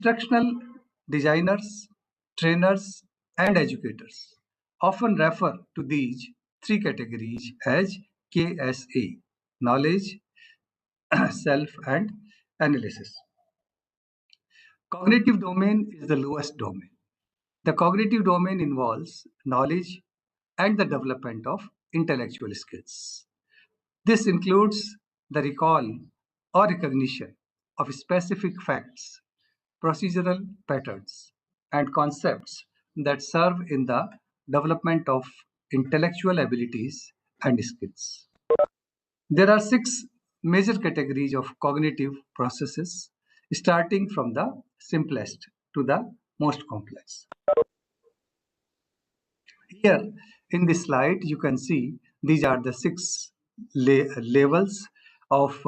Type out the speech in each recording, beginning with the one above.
Instructional designers, trainers, and educators often refer to these three categories as KSA: knowledge, self, and analysis. Cognitive domain is the lowest domain. The cognitive domain involves knowledge and the development of intellectual skills. This includes the recall or recognition of specific facts, procedural patterns, and concepts that serve in the development of intellectual abilities and skills. There are six major categories of cognitive processes, starting from the simplest to the most complex. Here in this slide, you can see these are the six levels of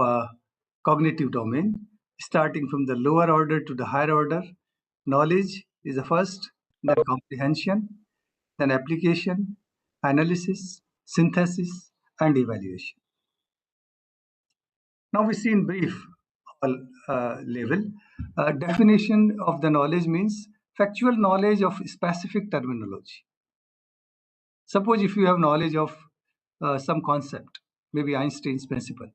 cognitive domain, starting from the lower order to the higher order. Knowledge is the first, then comprehension, then application, analysis, synthesis, and evaluation. Now we see in brief level. Definition of the knowledge means factual knowledge of specific terminology. Suppose if you have knowledge of some concept, maybe Einstein's principle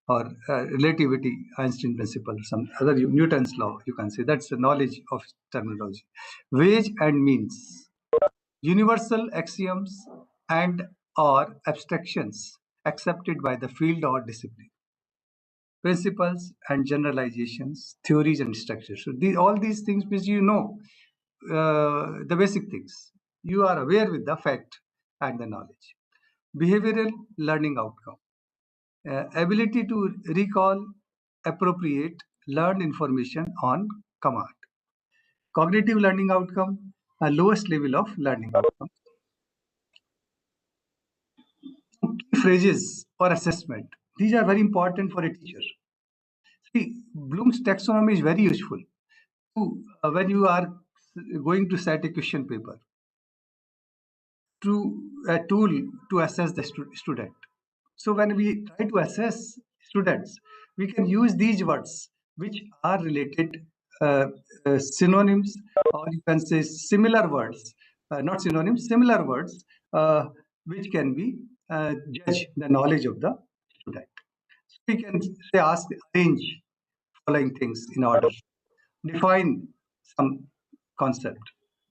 or relativity, Einstein principle, some other Newton's law, you can say that's the knowledge of terminology. Wage and means, universal axioms and or abstractions accepted by the field or discipline. Principles and generalizations, theories and structures. So all these things means you know the basic things. You are aware with the fact and the knowledge. Behavioral learning outcome. Ability to recall, appropriate, learn information on command. Cognitive learning outcome, lowest level of learning outcome. Key phrases or assessment. These are very important for a teacher. See, Bloom's taxonomy is very useful when you are going to set a question paper, to a tool to assess the student. So when we try to assess students, we can use these words which are related synonyms, or you can say similar words, not synonyms, similar words, which can be judge the knowledge of the student. So we can say ask, arrange following things in order, define some concept,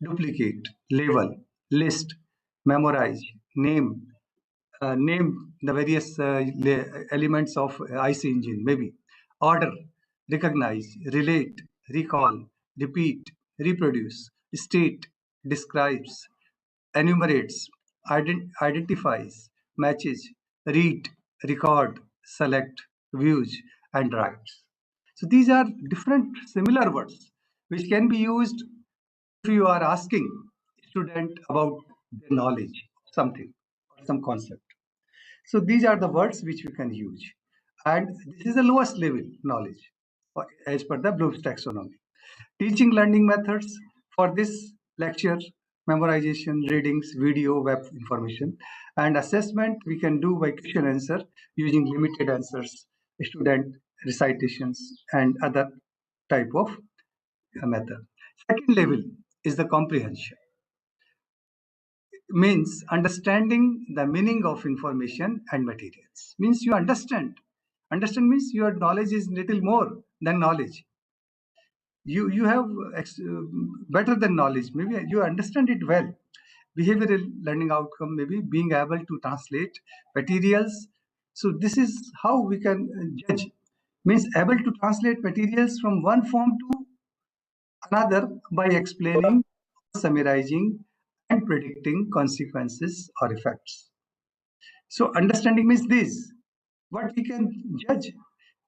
duplicate, label, list, memorize, name the various elements of IC engine, maybe order, recognize, relate, recall, repeat, reproduce, state, describes, enumerates, identifies, matches, read, record, select, views, and writes. So these are different similar words which can be used if you are asking student about their knowledge of something or some concept. So these are the words which we can use. And this is the lowest level knowledge as per the Bloom's taxonomy. Teaching learning methods for this lecture, memorization, readings, video, web information, and assessment we can do by question answer using limited answers, student recitations, and other type of method. Second level is the comprehension. Means understanding the meaning of information and materials. Means you understand. Understand means your knowledge is little more than knowledge. You have better than knowledge. Maybe you understand it well. Behavioral learning outcome, maybe being able to translate materials. So this is how we can judge. Means able to translate materials from one form to another by explaining, summarizing, and predicting consequences or effects. So understanding means this. What we can judge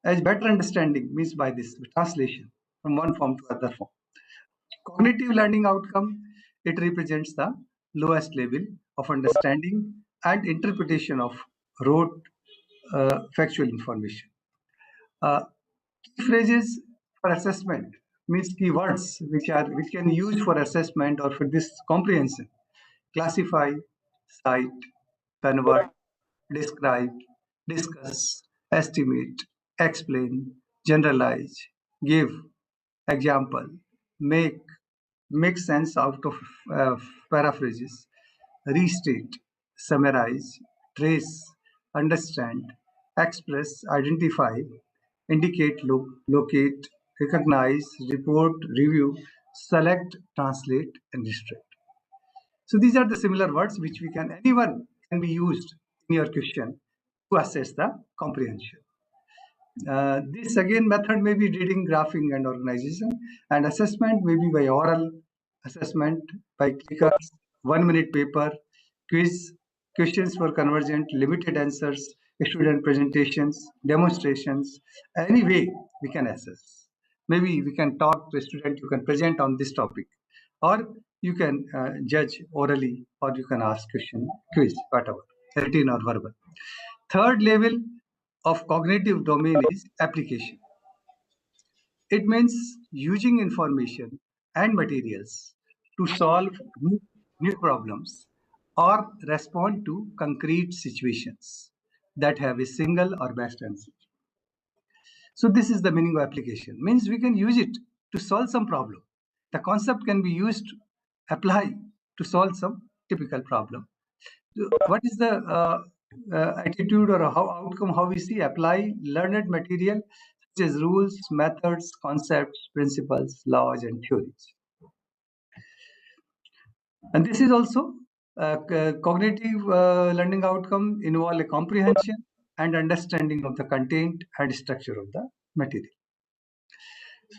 as better understanding means by this translation from one form to other form. Cognitive learning outcome, it represents the lowest level of understanding and interpretation of rote factual information. Key phrases for assessment means keywords which can use for assessment or for this comprehension. Classify, cite, convert, describe, discuss, estimate, explain, generalize, give, Example, make, make sense out of paraphrases, restate, summarize, trace, understand, express, identify, indicate, locate, recognize, report, review, select, translate, and restrict. So these are the similar words which anyone can be used in your question to assess the comprehension. This again method may be reading, graphing, and organization, and assessment may be by oral assessment, by clickers, 1 minute paper, quiz, questions for convergent, limited answers, student presentations, demonstrations, any way we can assess. Maybe we can talk to a student, you can present on this topic, or you can judge orally, or you can ask question, quiz, whatever, written or verbal. Third level of cognitive domain is application. It means using information and materials to solve new problems or respond to concrete situations that have a single or best answer. So this is the meaning of application. Means we can use it to solve some problem. The concept can be used to apply to solve some typical problem. So what is the attitude or how outcome, how we see apply learned material such as rules, methods, concepts, principles, laws, and theories. And this is also cognitive learning outcome involve a comprehension and understanding of the content and structure of the material.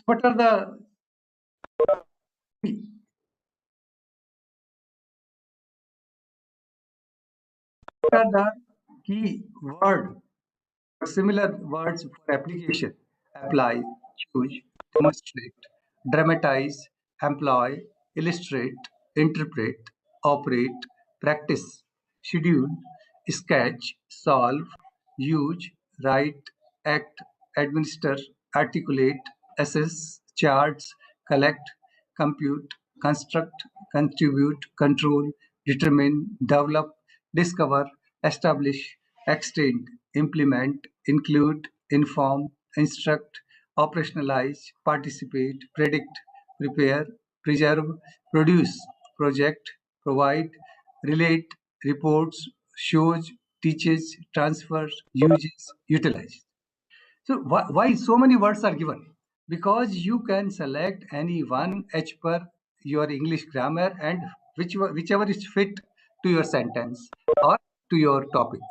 What are the key word or similar words for application? Apply, choose, demonstrate, dramatize, employ, illustrate, interpret, operate, practice, schedule, sketch, solve, use, write, act, administer, articulate, assess, charts, collect, compute, construct, contribute, control, determine, develop, discover, establish, extend, implement, include, inform, instruct, operationalize, participate, predict, prepare, preserve, produce, project, provide, relate, reports, shows, teaches, transfers, uses, utilize. So why so many words are given? Because you can select any one as per your English grammar and whichever is fit to your sentence or to your topic.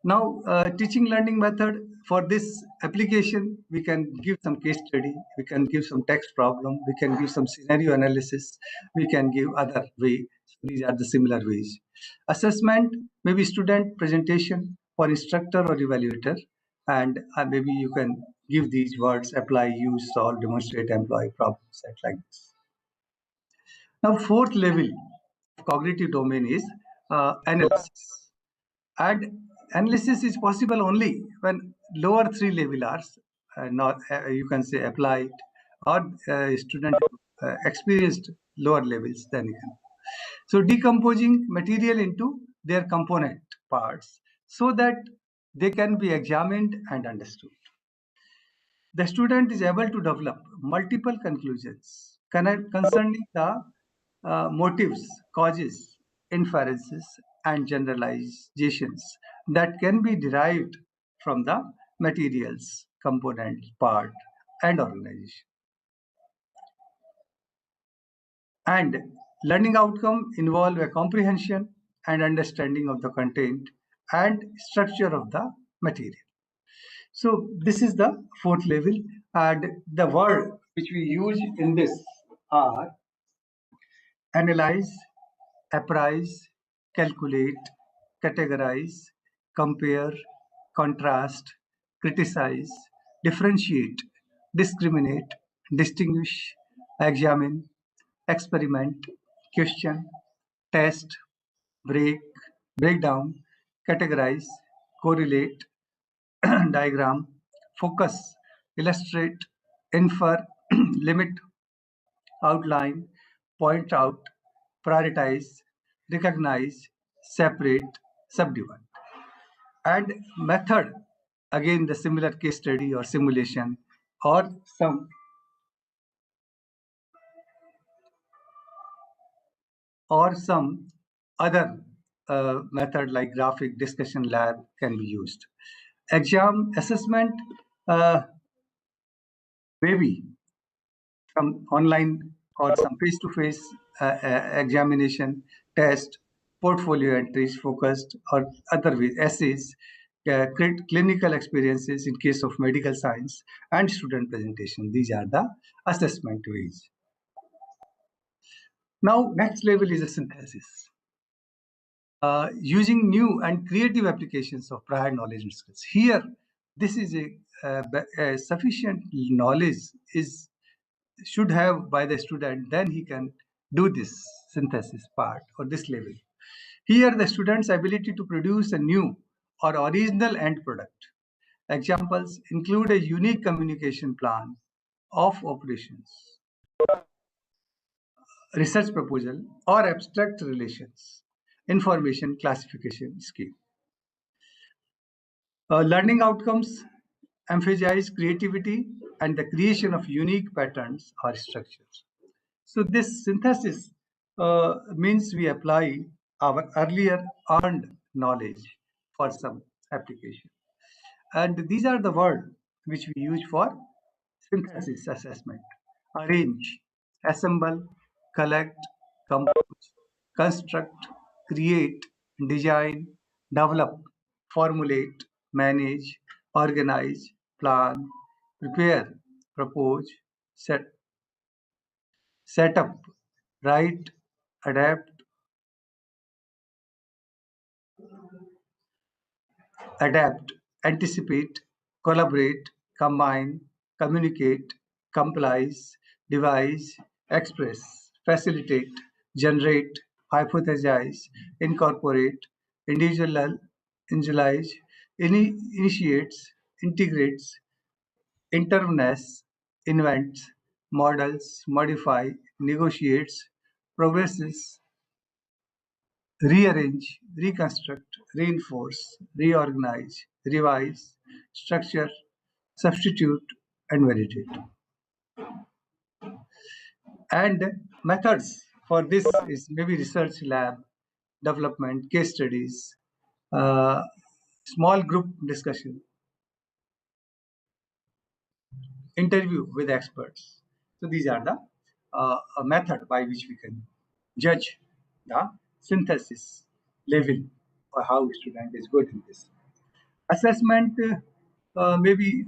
Now, teaching learning method for this application, we can give some case study, we can give some text problem, we can give some scenario analysis, we can give other way. So these are the similar ways. Assessment, maybe student presentation for instructor or evaluator, and maybe you can give these words, apply, use, solve, demonstrate, employ, problem set like this. Now, fourth level of cognitive domain is analysis. And analysis is possible only when lower three level are not, you can say applied or student experienced lower levels than you can. So decomposing material into their component parts so that they can be examined and understood. The student is able to develop multiple conclusions concerning the motives, causes, inferences, and generalizations that can be derived from the materials, component, part, and organization. And learning outcome involve a comprehension and understanding of the content and structure of the material. So this is the fourth level, and the word which we use in this are analyze, appraise, calculate, categorize, compare, contrast, criticize, differentiate, discriminate, distinguish, examine, experiment, question, test, break, break down, categorize, correlate, diagram, focus, illustrate, infer, limit, outline, point out, prioritize, recognize, separate, subdivide. And method, again the similar case study or simulation or some or some other method like graphic discussion lab can be used. Exam assessment, uh, maybe some online or some face-to-face examination, test, portfolio entries focused, or other ways, essays, clinical experiences in case of medical science, and student presentation. These are the assessment ways. Now, next level is a synthesis. Using new and creative applications of prior knowledge and skills. Here, this is a sufficient knowledge is should have by the student, then he can do this synthesis part or this level. Here, the student's ability to produce a new or original end product. Examples include a unique communication plan of operations, research proposal, or abstract relations, information classification scheme. Learning outcomes emphasize creativity and the creation of unique patterns or structures. So this synthesis means we apply our earlier earned knowledge for some application. And these are the words which we use for synthesis assessment. Arrange, assemble, collect, compose, construct, create, design, develop, formulate, manage, organize, plan, prepare, propose, set up, write, adapt, adapt, anticipate, collaborate, combine, communicate, complies, devise, express, facilitate, generate, hypothesize, incorporate, individualize, initiates, integrates, intervenes, invents, models, modify, negotiates, progresses, rearrange, reconstruct, reinforce, reorganize, revise, structure, substitute, and validate. And methods for this is maybe research lab, development, case studies, uh, small group discussion, interview with experts. So these are the a method by which we can judge the synthesis level or how a student is good in this. Assessment maybe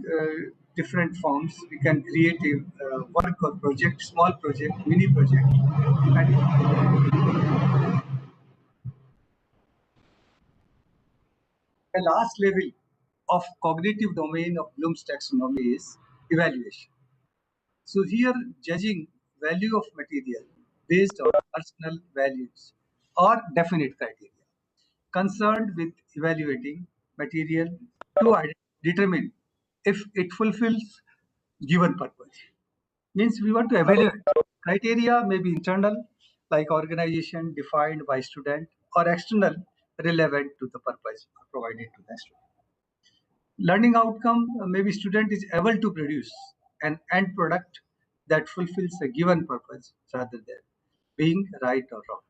different forms. We can create a work or project, small project, mini project, and the last level of cognitive domain of Bloom's taxonomy is evaluation. So here, judging value of material based on personal values or definite criteria, concerned with evaluating material to determine if it fulfills given purpose. Means we want to evaluate. Criteria may be internal, like organization defined by student, or external, relevant to the purpose provided to the student. Learning outcome, maybe student is able to produce an end product that fulfills a given purpose rather than being right or wrong.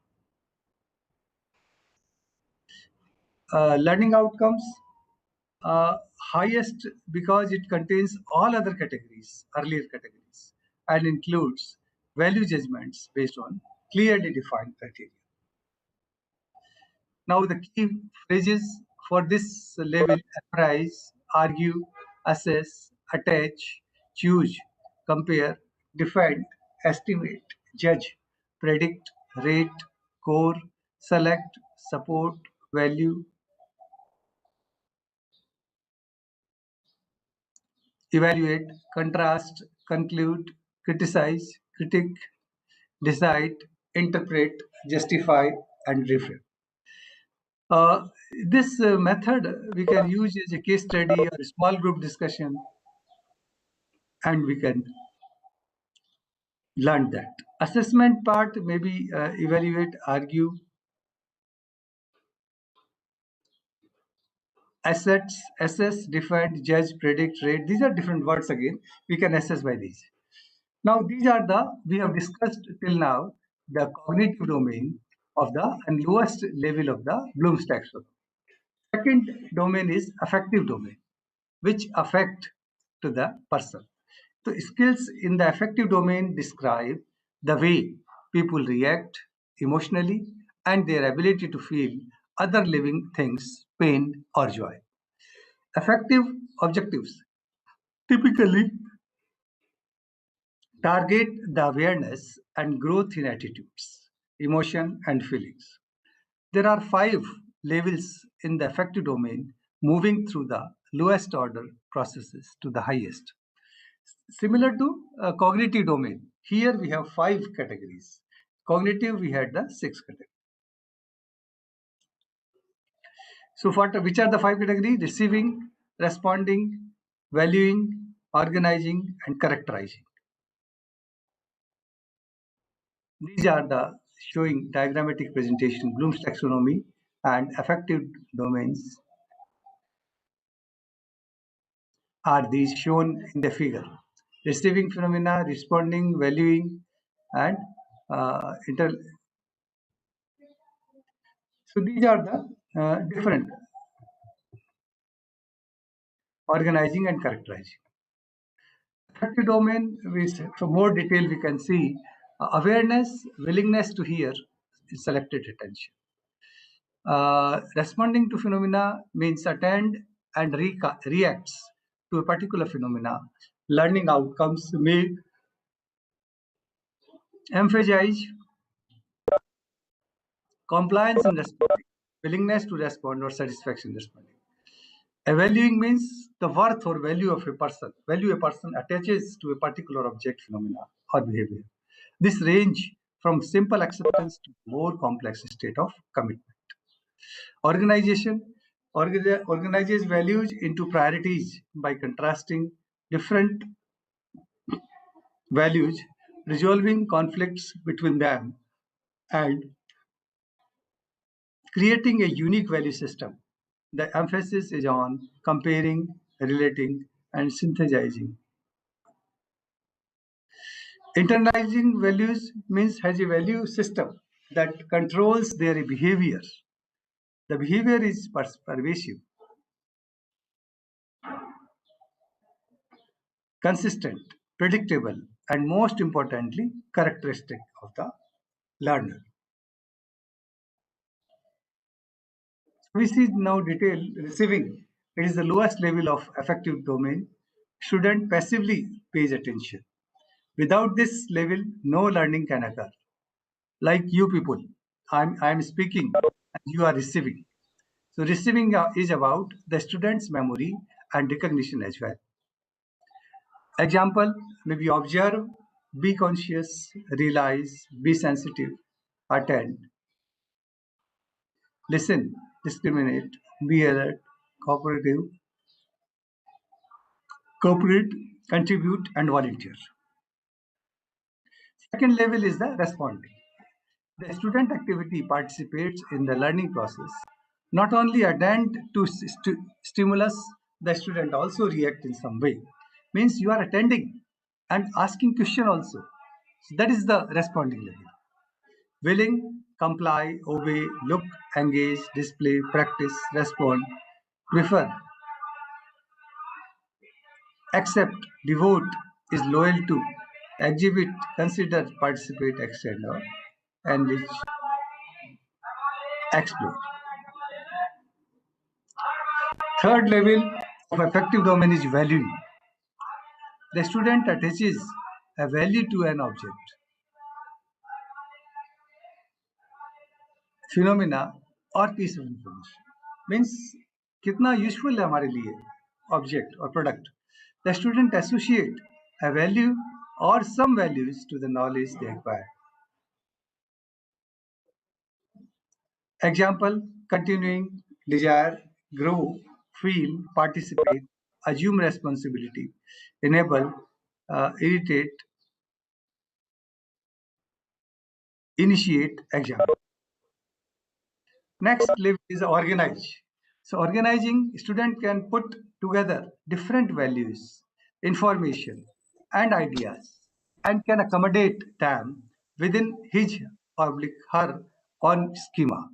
Learning outcomes, highest because it contains all other categories, earlier categories, and includes value judgments based on clearly defined criteria. Now, the key phrases for this level apprise, argue, assess, attach, choose, compare, defend, estimate, judge, predict, rate, core, select, support, value, evaluate, contrast, conclude, criticize, critique, decide, interpret, justify, and refute. Uh, this method we can use as a case study or a small group discussion, and we can learn that. Assessment part maybe evaluate, argue, assess, defend, judge, predict, rate. These are different words again. We can assess by these. Now, these are the, we have discussed till now, the cognitive domain of the and lowest level of the Bloom's taxonomy. Second domain is affective domain, which affect to the person. So skills in the affective domain describe the way people react emotionally and their ability to feel other living things, pain or joy. Affective objectives typically target the awareness and growth in attitudes, emotion and feelings. There are 5 levels in the affective domain, moving through the lowest order processes to the highest. Similar to cognitive domain, here we have 5 categories. Cognitive, we had the 6 categories. So, which are the 5 categories? Receiving, responding, valuing, organizing, and characterizing. These are the showing diagrammatic presentation, Bloom's taxonomy, and affective domains are these shown in the figure. Receiving phenomena, responding, valuing, and inter. So these are the different organizing and characterizing. Affective domain, for more detail, we can see awareness, willingness to hear, selected attention. Responding to phenomena means attend and reacts to a particular phenomena. Learning outcomes may emphasize compliance in responding, willingness to respond, or satisfaction in responding. Evaluating means the worth or value of a person. Value a person attaches to a particular object, phenomena, or behavior. This range from simple acceptance to more complex state of commitment. Organization organizes values into priorities by contrasting different values, resolving conflicts between them, and creating a unique value system. The emphasis is on comparing, relating, and synthesizing. Internalizing values means has a value system that controls their behavior. The behavior is pervasive, consistent, predictable, and most importantly, characteristic of the learner. We see now detail receiving. It is the lowest level of affective domain. Student passively pays attention. Without this level, no learning can occur. Like you people, I'm speaking and you are receiving. So receiving is about the student's memory and recognition as well. Example, maybe observe, be conscious, realize, be sensitive, attend, listen, discriminate, be alert, cooperative, cooperate, contribute, and volunteer. Second level is the responding. The student activity participates in the learning process. Not only attend to stimulus, the student also react in some way. Means you are attending and asking question also. So that is the responding level. Willing, comply, obey, look, engage, display, practice, respond, prefer, accept, devote, is loyal to, exhibit, consider, participate, extend, or enrich, explore. Third level of affective domain is valuing. The student attaches a value to an object, phenomena, or piece of information. Means कितना useful है हमारे लिए object or product. The student associate a value or some values to the knowledge they acquire. Example, continuing, desire, grow, feel, participate, assume responsibility, enable, irritate, initiate, example. Next level is organize. So organizing, student can put together different values, information, and ideas, and can accommodate them within his or her on schema.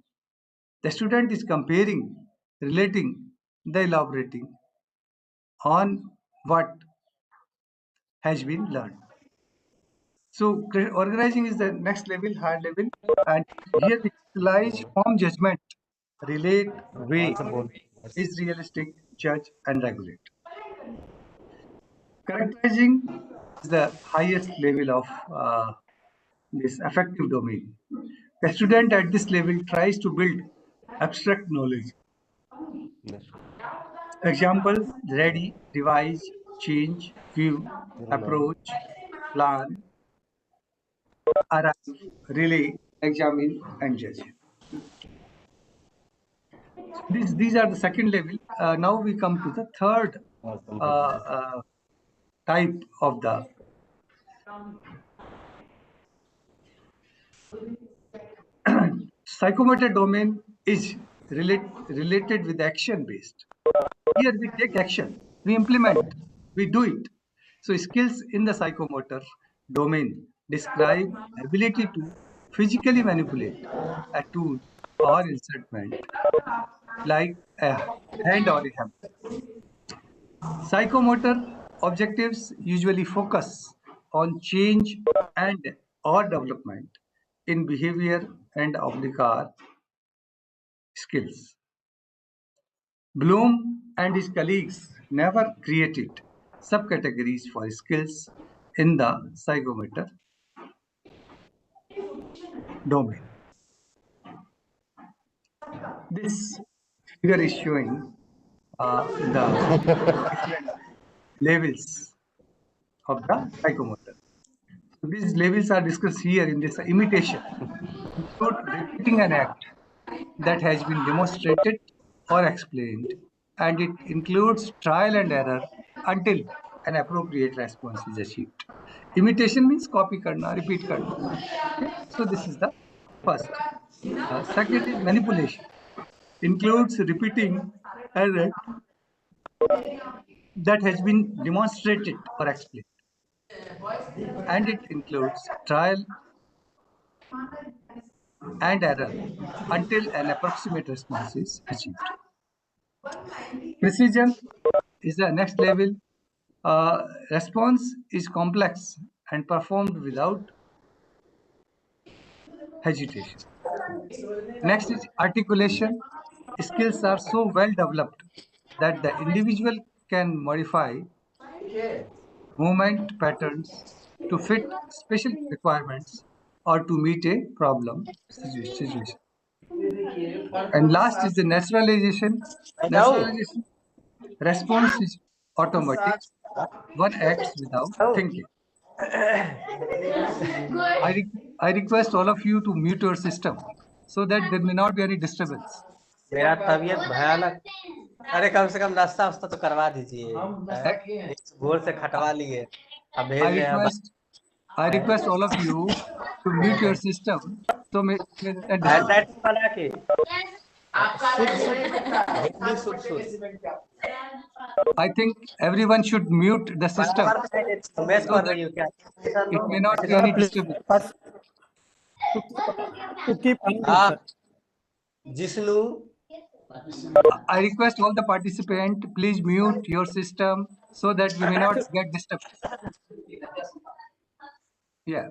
The student is comparing, relating, the elaborating on what has been learned. So organizing is the next level, hard level, and here we utilize form judgment, relate, weigh, is realistic, judge, and regulate. Characterizing is the highest level of this affective domain. The student at this level tries to build abstract knowledge. Examples: ready, revise, change, view, approach, plan, arrive, relay, examine, and judge. These are the second level. Now we come to the third type of the psychomotor domain is related with action based. Here we take action, we implement, we do it. So skills in the psychomotor domain describe ability to physically manipulate a tool or instrument like a hand or a hammer. Psychomotor objectives usually focus on change and or development in behavior and oblique skills. Bloom and his colleagues never created subcategories for skills in the psychomotor domain. This figure is showing the different levels of the psychomotor. So these levels are discussed here in this imitation. Include repeating an act that has been demonstrated or explained, and it includes trial and error until an appropriate response is achieved. Imitation means copy karna, repeat karna. Okay? So this is the first. Second is manipulation. Includes repeating an act that has been demonstrated or explained, and it includes trial and error until an approximate response is achieved. Precision is the next level. Response is complex and performed without hesitation. Next is articulation. Skills are so well developed that the individual can modify movement patterns to fit special requirements or to meet a problem situation. And last is the naturalization. Naturalization response is automatic. One acts without thinking. I, re- I request all of you to mute your system so that there may not be any disturbance. मेरा तबीयत भयानक। अरे कम से कम नाश्ता वास्ता तो करवा दीजिए। भोर से खटवा लिए, अब I भेज रहे हैं। request I request all of you to mute your system so may disturbance. Handwriting बना के हिंदी शुद्ध I think everyone should mute the system match so कर that रही हो क्या? it may not be any disturbance. To keep unmute, हाँ, sir. Jishnu I request all the participants, please mute your system so that we may not get disturbance. Yeah.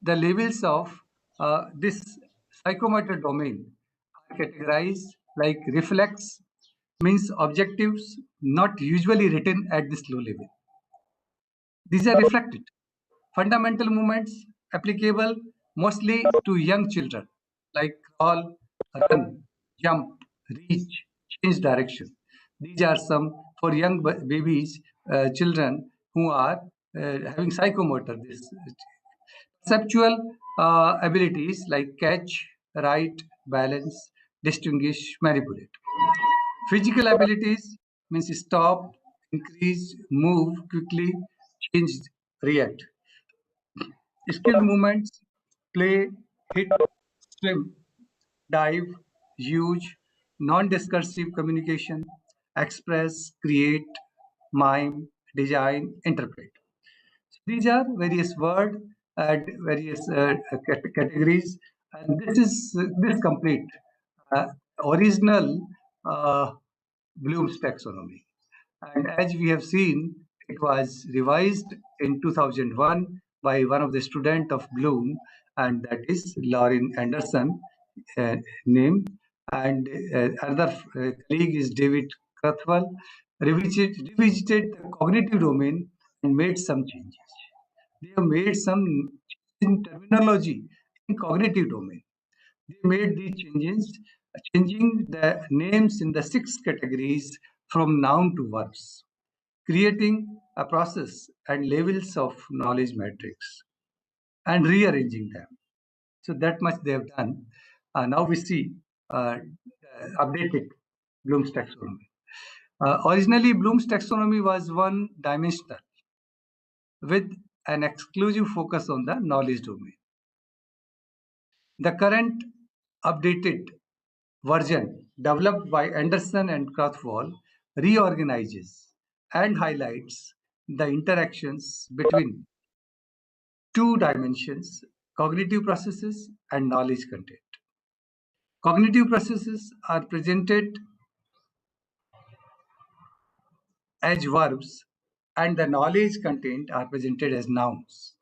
The levels of this psychomotor domain are categorized like reflex, means objectives not usually written at this low level. These are reflected. Fundamental movements applicable mostly to young children like crawl, run, jump, reach, change direction. These are some for young babies, children who are having psychomotor. This perceptual abilities like catch, write, balance, distinguish, manipulate. Physical abilities means stop, increase, move quickly, change, react. Skill movements, play, hit, swim, dive, use, non-discursive communication, express, create, mime, design, interpret. These are various words add various categories, and this complete original Bloom's taxonomy. And as we have seen, it was revised in 2001 by one of the student of Bloom, and that is Lauren Anderson name. And another colleague is David Krathwell, revisited the cognitive domain and made some changes. They have made some in terminology in cognitive domain. They made these changes, changing the names in the 6 categories from noun to verbs, creating a process and levels of knowledge matrix and rearranging them. So that much they have done. Now we see updated Bloom's taxonomy. Originally, Bloom's taxonomy was one-dimensional with an exclusive focus on the knowledge domain. The current updated version, developed by Anderson and Krathwohl, reorganizes and highlights the interactions between two dimensions: cognitive processes and knowledge content. Cognitive processes are presented as verbs, and the knowledge content are presented as nouns.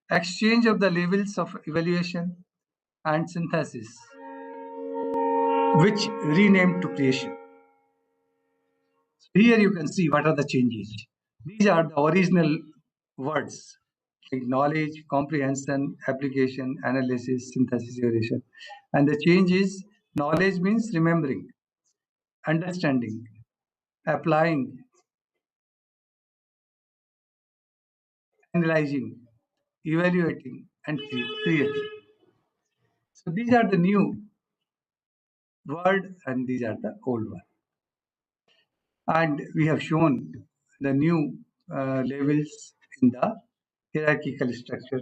Exchange of the levels of evaluation and synthesis, which renamed to creation. Here you can see what are the changes. These are the original words like knowledge, comprehension, application, analysis, synthesis, evaluation. And the change is knowledge means remembering, understanding, applying, analyzing, evaluating, and creating. So these are the new word and these are the old one. And we have shown the new levels in the hierarchical structure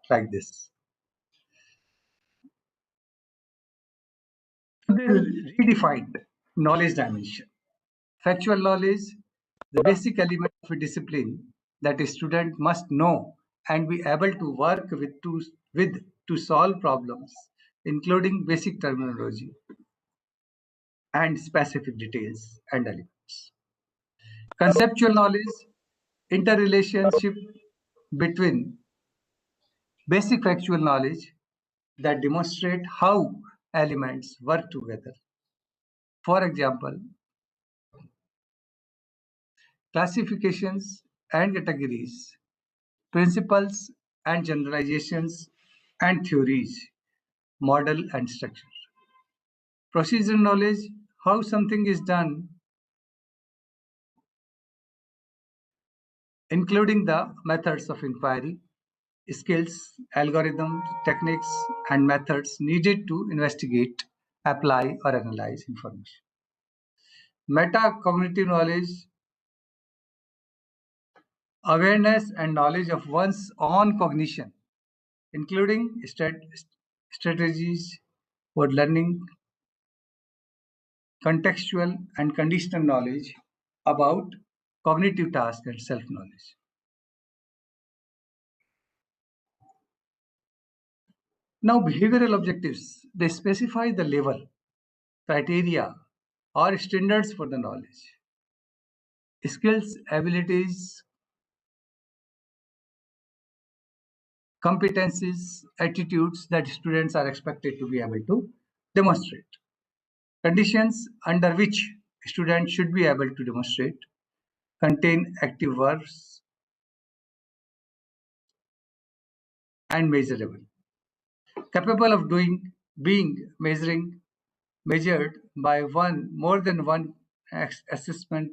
like this. So they redefined knowledge dimension. Factual knowledge, the basic element of a discipline that a student must know and be able to work with to solve problems, including basic terminology and specific details and elements. Conceptual knowledge, interrelationship between basic factual knowledge that demonstrate how elements work together. For example, classifications and categories, principles and generalizations and theories, model and structure. Procedural knowledge, how something is done, including the methods of inquiry, skills, algorithms, techniques, and methods needed to investigate, apply, or analyze information. Metacognitive knowledge, awareness and knowledge of one's own cognition, including strategies for learning, contextual and conditional knowledge about cognitive tasks and self-knowledge. Now, behavioral objectives, they specify the level, criteria, or standards for the knowledge. Skills, abilities, competencies, attitudes that students are expected to be able to demonstrate. Conditions under which students should be able to demonstrate contain active verbs and measurable. Capable of being measured by more than one assessment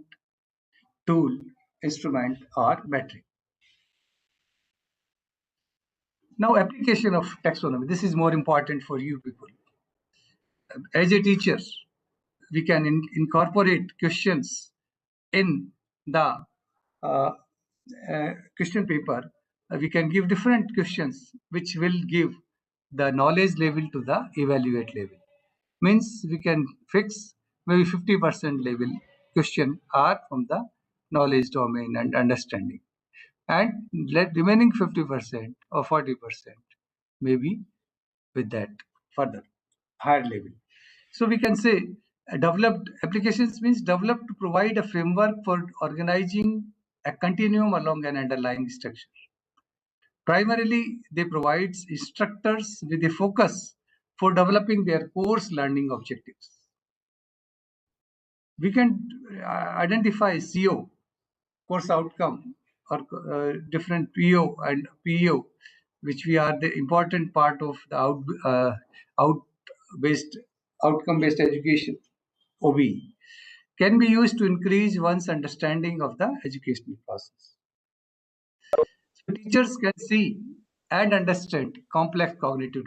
tool, instrument, or metric. Now, application of taxonomy. This is more important for you people. As a teacher, we can incorporate questions in the uh, question paper. We can give different questions which will give the knowledge level to the evaluate level. Means we can fix maybe 50% level question are from the knowledge domain and understanding. and let remaining 50% or 40% maybe with that further higher level. So we can say developed applications means developed to provide a framework for organizing a continuum along an underlying structure. Primarily, they provide instructors with a focus for developing their course learning objectives. We can identify CO, course outcome, or different PO and PEO, which we are the important part of the out-based outcome-based education, OBE, can be used to increase one's understanding of the educational process. So teachers can see and understand complex cognitive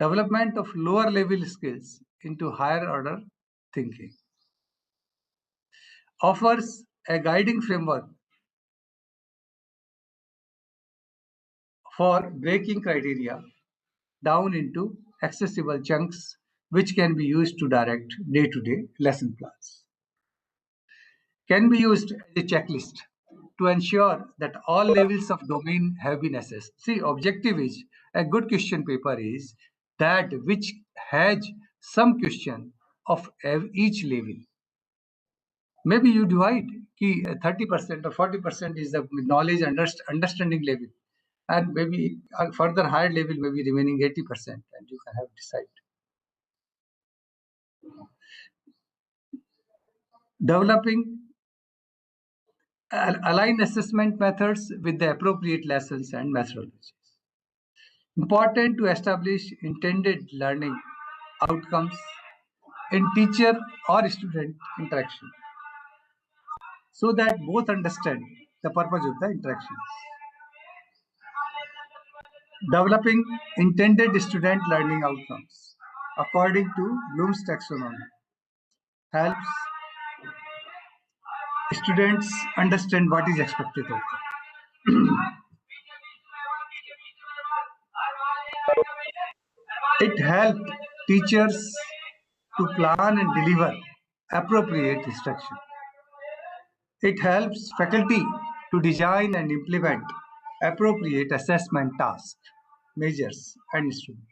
development of lower level skills into higher order thinking, offers a guiding framework for breaking criteria down into accessible chunks which can be used to direct day-to-day lesson plans. Can be used as a checklist to ensure that all levels of domain have been assessed. See, objective is a good question paper is that which has some question of each level. Maybe you divide ki 30% or 40% is the knowledge understanding level, and maybe a further higher level maybe remaining 80%, and you can have decide. Developing align assessment methods with the appropriate lessons and methodologies. Important to establish intended learning outcomes in teacher or student interaction so that both understand the purpose of the interaction. Developing intended student learning outcomes according to Bloom's taxonomy helps students understand what is expected of them. It helped teachers to plan and deliver appropriate instruction. It helps faculty to design and implement appropriate assessment tasks, measures, and instruments.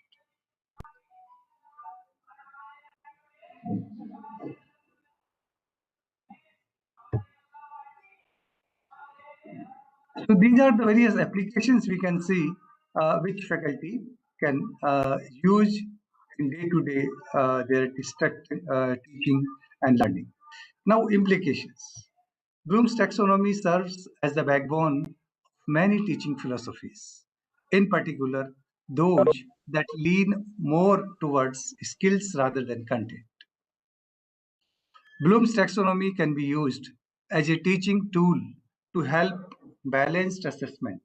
So these are the various applications we can see which faculty can use in day-to-day their teaching and learning. Now, implications. Bloom's taxonomy serves as the backbone of many teaching philosophies, in particular those that lean more towards skills rather than content. Bloom's taxonomy can be used as a teaching tool to help balanced assessment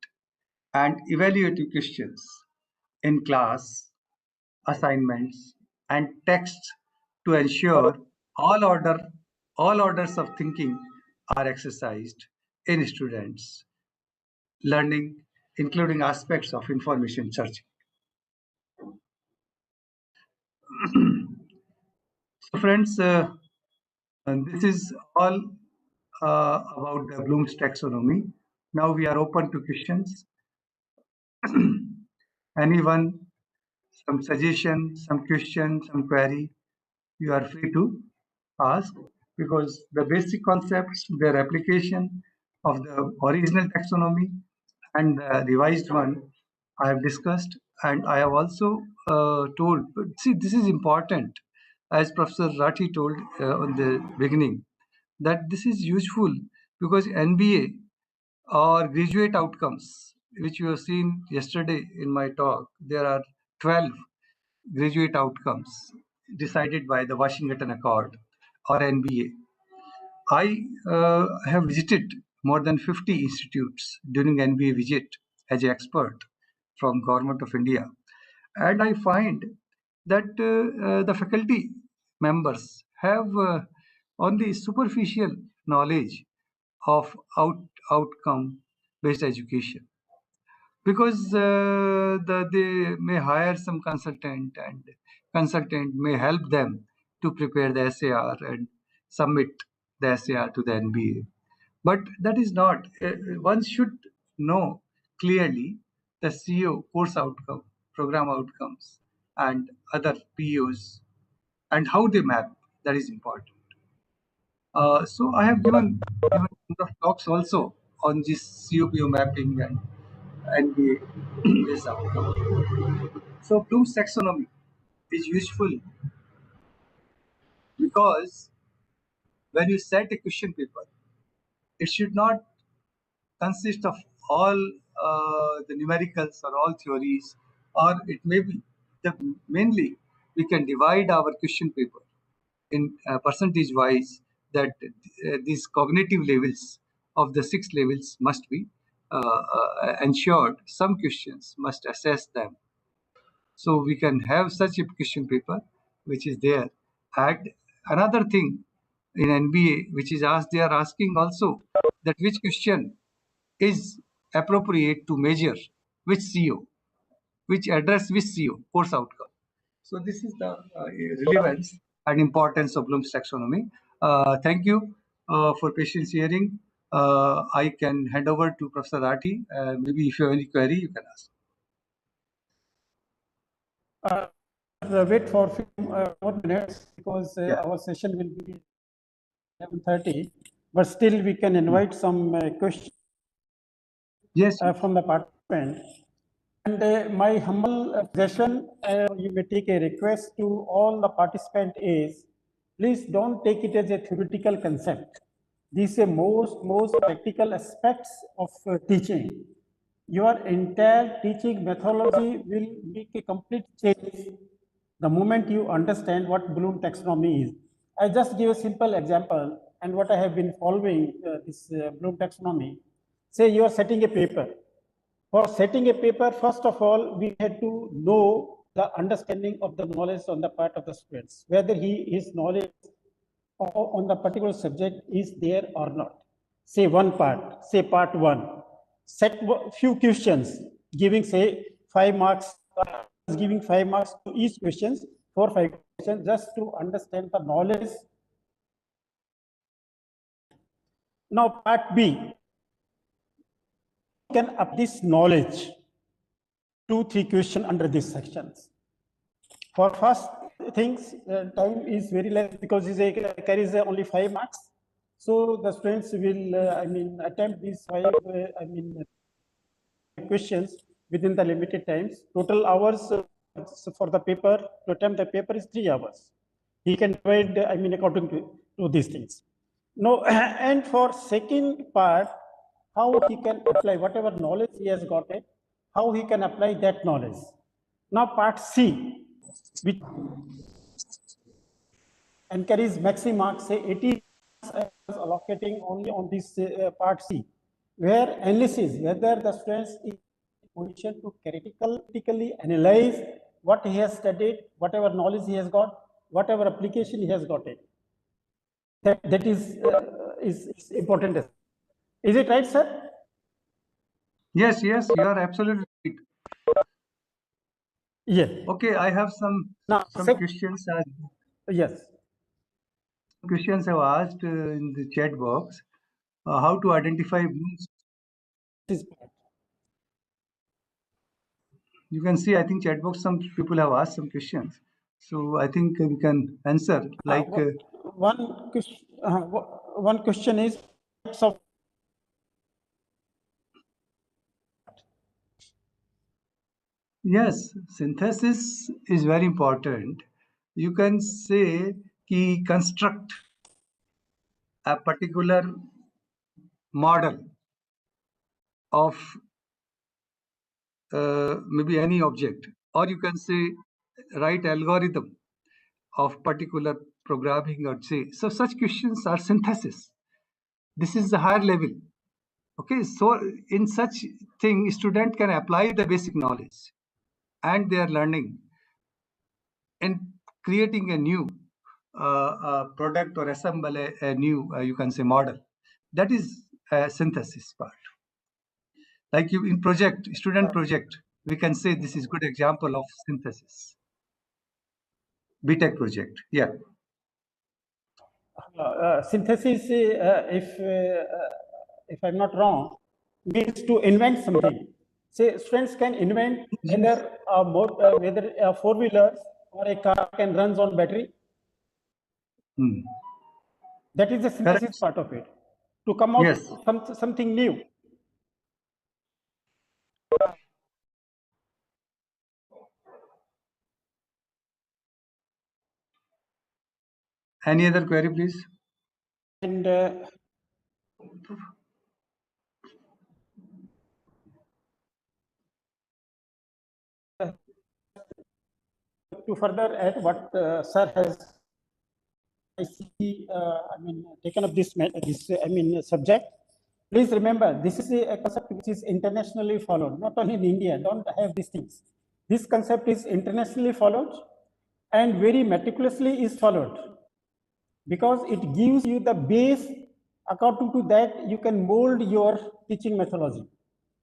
and evaluative questions in class, assignments, and texts to ensure all order all orders of thinking are exercised in students' learning, including aspects of information searching. So, friends, and this is all about the Bloom's taxonomy. Now we are open to questions. Anyone, some suggestion, some question, some query, you are free to ask, because the basic concepts, their application of the original taxonomy and the revised one I have discussed, and I have also told. See, this is important, as Professor Rathi told on the beginning, that this is useful because NBA or graduate outcomes, which you have seen yesterday in my talk, there are 12 graduate outcomes decided by the Washington Accord or NBA. I have visited more than 50 institutes during NBA visit as an expert from Government of India, and I find that the faculty members have only superficial knowledge of outcome based education, because they may hire some consultant, and consultant may help them to prepare the SAR and submit the SAR to the NBA. But that is not. One should know clearly the CO, course outcome, program outcomes, and other POs, and how they map. That is important. So I have given a number of talks also on this COPO mapping and NBA this outcome. So Bloom's taxonomy is useful because when you set a question paper, it should not consist of all the numericals or all theories, or it may be the mainly we can divide our question paper in percentage wise that these cognitive levels of the six levels must be ensured. Some questions must assess them, so we can have such a question paper which is there. And another thing in NBA which is asked, they are asking also that which question is appropriate to measure which CO, which address which CO, course outcome. So this is the relevance and importance of Bloom's taxonomy. Thank you for patience hearing. I can hand over to Professor Rathi. Maybe if you have any query, you can ask. Wait for a few more minutes because Yeah. our session will be 11:30. But still, we can invite some questions Yes. from the participant. And my humble suggestion, you may take a request to all the participant is, please don't take it as a theoretical concept. These are most practical aspects of teaching. Your entire teaching methodology will make a complete change the moment you understand what Bloom taxonomy is. I just give a simple example and what I have been following this Bloom taxonomy. Say you are setting a paper. For setting a paper, first of all, we had to know the understanding of the knowledge on the part of the students, whether his knowledge on the particular subject is there or not. Say one part, say part one, set few questions, giving say 5 marks, giving 5 marks to each questions, 4-5 questions, just to understand the knowledge. Now part B, can up this knowledge 2-3 questions under these sections. For first things, time is very less because it carries only 5 marks. So the students will, attempt these 5, questions within the limited times. Total hours for the paper, to attempt the paper is 3 hours. He can divide, according to these things. No, and for second part, how he can apply whatever knowledge he has got it, how he can apply that knowledge. Now part C, which encourages maximum marks, say 80 marks allocating only on this part C, where analysis, whether the students is in position to critically analyze what he has studied, whatever knowledge he has got, whatever application he has got it. That is important. Is it right, sir? Yes, yes, you are absolutely right. Yes. Okay, I have some questions. Yes. Questions have asked in the chat box. How to identify Bloom's? You can see, I think chat box, some people have asked some questions. So I think we can answer. Like one question is, so yes, synthesis is very important. You can say कि construct a particular model of maybe any object, or you can say write algorithm of particular programming or say. So such questions are synthesis. This is the higher level. Okay, so in such thing, student can apply the basic knowledge and they are learning and creating a new product or assemble a new, you can say, model. That is a synthesis part. Like you in project, student project, we can say this is good example of synthesis. BTech project, yeah. synthesis, if if I'm not wrong, means to invent something. Say students can invent whether whether a four-wheeler or a car can runs on battery. That is the synthesis Correct. part of it. To come out Yes. something new. Any other query, please? And to further add what sir has, I see, taken up this subject. Please remember, this is a concept which is internationally followed, not only in India. Don't have these things. This concept is internationally followed and very meticulously is followed, because it gives you the base. According to that, you can mold your teaching methodology.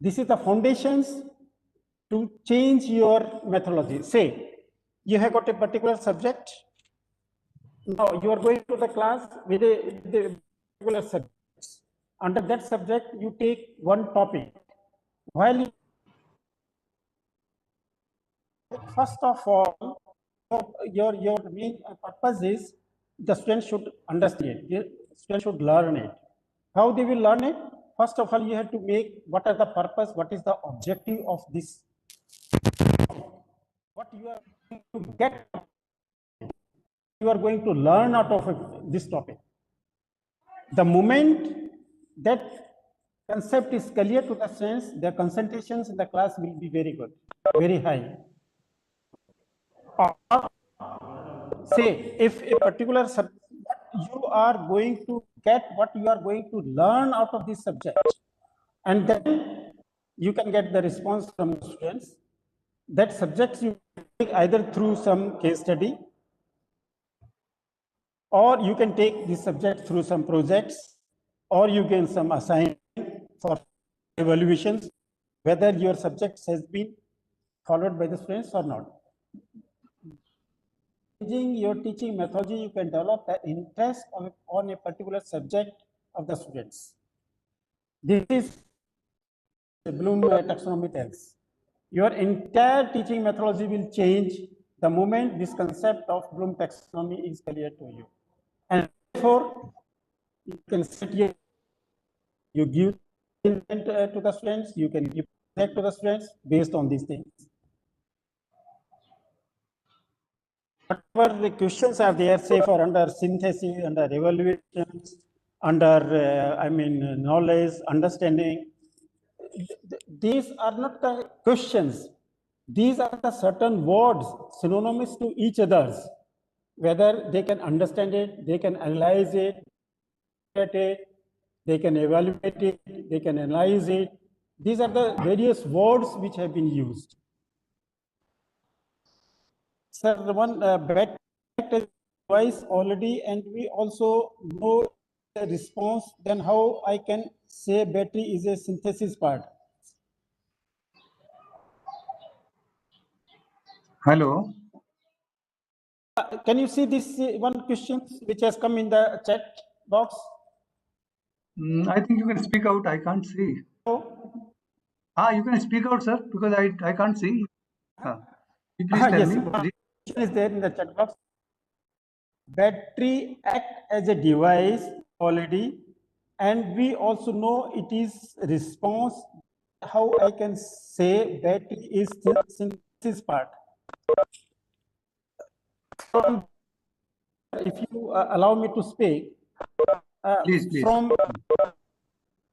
This is the foundations to change your methodology. Say, you have got a particular subject. Now you are going to the class with a particular subject. Under that subject, you take one topic. While you, first of all, your main purpose is the student should understand it. The student should learn it. How they will learn it? First of all, you have to make what are the purpose, what is the objective of this, what you are going to get, you are going to learn out of this topic. The moment that concept is clear to the students, their concentrations in the class will be very good, very high. Or say, if a particular subject, you are going to get what you are going to learn out of this subject, and then you can get the response from the students. That subjects you take either through some case study, or you can take this subject through some projects, or you can some assignment for evaluations, whether your subject has been followed by the students or not. Changing your teaching methodology, you can develop the interest on a particular subject of the students. This is the Bloom taxonomy tells. Your entire teaching methodology will change the moment this concept of Bloom taxonomy is clear to you. And therefore, you can set your, you give to the students, you can give back to the students based on these things. Whatever the questions are there, say for under synthesis, under evaluations, under knowledge, understanding, these are not the questions. These are the certain words synonymous to each other's. Whether they can understand it, they can analyze it, they can evaluate it, they can analyze it. These are the various words which have been used. Sir, the one bet device already, and we also know the response. Then how I can say battery is a synthesis part? Hello. Can you see this one question which has come in the chat box? I think you can speak out. I can't see. Oh. You can speak out, sir, because I can't see. Please tell Yes, me. question is there in the chat box. Battery act as a device already, and we also know it is response. How I can say battery is synthesis part? If you allow me to speak, Please. from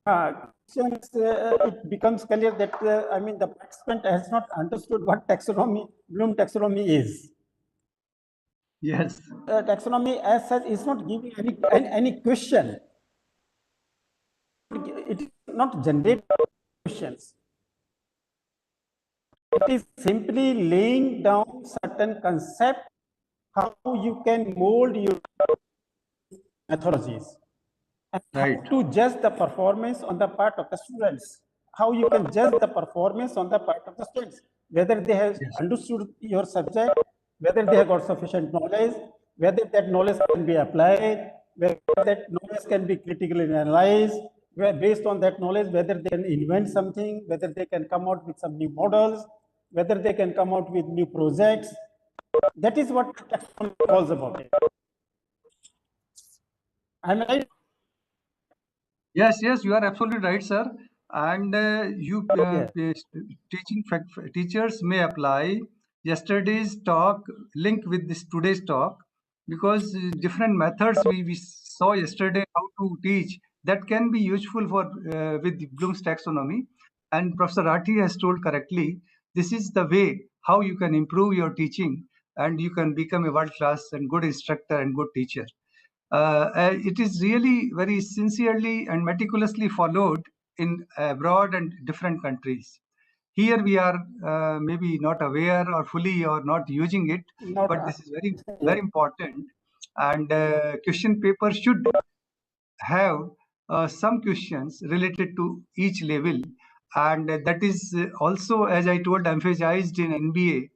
questions, it becomes clear that the participant has not understood what taxonomy, Bloom taxonomy is. Yes. Taxonomy as such is not giving any question. It is not generating questions. It is simply laying down certain concept, how you can mold your methodologies, and Right. how to judge the performance on the part of the students. How you can judge the performance on the part of the students, whether they have understood your subject, whether they have got sufficient knowledge, whether that knowledge can be applied, whether that knowledge can be critically analyzed, where based on that knowledge, whether they can invent something, whether they can come out with some new models, whether they can come out with new projects. That is what taxonomy calls about it. Am I right? Yes, yes, you are absolutely right, sir. And teachers may apply yesterday's talk linked with this today's talk, because different methods we saw yesterday how to teach, that can be useful for with Bloom's taxonomy. And Professor Rathi has told correctly, this is the way how you can improve your teaching and you can become a world class and good instructor and good teacher. It is really very sincerely and meticulously followed in abroad and different countries. Here we are maybe not aware or fully or not using it, Not, but this is very, yeah. very important. And question paper should have some questions related to each level. And that is also, as I told, emphasized in NBA,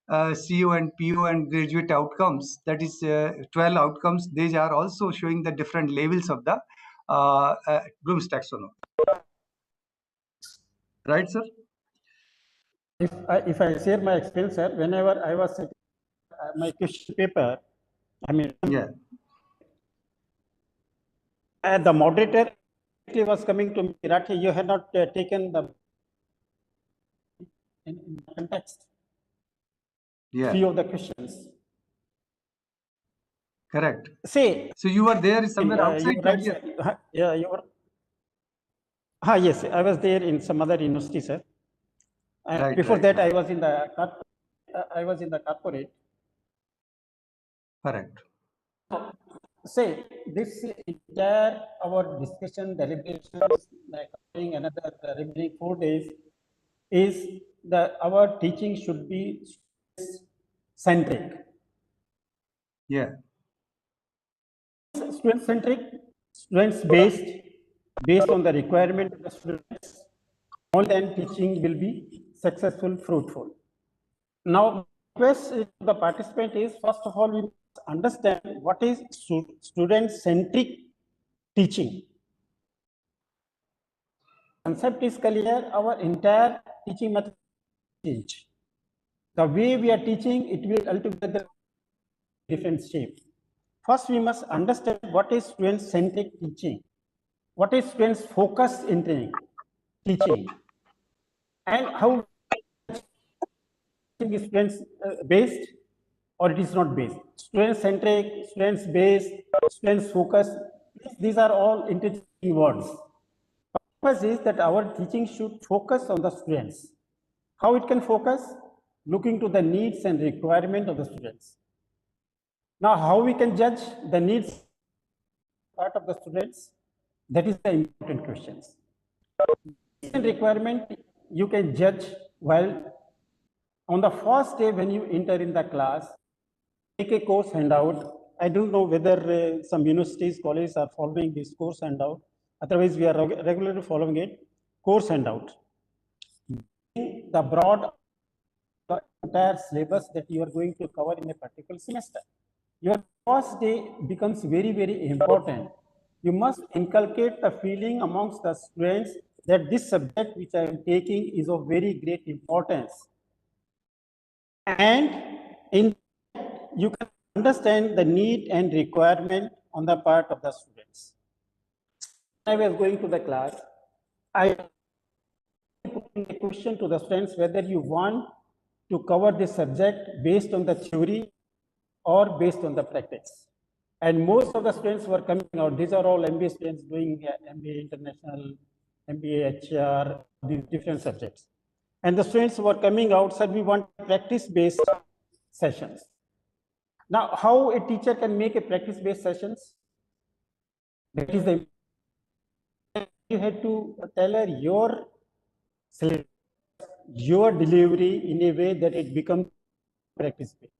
CO and PO and graduate outcomes. That is 12 outcomes. These are also showing the different levels of the Bloom's taxonomy. Right, sir? If I share my experience, sir, whenever I was my question paper, I mean, Yeah. the moderator was coming to me, Rathi, you had not taken the in context Yeah. few of the questions. Correct. Say, So you were there somewhere outside you from right, here. sir. Yeah, you were. Yes, I was there in some other university, sir. Right, Before right, that, right. I was in the corporate. Correct. Say, this entire our discussion, deliberations, like covering another remaining 4 days, is that our teaching should be centric. Yeah. Student centric, students based on the requirement of the students, all then teaching will be successful, fruitful. Now, request to the participant is, first of all, we must understand what is student-centric teaching. Concept is clear, our entire teaching method change. The way we are teaching, it will altogether different shape. First, we must understand what is student-centric teaching, what is students' focus in teaching, and how is students based or it is not based. Student centric, students based, students focused, these are all interchangeable words. The purpose is that our teaching should focus on the students. How it can focus? Looking to the needs and requirement of the students. Now, how we can judge the needs part of the students? That is the important questions. Needs and requirement you can judge while on the first day when you enter in the class, take a course handout. I don't know whether some universities, colleges are following this course handout. Otherwise, we are regularly following it. Course handout. The broad entire syllabus that you are going to cover in a particular semester. Your first day becomes very, very important. You must inculcate the feeling amongst the students that this subject which I am taking is of very great importance. And in you can understand the need and requirement on the part of the students. When I was going to the class, I put a question to the students whether you want to cover this subject based on the theory or based on the practice. And most of the students were coming out. These are all MBA students doing MBA International, MBA HR, these different subjects. And the students were coming out said we want practice-based sessions. Now, how a teacher can make a practice-based sessions? That is the you had to tailor your delivery in a way that it becomes practice-based.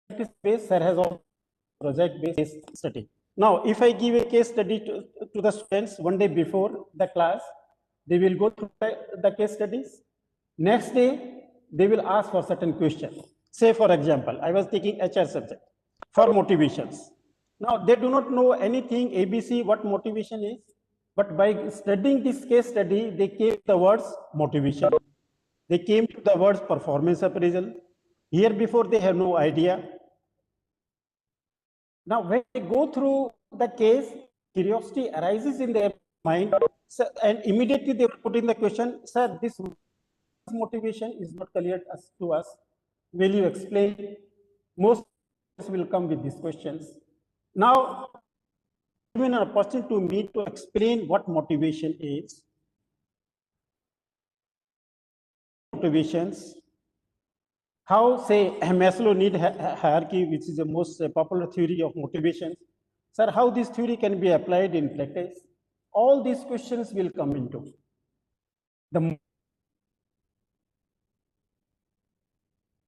Practice-based, sir has also project-based study. Now, if I give a case study to the students one day before the class, they will go through the case studies. Next day, they will ask for certain questions. Say, for example, I was taking HR subject for motivations. Now, they do not know anything, ABC, what motivation is, but by studying this case study, they came to the words motivation. They came to the words performance appraisal. Here before, they have no idea. Now, when they go through the case, curiosity arises in their mind, and immediately they put in the question, sir, this motivation is not clear to us. Will you explain? Most will come with these questions. Now, given an opportunity to me to explain what motivation is, motivations, how, say, Maslow need hierarchy, which is the most popular theory of motivations. Sir, how this theory can be applied in practice? All these questions will come into the.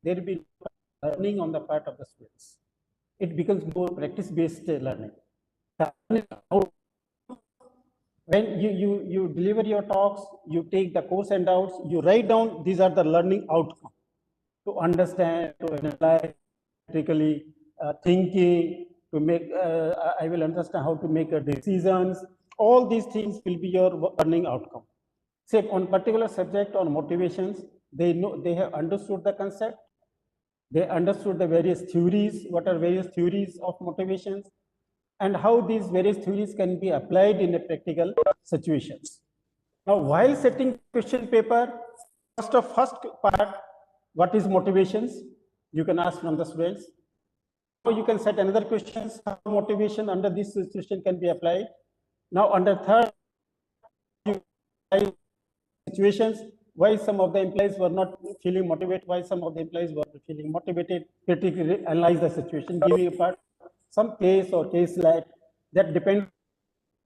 There will be learning on the part of the students. It becomes more practice-based learning. When you deliver your talks, you take the course handouts, you write down, these are the learning outcomes. To understand, to analyze, critically thinking, to make, I will understand how to make decisions. All these things will be your learning outcome. Say on particular subject on motivations, they know, they have understood the concept, they understood the various theories, what are various theories of motivations, and how these various theories can be applied in a practical situations. Now, while setting question paper, first part, what is motivations? You can ask from the students. So you can set another questions, how motivation under this situation can be applied. Now, under third situations, why some of the employees were not feeling motivated, why some of the employees were feeling motivated, critically analyze the situation, giving a part, some case or case like that depends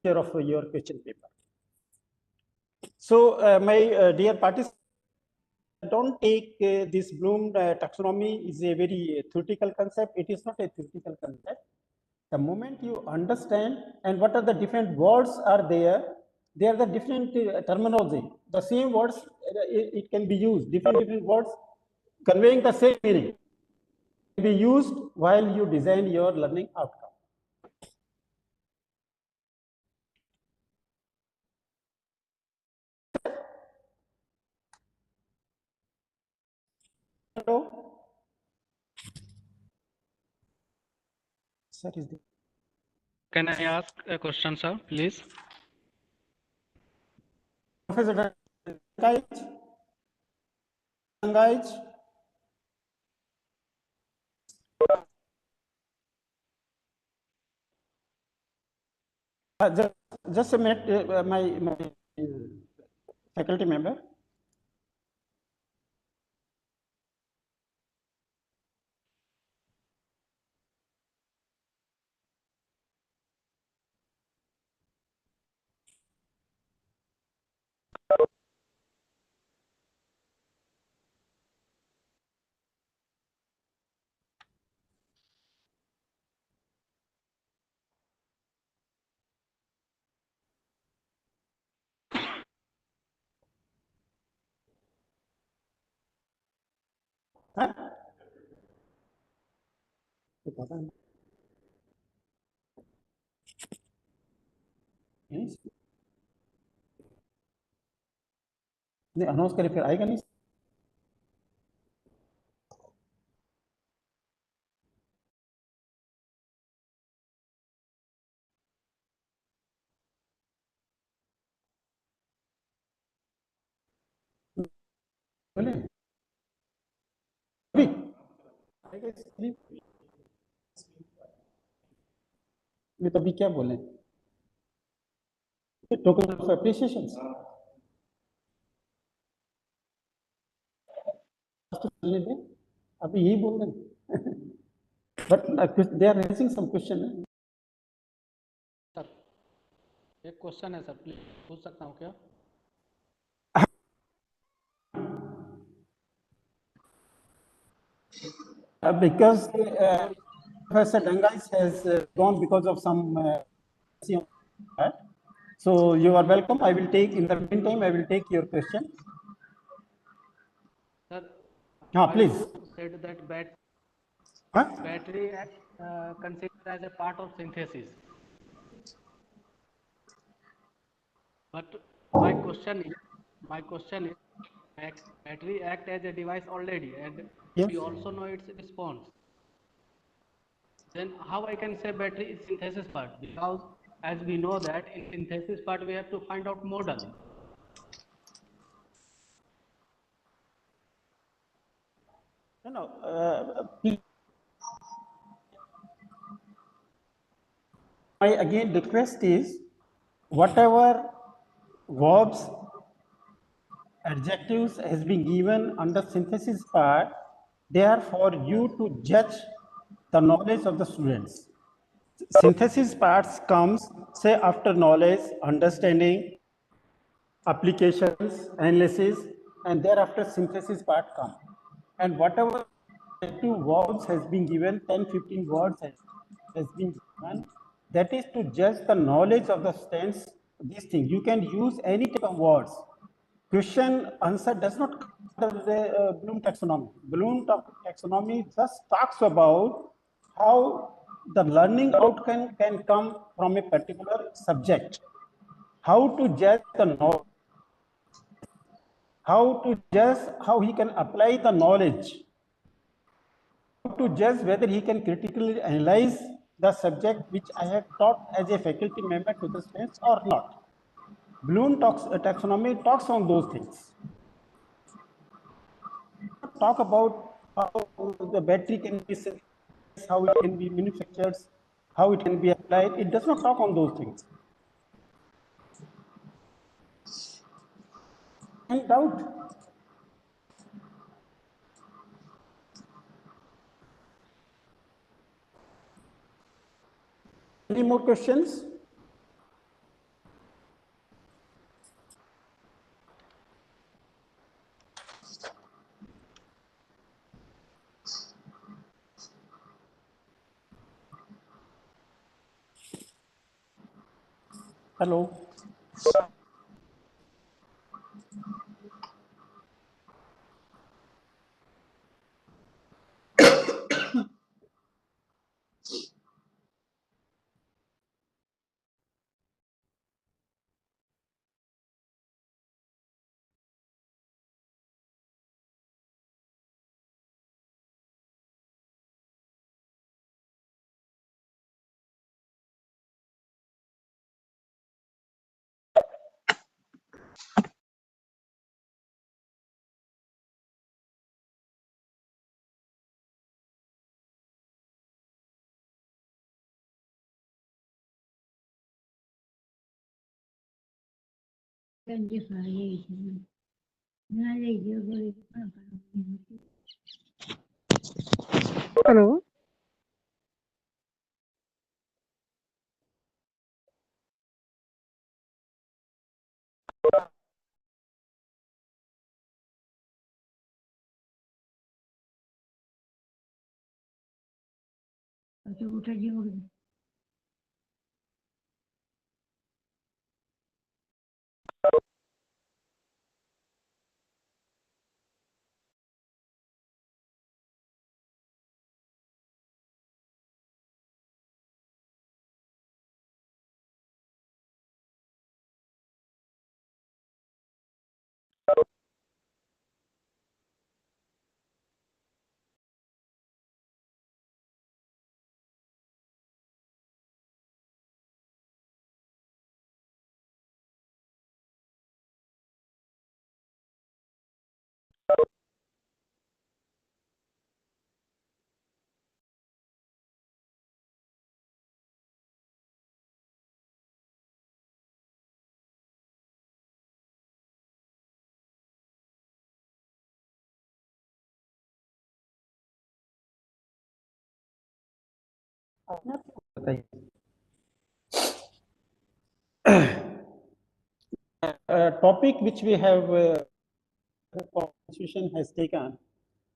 of your question paper. So, my dear participants, don't take this Bloom taxonomy is a very theoretical concept. It is not a theoretical concept. The moment you understand and what are the different words are there, they are the different terminology. The same words, it can be used, different words conveying the same meaning can be used while you design your learning outcome. Hello? Sir, is there? Can I ask a question, sir, please? Professor Dangaj? Just a minute, my faculty member. Huh? Yes. नहीं announce करे फिर आएगा नहीं बोले अभी आएगा इसलिए ये तो अभी क्या बोले टोकन ऑफ एप्रिसिएशन अभी यही बोल रहे but they are raising some question sir एक क्वेश्चन है सर, प्लीज पूछ सकता हूँ क्या? because Professor Dangais has gone because of some so you are welcome. I will take in the meantime I will take your question. Sir, please. said that Huh? battery considered as a part of synthesis. But my question is, battery act as a device already, and Yes. we also know its response. Then how I can say battery is synthesis part? Because as we know that in synthesis part we have to find out model. My again request is, whatever verbs, adjectives has been given under synthesis part, they are for you to judge the knowledge of the students. Synthesis parts comes, say, after knowledge, understanding, applications, analysis, and thereafter synthesis part come. And whatever two words has been given, 10, 15 words has been given, that is to judge the knowledge of the students. This thing, you can use any type of words. Question answer does not cover the Bloom taxonomy. Bloom taxonomy just talks about how the learning outcome can come from a particular subject. How to judge the knowledge, how he can apply the knowledge, how to judge whether he can critically analyze the subject which I have taught as a faculty member to the students or not. Bloom taxonomy talks on those things. Talk about how the battery can be synthesized, how it can be manufactured, how it can be applied. It does not talk on those things. Any doubt? Any more questions? Hello. Hello. Topic which we have institution has taken,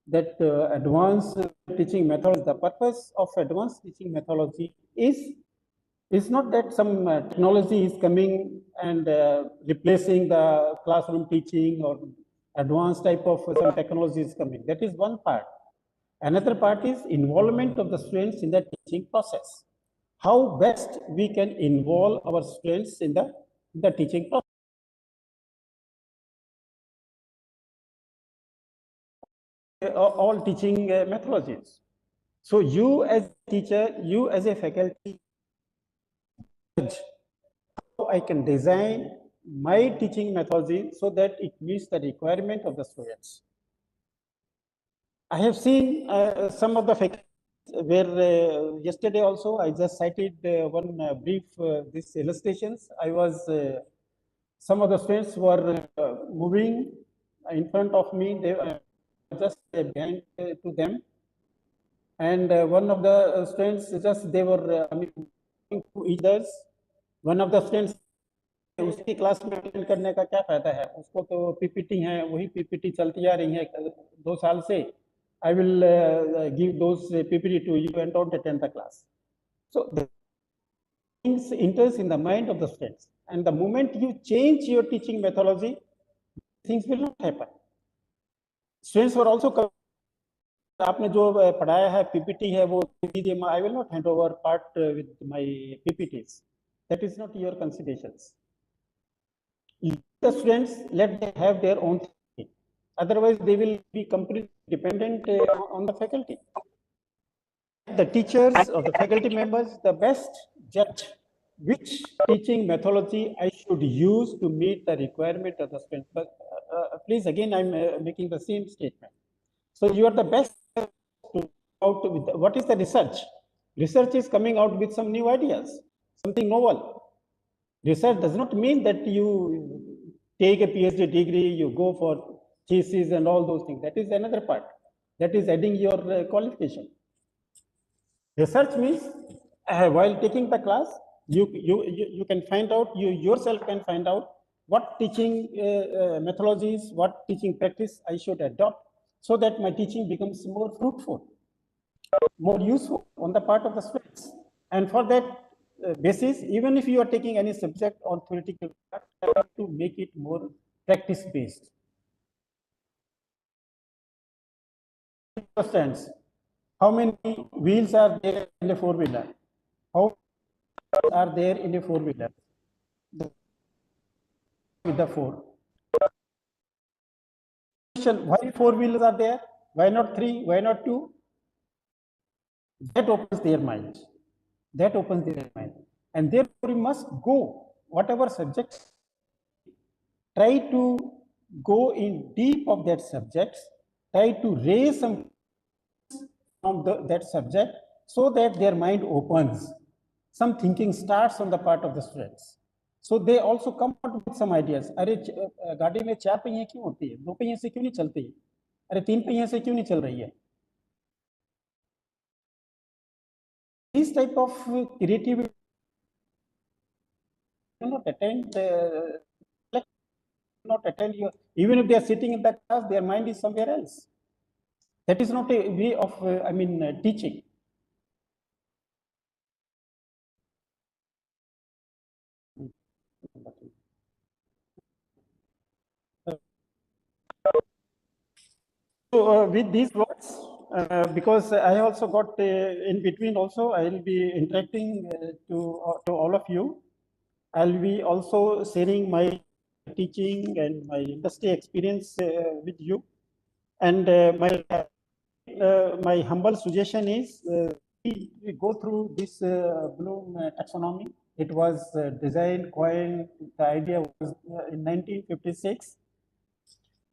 that advanced teaching methods. The purpose of advanced teaching methodology is not that some technology is coming and replacing the classroom teaching, or advanced type of some technology is coming. That is one part. Another part is involvement of the students in the teaching process. How best we can involve our students in the teaching process. All teaching methodologies. So you as a teacher, you as a faculty, how I can design my teaching methodology so that it meets the requirement of the students. I have seen some of the faculty where yesterday also I just cited one brief these illustrations. I was some of the students were moving in front of me. They were just behind to them, and one of the students just they were I mean to each others. One of the students उसकी class में attend करने का क्या फायदा है, उसको तो PPT है, वही पीपीटी चलती आ रही है 2 साल से. I will give those PPT to you and don't attend the class. So the things enters in the mind of the students, and the moment you change your teaching methodology, things will not happen. Students were also आपने जो पढ़ाया है PPT है वो दीजिए, I will not hand over part with my PPTs. That is not your considerations. The students let them have their own thinking. Otherwise, they will be completely dependent on the faculty. The teachers or the faculty members, the best judge which teaching methodology I should use to meet the requirement of the students. But please, again, I'm making the same statement. So you are the best to out with what is the research? Research is coming out with some new ideas, something novel. Research does not mean that you take a PhD degree, you go for thesis and all those things. That is another part. That is adding your qualification. Research means while taking the class, you can find out, you yourself can find out what teaching methodologies, what teaching practice I should adopt so that my teaching becomes more fruitful, more useful on the part of the students. And for that basis, even if you are taking any subject or theoretical, you have to make it more practice-based. Understands how many wheels are there in a four-wheeler? How many are there in a four-wheeler? With the four. Why four wheels are there? Why not three? Why not two? That opens their mind. That opens their mind. And therefore, you must go, whatever subjects, try to go in deep of that subject, try to raise some from that subject so that their mind opens. Some thinking starts on the part of the students. So they also come out with some ideas. अरे गाड़ी में 4 पहिए क्यों होती है, 2 पहिए से क्यों नहीं चलती, अरे 3 पहिए से क्यों नहीं चल रही है. This type of creativity not attend your, even if they are sitting in the class, their mind is somewhere else. That is not a way of teaching. So with these words, because I also got in between also, I will be interacting to all of you. I'll be also sharing my teaching and my industry experience with you. And my humble suggestion is we go through this Bloom taxonomy. It was designed, coined, the idea was in 1956.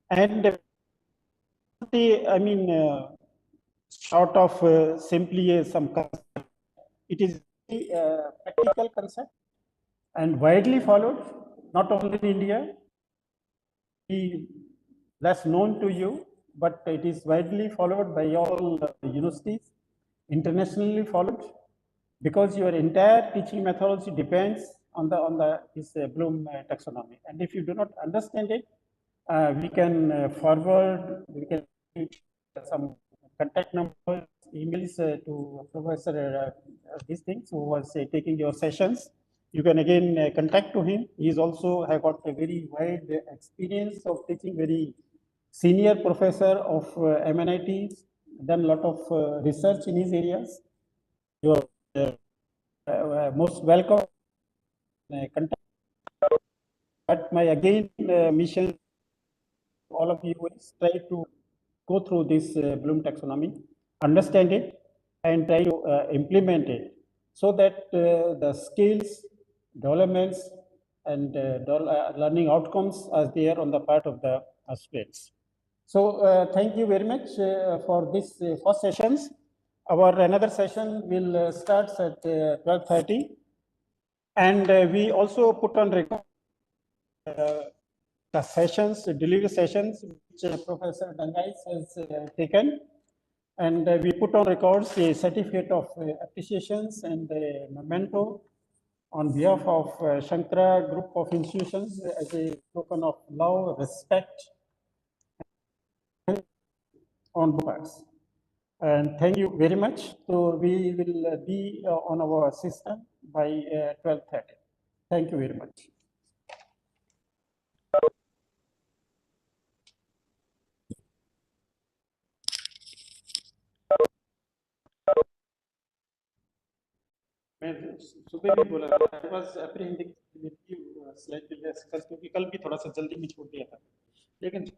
And short of simply some concept, it is a practical concept and widely followed, not only in India, less known to you, but it is widely followed by all universities, internationally followed, because your entire teaching methodology depends on this Bloom taxonomy. And if you do not understand it, we can forward, we can some contact numbers, emails to Professor these things who was taking your sessions. You can again contact to him. He's also have got a very wide experience of teaching, very senior professor of MNITs, done a lot of research in these areas. You are most welcome. But my again mission, all of you is try to go through this Bloom taxonomy, understand it, and try to implement it, so that the skills, developments, and learning outcomes are there on the part of the students. So thank you very much for this first sessions. Our another session will start at 12:30, and we also put on record the sessions, delivery sessions, which Professor Dangais has taken. And we put on records a certificate of appreciations and a memento on behalf of Shankara Group of Institutions as a token of love, respect on both parts. And thank you very much. So we will be on our system by 12:30. Thank you very much. मैं सुबह भी बोला था, I was apprehending with you slightly less, क्योंकि कल भी थोड़ा सा जल्दी में छोड़ दिया था, लेकिन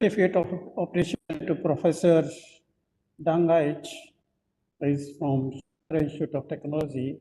certificate of appreciation to Professor Dangait is from Institute of Technology.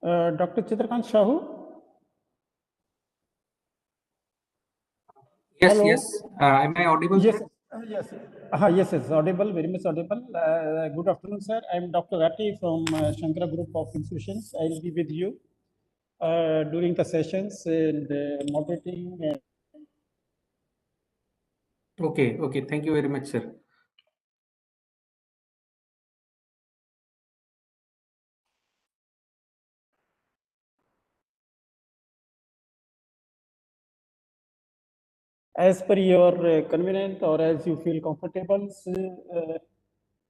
Dr. Chitrakant Shahu? Yes, Hello? yes. Am I audible, Yes, sir? yes. Yes, audible, very much audible. Good afternoon, sir. I'm Dr. Rati from Shankara Group of Institutions. I'll be with you during the sessions and moderating. Okay, okay. Thank you very much, sir. As per your convenience or as you feel comfortable,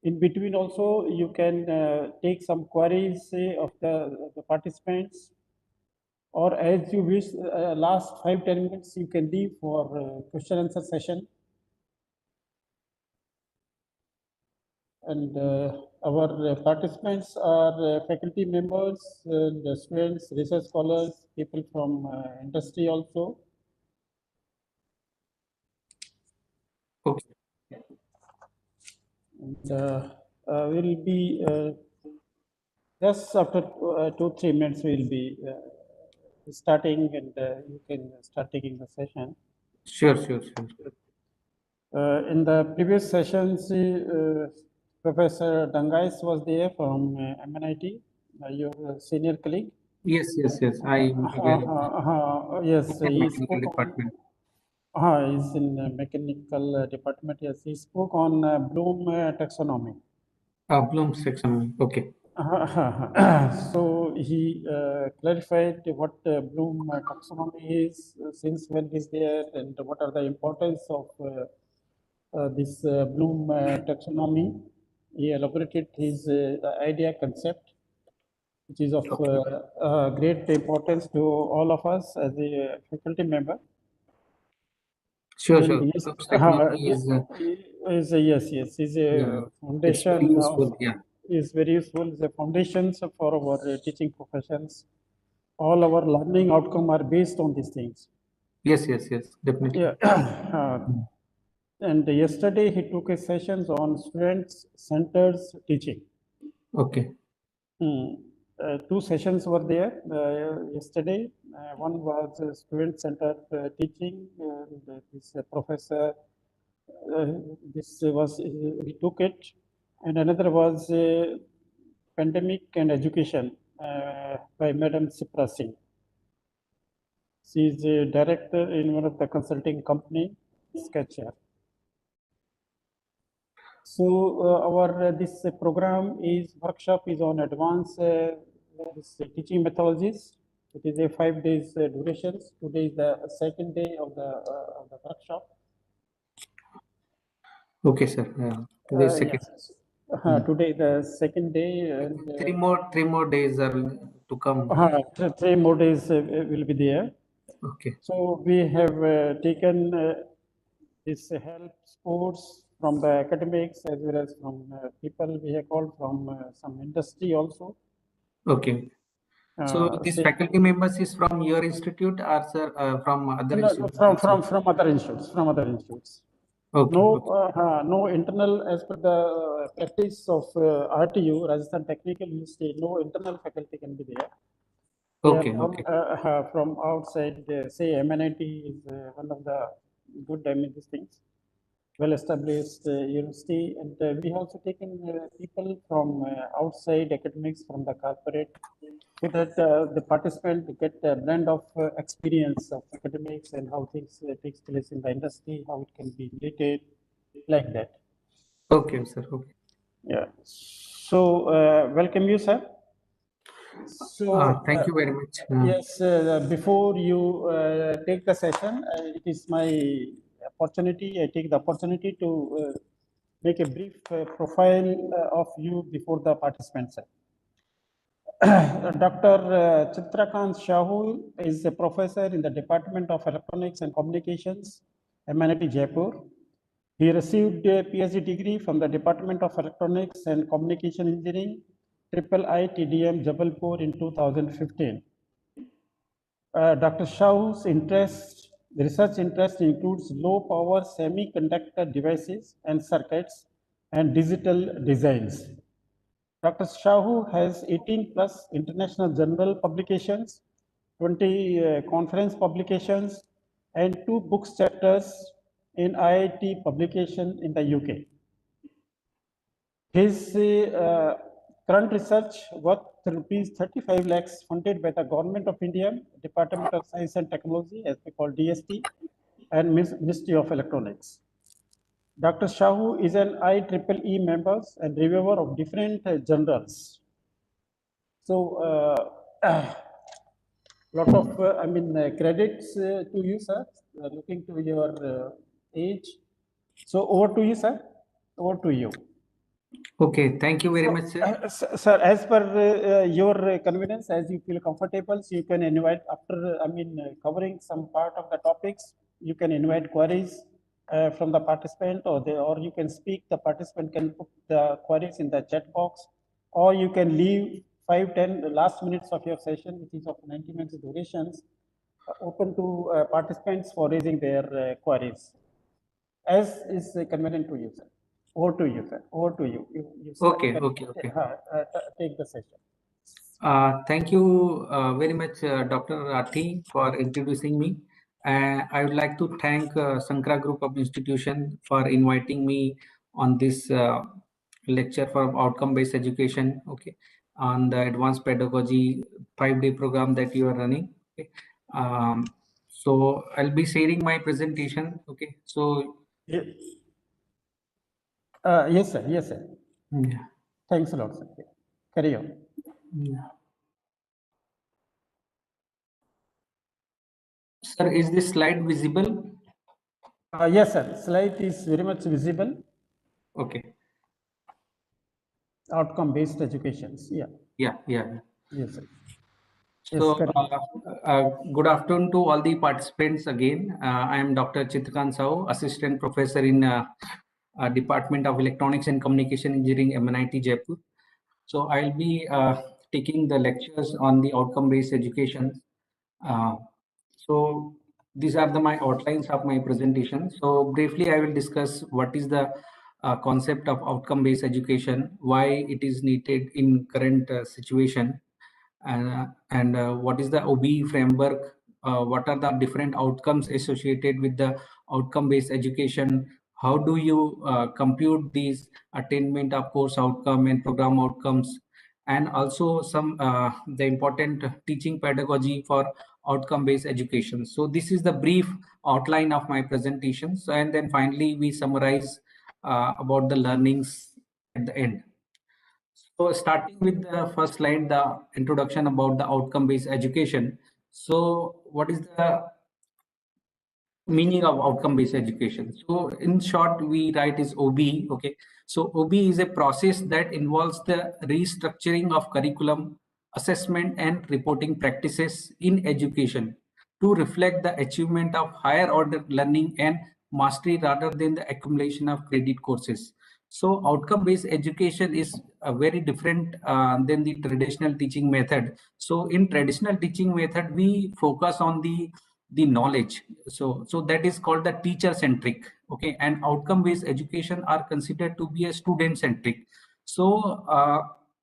in between also you can take some queries of the participants, or as you wish, last 5-10 minutes you can leave for question answer session. And our participants are faculty members, the students, research scholars, people from industry also. Okay. And we'll be just after 2-3 minutes we'll be starting, and you can start taking the session. Sure, sure, sure. In the previous sessions, Professor Dangais was there from MNIT, your senior colleague. Yes, yes, yes. I am aware of that. Yes, In he mechanical spoke on. department. He's in mechanical department. Yes, he spoke on Bloom taxonomy. Bloom section. Okay. So he clarified what Bloom taxonomy is, since when is there, and what are the importance of this Bloom taxonomy. He elaborated his idea concept, which is of great importance to all of us as a faculty member. Sure, And sure. yes, Bloom's technology is yes, is yeah, a it's very foundation of, useful. Yeah. is very useful. The foundations for our teaching professions. All our learning outcome are based on these things. Yes, yes, yes. Definitely. Yeah. And yesterday he took a sessions on students centered teaching. Okay. Two sessions were there yesterday. One was student centered teaching. This professor, this was he took it, and another was pandemic and education by Madam Sipra Singh. She is a director in one of the consulting company, Sketcher. So our this program is workshop is on advanced this teaching methodologies. It is a 5 days durations. Today is the second day of the workshop. Okay, sir. Today is second. Yes. Today the second day, and Three more days are to come. 3 more days will be there. Okay. So we have taken this help sports from the academics as well as from people we have called from some industry also. Okay. So these Say, faculty members is from your institute or sir from other no, institutes also? from other institutes, from other institutes. Okay. No, Okay. no internal, as per the practice of RTU, Rajasthan Technical University, no internal faculty can be there. They are Okay. Okay. from outside. Say MNIT is one of the good, I mean, these things, well-established university, and we have also taken people from outside academics, from the corporate, so that the participant get a blend of experience of academics and how things takes place in the industry, how it can be related, like that. Okay, sir. Okay. Yeah. So welcome you, sir. So Thank you very much. yes, before you take the session, it is my opportunity. I take the opportunity to make a brief profile of you before the participants. Dr. Chitrakant Shahu is a professor in the Department of Electronics and Communications, MNIT Jaipur. He received a PhD degree from the Department of Electronics and Communication Engineering, IITDM Jabalpur in 2015. Dr. Shah's research interest includes low power semiconductor devices and circuits and digital designs. Dr. Shahu has 18 plus international journal publications, 20 conference publications, and 2 books chapters in IIT publication in the UK. His current research worth rupees 35 lakhs funded by the Government of India, Department of Science and Technology, as we call DST, and Ministry of Electronics. Dr. Shahu is an IEEE member and reviewer of different journals. So, lot of, credits to you, sir, looking to your age. So, over to you, sir. Over to you. Okay, thank you very much, sir. Sir, as per your convenience, as you feel comfortable, so you can invite after, covering some part of the topics, you can invite queries from the participant, or you can speak, the participant can put the queries in the chat box, or you can leave 5-10 last minutes of your session, which is of 90 minutes durations, open to participants for raising their queries, as is convenient to you, sir. Over to you, sir. Over to you. You Okay, can okay. take the session. Thank you very much, Dr. Rathi, for introducing me. I would like to thank Sankara Group of Institution for inviting me on this lecture for outcome-based education, okay, on the advanced pedagogy 5-day program that you are running. Okay. So I'll be sharing my presentation. Okay. So Yes, sir. Yes, sir. yeah. Thanks a lot, sir. Carry on. Yeah. Sir, is this slide visible? Yes, sir. Slide is very much visible. Okay. Outcome-based educations. Yeah. Yeah. Yes, sir. So, Yes, good afternoon to all the participants again. I am Dr. Chitrakan Sahu, Assistant Professor in Department of Electronics and Communication Engineering, MNIT Jaipur. So, I'll be taking the lectures on the outcome-based education. So, these are my outlines of my presentation. So, briefly, I will discuss what is the concept of outcome-based education, why it is needed in current situation, and what is the OBE framework, what are the different outcomes associated with the outcome-based education, how do you compute these attainment of course outcome and program outcomes, and also some the important teaching pedagogy for outcome-based education. So this is the brief outline of my presentations, and then finally we summarize about the learnings at the end. So starting with the first slide, the introduction about the outcome-based education. So what is the meaning of outcome-based education? So in short, we write is OB. Okay. So OB is a process that involves the restructuring of curriculum, assessment and reporting practices in education to reflect the achievement of higher order learning and mastery rather than the accumulation of credit courses. So outcome-based education is very different than the traditional teaching method. So in traditional teaching method, we focus on the knowledge. So that is called the teacher centric. Okay, and outcome-based education are considered to be a student centric. So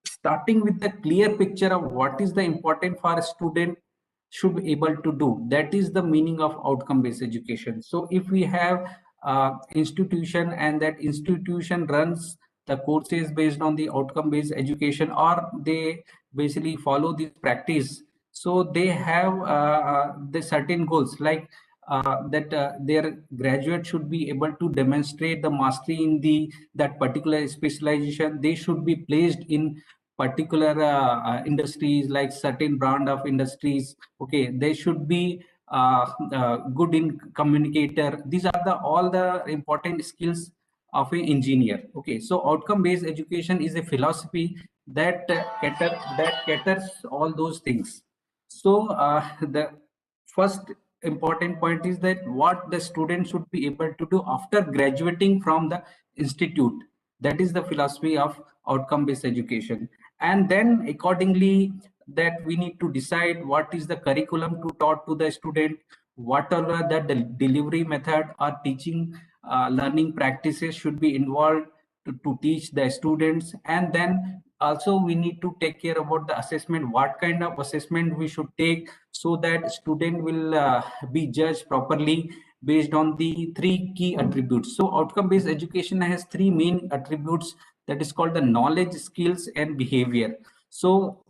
starting with the clear picture of what is the important for a student should be able to do. That is the meaning of outcome-based education. So if we have institution and that institution runs the courses based on the outcome-based education, or they basically follow this practice, so they have the certain goals like that their graduate should be able to demonstrate the mastery in that particular specialization. They should be placed in particular industries, like certain brand of industries. Okay, they should be good in communicator. These are all the important skills of an engineer. Okay, so outcome based education is a philosophy that caters all those things. So the first important point is that what the student should be able to do after graduating from the institute. That is the philosophy of outcome based education. And then accordingly, that we need to decide what is the curriculum to taught to the student, what are the delivery method or teaching learning practices should be involved to teach the students, and then also we need to take care about the assessment, what kind of assessment we should take, so that student will be judged properly based on the three key attributes. So outcome based education has three main attributes, that is called the knowledge, skills and behavior. So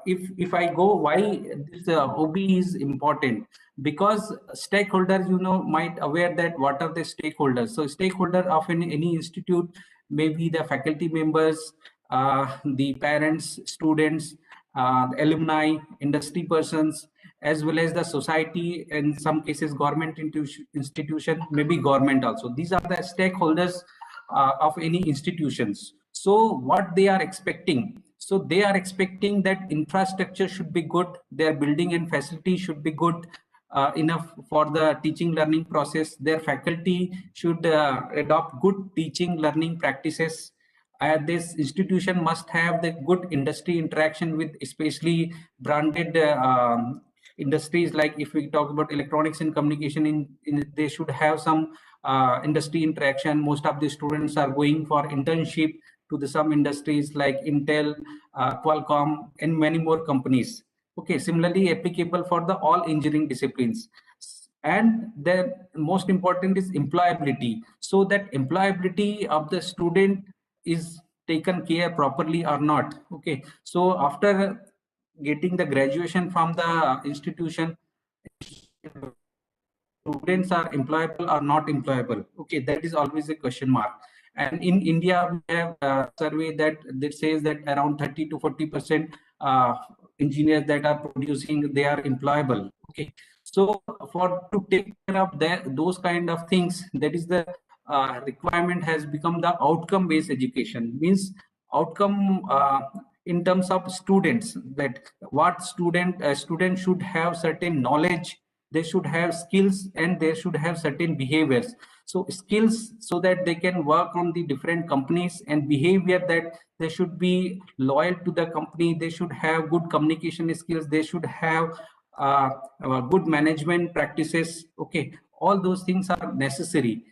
if I go why this OB is important, because stakeholders, you know, might aware that what are the stakeholders. So stakeholder of any institute may be the faculty members, the parents, students, the alumni, industry persons, as well as the society, in some cases government institution, maybe government also. These are the stakeholders of any institutions. So what they are expecting? So they are expecting that infrastructure should be good, their building and facility should be good, enough for the teaching learning process. Their faculty should adopt good teaching learning practices. This institution must have the good industry interaction with especially branded industries. Like if we talk about electronics and communication, they should have some industry interaction. Most of the students are going for internship to the some industries like Intel, Qualcomm, and many more companies. Okay, similarly applicable for the all engineering disciplines. And the most important is employability, so that employability of the student is taken care properly or not. Okay, so after getting the graduation from the institution, students are employable or not employable. Okay, that is always a question mark. And in India we have a survey that says that around 30 to 40% engineers that are producing, they are employable. Okay, so for to take care of that, those kind of things, that is the requirement has become the outcome based education. Means outcome in terms of students, that what student should have certain knowledge, they should have skills, and they should have certain behaviors. So skills, so that they can work on the different companies, and behavior, that they should be loyal to the company, they should have good communication skills, they should have good management practices. Okay, all those things are necessary.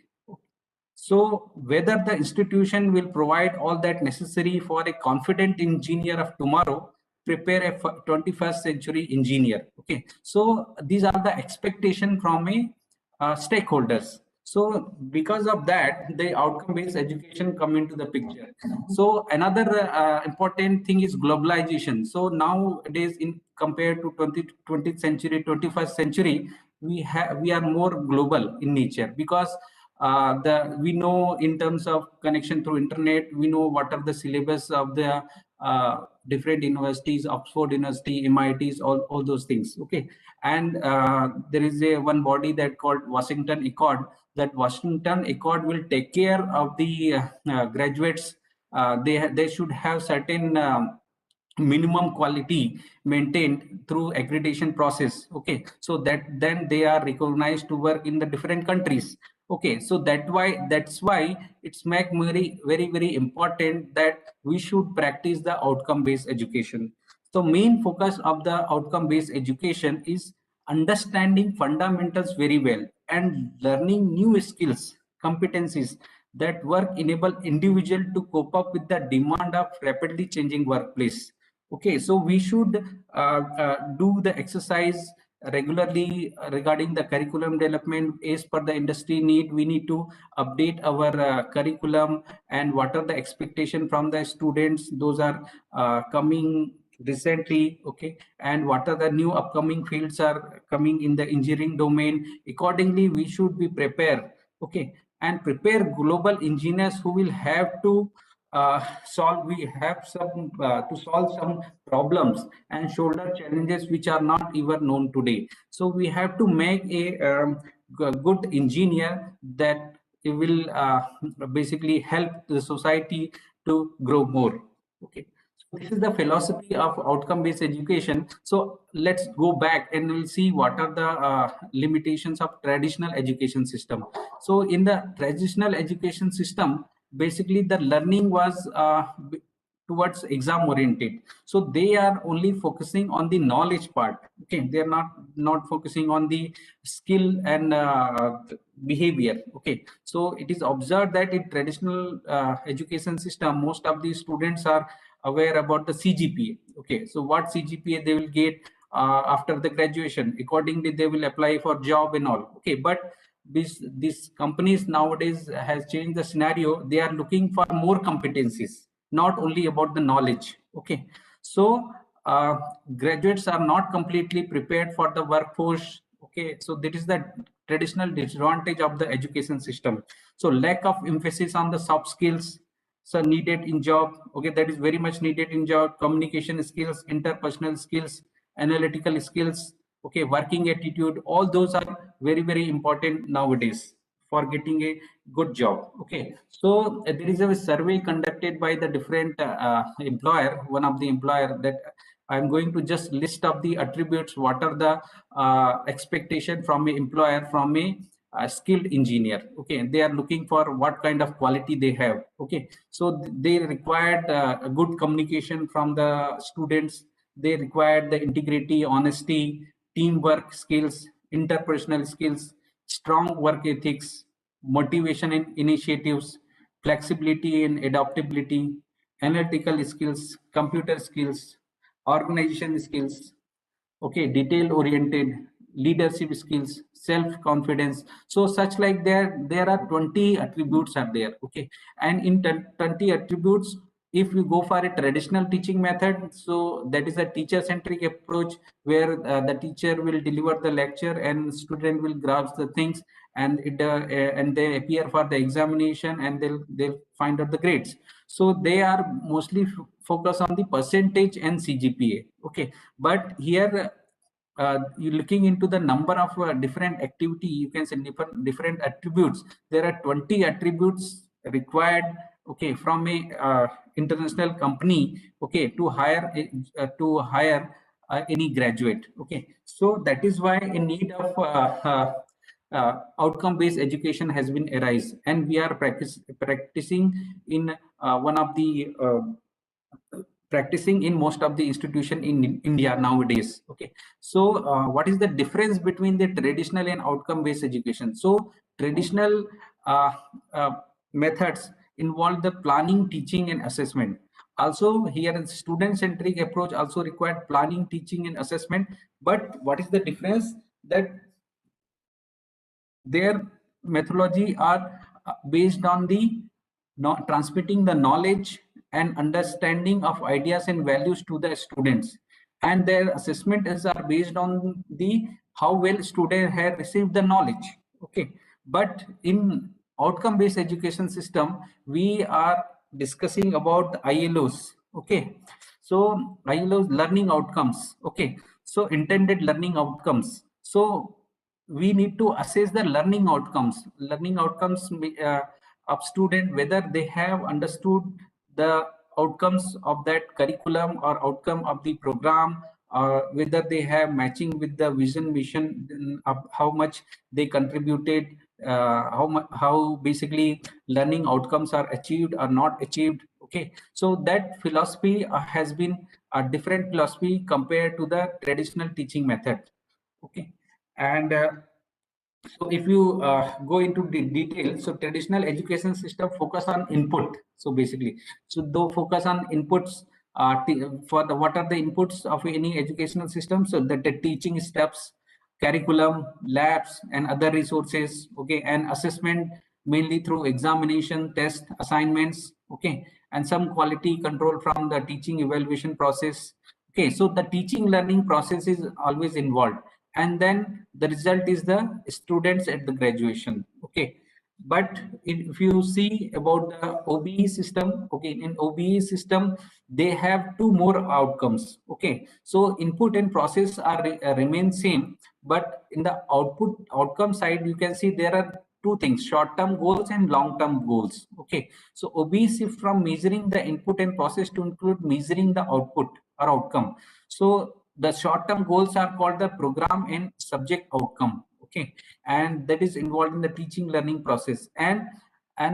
So whether the institution will provide all that necessary for a confident engineer of tomorrow, prepare a 21st century engineer. Okay, so these are the expectation from a stakeholders. So because of that, the outcome based education come into the picture. So another important thing is globalization. So nowadays, in compared to 20th century, 21st century, we are more global in nature, because we know in terms of connection through internet, we know what are the syllabus of the different universities, Oxford University, MITs, all those things. Okay, and there is a one body that called Washington Accord. That Washington Accord will take care of the graduates. They should have certain minimum quality maintained through accreditation process. Okay, so that then they are recognized to work in the different countries. Okay, so that's why it's make very important that we should practice the outcome based education. So main focus of the outcome based education is understanding fundamentals very well and learning new skills, competencies that work enable individual to cope up with the demand of rapidly changing workplace. Okay, so we should do the exercise regularly regarding the curriculum development as per the industry need. We need to update our curriculum, and what are the expectation from the students, those are coming recently. Okay, and what are the new upcoming fields are coming in the engineering domain. Accordingly, we should be prepared. Okay, and prepare global engineers who will have to we have some to solve some problems and shoulder challenges which are not even known today. So we have to make a good engineer that will basically help the society to grow more. Okay, so this is the philosophy of outcome based education. So let's go back and we'll see what are the limitations of traditional education system. So in the traditional education system, basically the learning was towards exam oriented. So they are only focusing on the knowledge part. Okay, they are not focusing on the skill and behavior. Okay, so it is observed that in traditional education system, most of the students are aware about the CGPA. Okay, so what CGPA they will get after the graduation. Accordingly, they will apply for job and all. Okay, but these companies nowadays has changed the scenario. They are looking for more competencies, not only about the knowledge. Okay, so graduates are not completely prepared for the workforce. Okay, so that is the traditional disadvantage of the education system. So lack of emphasis on the soft skills so needed in job. Okay, that is very much needed in job. Communication skills, interpersonal skills, analytical skills, okay, working attitude, all those are very important nowadays for getting a good job. Okay, so there is a survey conducted by the different employer, one of the employer, that I'm going to just list up the attributes, what are the expectation from a employer from a skilled engineer. Okay, they are looking for what kind of quality they have. Okay, so they required a good communication from the students. They required the integrity, honesty, teamwork skills, interpersonal skills, strong work ethics, motivation and initiatives, flexibility and adaptability, analytical skills, computer skills, organization skills, okay, detail oriented, leadership skills, self confidence. So such like there are 20 attributes are there. Okay, and in 20 attributes, if we go for a traditional teaching method, so that is a teacher centric approach where the teacher will deliver the lecture and student will grasp the things, and and they appear for the examination and they'll find out the grades. So they are mostly focus on the percentage and CGPA. Okay, but here you're looking into the number of different activity, you can say different attributes. There are 20 attributes required, okay, from a international company, okay, to hire any graduate. Okay, so that is why a need of outcome based education has been arise, and we are practicing in one of the practicing in most of the institution in India nowadays. Okay, so what is the difference between the traditional and outcome-based education? So traditional uh, uh, methods involve the planning, teaching, and assessment. Also, here student-centric approach also required planning, teaching, and assessment. But what is the difference? That their methodology are based on the transmitting the knowledge and understanding of ideas and values to the students, and their assessment is are based on the how well student have received the knowledge. Okay, but in outcome based education system we are discussing about the ILOs. Okay, so ILOs learning outcomes. Okay, so intended learning outcomes. So we need to assess the learning outcomes of student, whether they have understood the outcomes of that curriculum or outcome of the program, or whether they have matching with the vision mission, of how much they contributed, how basically learning outcomes are achieved or not achieved. Okay, so that philosophy has been a different philosophy compared to the traditional teaching method. Okay, and so if you go into the detail, so traditional education system focus on input. So basically, so though focus on inputs, for the what are the inputs of any educational system? So that the teaching steps, curriculum, labs, and other resources. Okay, and assessment mainly through examination, test, assignments. Okay, and some quality control from the teaching evaluation process. Okay, so the teaching learning process is always involved, and then the result is the students at the graduation. Okay, but if you see about the OBE system, okay, in OBE system they have two more outcomes. Okay, so input and process are remain same, but in the outcome side you can see there are two things: short term goals and long term goals. Okay, so OBE shift from measuring the input and process to include measuring the output or outcome. So the short term goals are called the program and subject outcome. Okay, and that is involved in the teaching learning process, and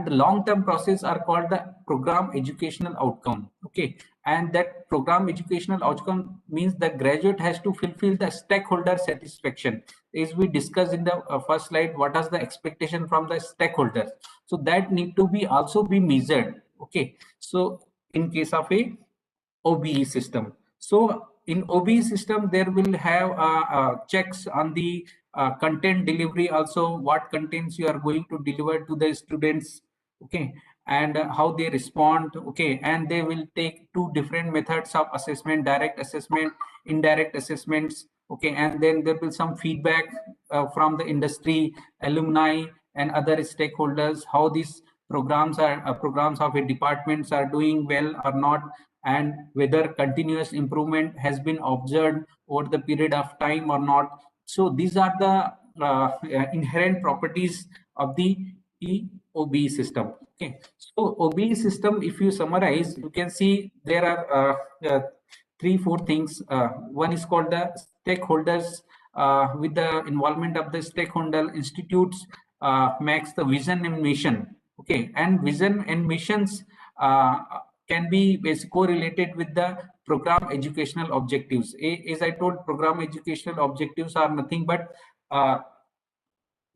the long term process are called the program educational outcome. Okay, and that program educational outcome means the graduate has to fulfill the stakeholder satisfaction, as we discussed in the first slide. What is the expectation from the stakeholders? So that need to be also be measured. Okay, so in case of a OBE system. So in OBE system, there will have checks on the content delivery, also what contents you are going to deliver to the students, okay, and how they respond, okay, and they will take two different methods of assessment: direct assessment, indirect assessments, okay, and then there will be some feedback from the industry, alumni, and other stakeholders, how these programs of a departments are doing well or not, and whether continuous improvement has been observed over the period of time or not. So these are the inherent properties of the EOB system. Okay, so OBE system, if you summarize, you can see there are 3-4 things. One is called the stakeholders. With the involvement of the stakeholder, institutes makes the vision and mission. Okay, and vision and missions can be correlated with the program educational objectives. As I told, program educational objectives are nothing but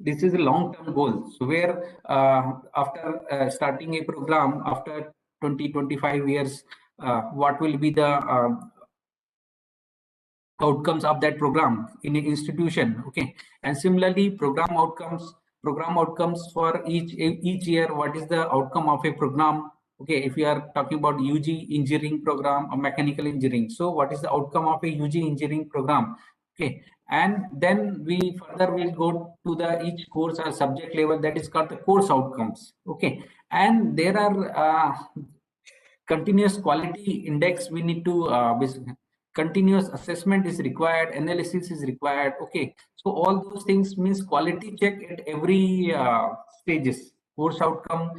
this is a long-term goal. So where after starting a program after 20-25 years, what will be the outcomes of that program in an institution? Okay, and similarly program outcomes for each year. What is the outcome of a program? Okay, if you are talking about UG engineering program or mechanical engineering, so what is the outcome of a UG engineering program? Okay, and then we further will go to the each course or subject level, that is called the course outcomes. Okay, and there are continuous quality index we need to continuous assessment is required, analysis is required. Okay, so all those things means quality check at every stages: course outcome,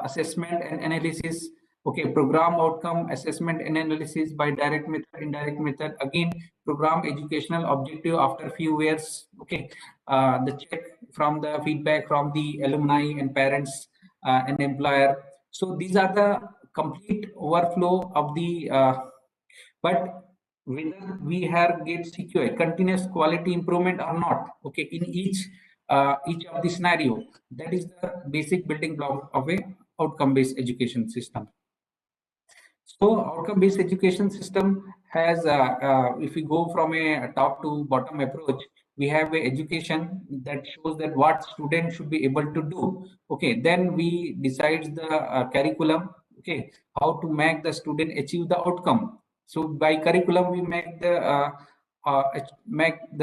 assessment and analysis, okay, program outcome, assessment and analysis by direct method, indirect method, again program educational objective after few years, okay, the check from the feedback from the alumni and parents and employer. So these are the complete overflow of the but whether we have get secure continuous quality improvement or not, okay, in each of the scenario, that is the basic building block of a outcome based education system. So outcome-based education system has, if we go from a top to bottom approach, we have a education that shows that what students should be able to do. Okay, then we decide the curriculum. Okay, how to make the student achieve the outcome. So by curriculum, we make the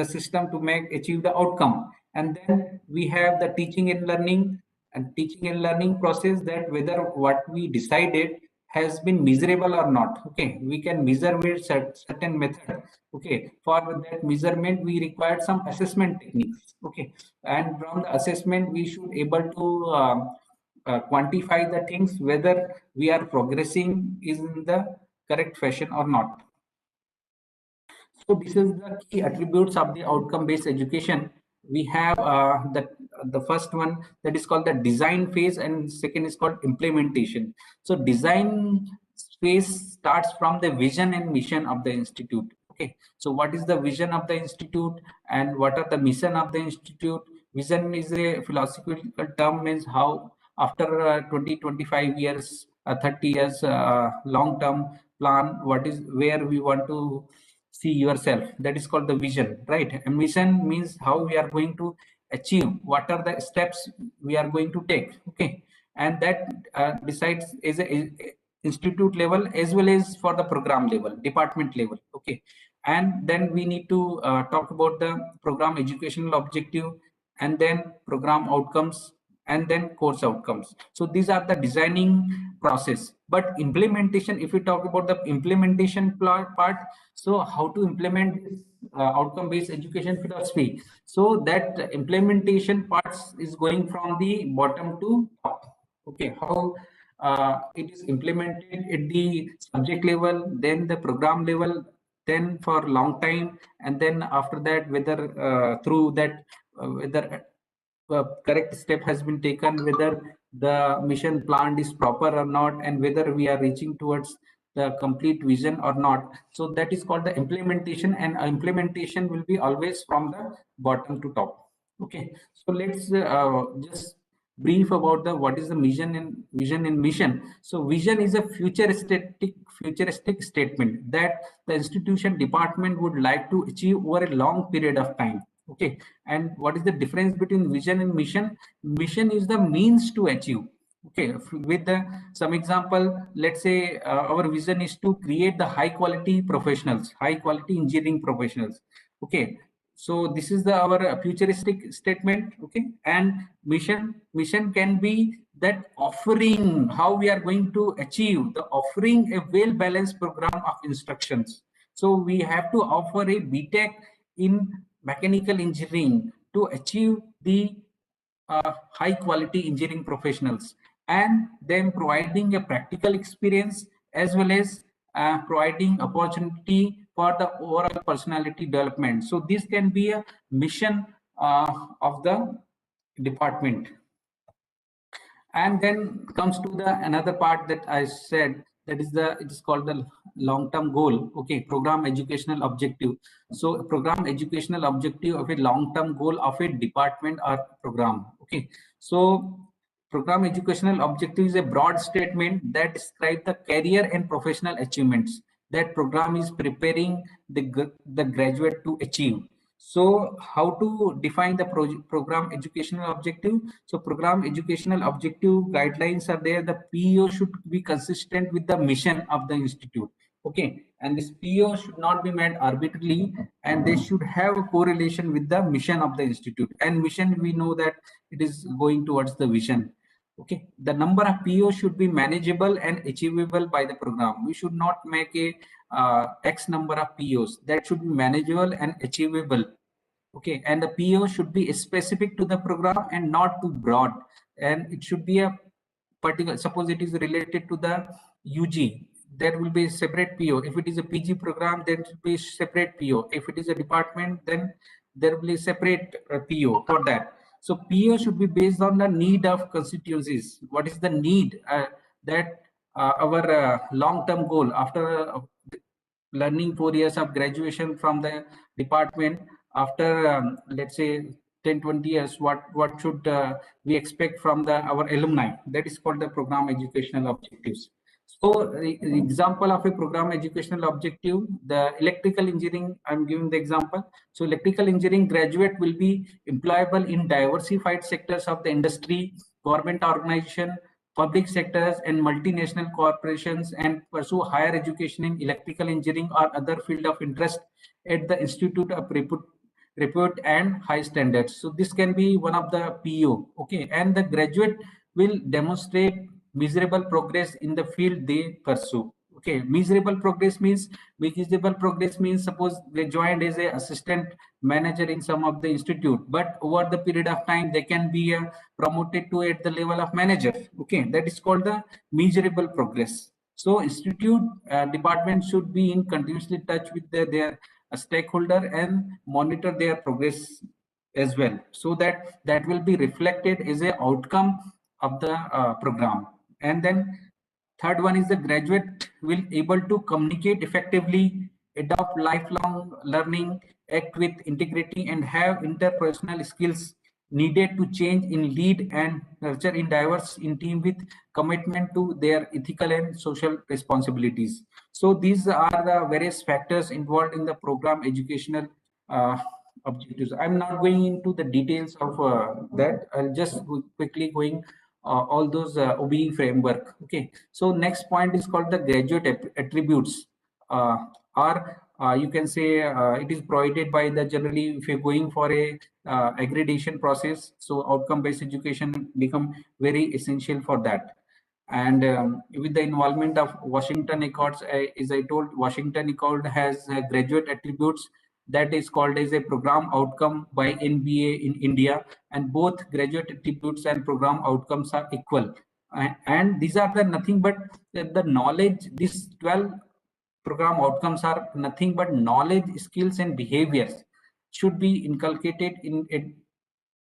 system to achieve the outcome, and then we have the teaching and learning process, that whether what we decided has been measurable or not. Okay, we can measure with certain method. Okay, for that measurement we required some assessment techniques. Okay, and from the assessment we should able to quantify the things, whether we are progressing in the correct fashion or not. So this is the key attributes of the outcome-based education. We have the first one, that is called the design phase, and second is called implementation. So design phase starts from the vision and mission of the institute. Okay, so what is the vision of the institute and what are the mission of the institute? Vision is a philosophical term, means how after 20-25 years, 30 years long term plan, what is where we want to see yourself, that is called the vision, right? And mission means how we are going to achieve, what are the steps we are going to take. Okay, and that decides as a institute level as well as for the program level, department level. Okay, and then we need to talk about the program educational objective, and then program outcomes, and then course outcomes. So these are the designing process. But implementation, if we talk about the implementation part, so how to implement this outcome based education philosophy? So that implementation parts is going from the bottom to top. Okay, how it is implemented at the subject level, then the program level, then for long time, and then after that whether through that whether correct step has been taken, whether the mission plan is proper or not, and whether we are reaching towards the complete vision or not. So that is called the implementation, and implementation will be always from the bottom to top. Okay, so let's just brief about the what is the vision and mission. So vision is a futuristic statement that the institution department would like to achieve over a long period of time. Okay, and what is the difference between vision and mission? Mission is the means to achieve. Okay, with some example, let's say our vision is to create the high quality professionals, high quality engineering professionals. Okay, so this is our futuristic statement. Okay, and mission can be that offering how we are going to achieve the offering a well balanced program of instructions. So we have to offer a BTech in mechanical engineering to achieve the high quality engineering professionals, and then providing a practical experience as well as providing opportunity for the overall personality development. So this can be a mission of the department. And then comes to the another part that I said, that is it is called the long-term goal. Okay, program educational objective. So program educational objective of a long-term goal of a department or program. Okay, so program educational objective is a broad statement that describes the career and professional achievements that program is preparing the graduate to achieve. So how to define the program educational objective? So program educational objective guidelines are there. The PO should be consistent with the mission of the institute. Okay, and this PO should not be made arbitrarily, and they should have a correlation with the mission of the institute. And mission, we know that it is going towards the vision. Okay, the number of PO should be manageable and achievable by the program. We should not make a X number of POs. That should be manageable and achievable. Okay, and the PO should be specific to the program and not too broad. And it should be a particular, suppose it is related to the UG, there will be a separate PO. If it is a PG program, there will be a separate PO. If it is a department, then there will be a separate PO for that. So PO should be based on the need of constituencies. What is the need that our long-term goal after learning 4 years of graduation from the department, after let's say 10-20 years, what should we expect from our alumni? That is called the program educational objectives. So the example of a program educational objective, the electrical engineering, I'm giving the example. So electrical engineering graduate will be employable in diversified sectors of the industry, government organization, public sectors and multinational corporations, and pursue higher education in electrical engineering or other field of interest at the institute of repute and high standards. So this can be one of the PO. Okay, and the graduate will demonstrate measurable progress in the field they pursue. Okay, measurable progress means suppose they joined as a assistant manager in some of the institute, but over the period of time they can be promoted to at the level of manager. Okay, that is called the measurable progress. So institute department should be in continuously touch with their stakeholder and monitor their progress as well, so that will be reflected as a outcome of the program. And then third one is the graduate will able to communicate effectively, adopt lifelong learning, act with integrity, and have interpersonal skills needed to change in lead and nurture in diverse in team with commitment to their ethical and social responsibilities. So these are the various factors involved in the program educational objectives. I'm not going into the details of that. I'll just quickly going all those OBE framework. Okay, so next point is called the graduate attributes, or you can say it is provided by the generally if you're going for a accreditation process. So outcome-based education become very essential for that. And with the involvement of Washington Accords, as I told, Washington Accord has graduate attributes that is called as a program outcome by NBA in India, and both graduate attributes and program outcomes are equal. And these are the nothing but the knowledge. These 12 program outcomes are nothing but knowledge, skills, and behaviors should be inculcated in it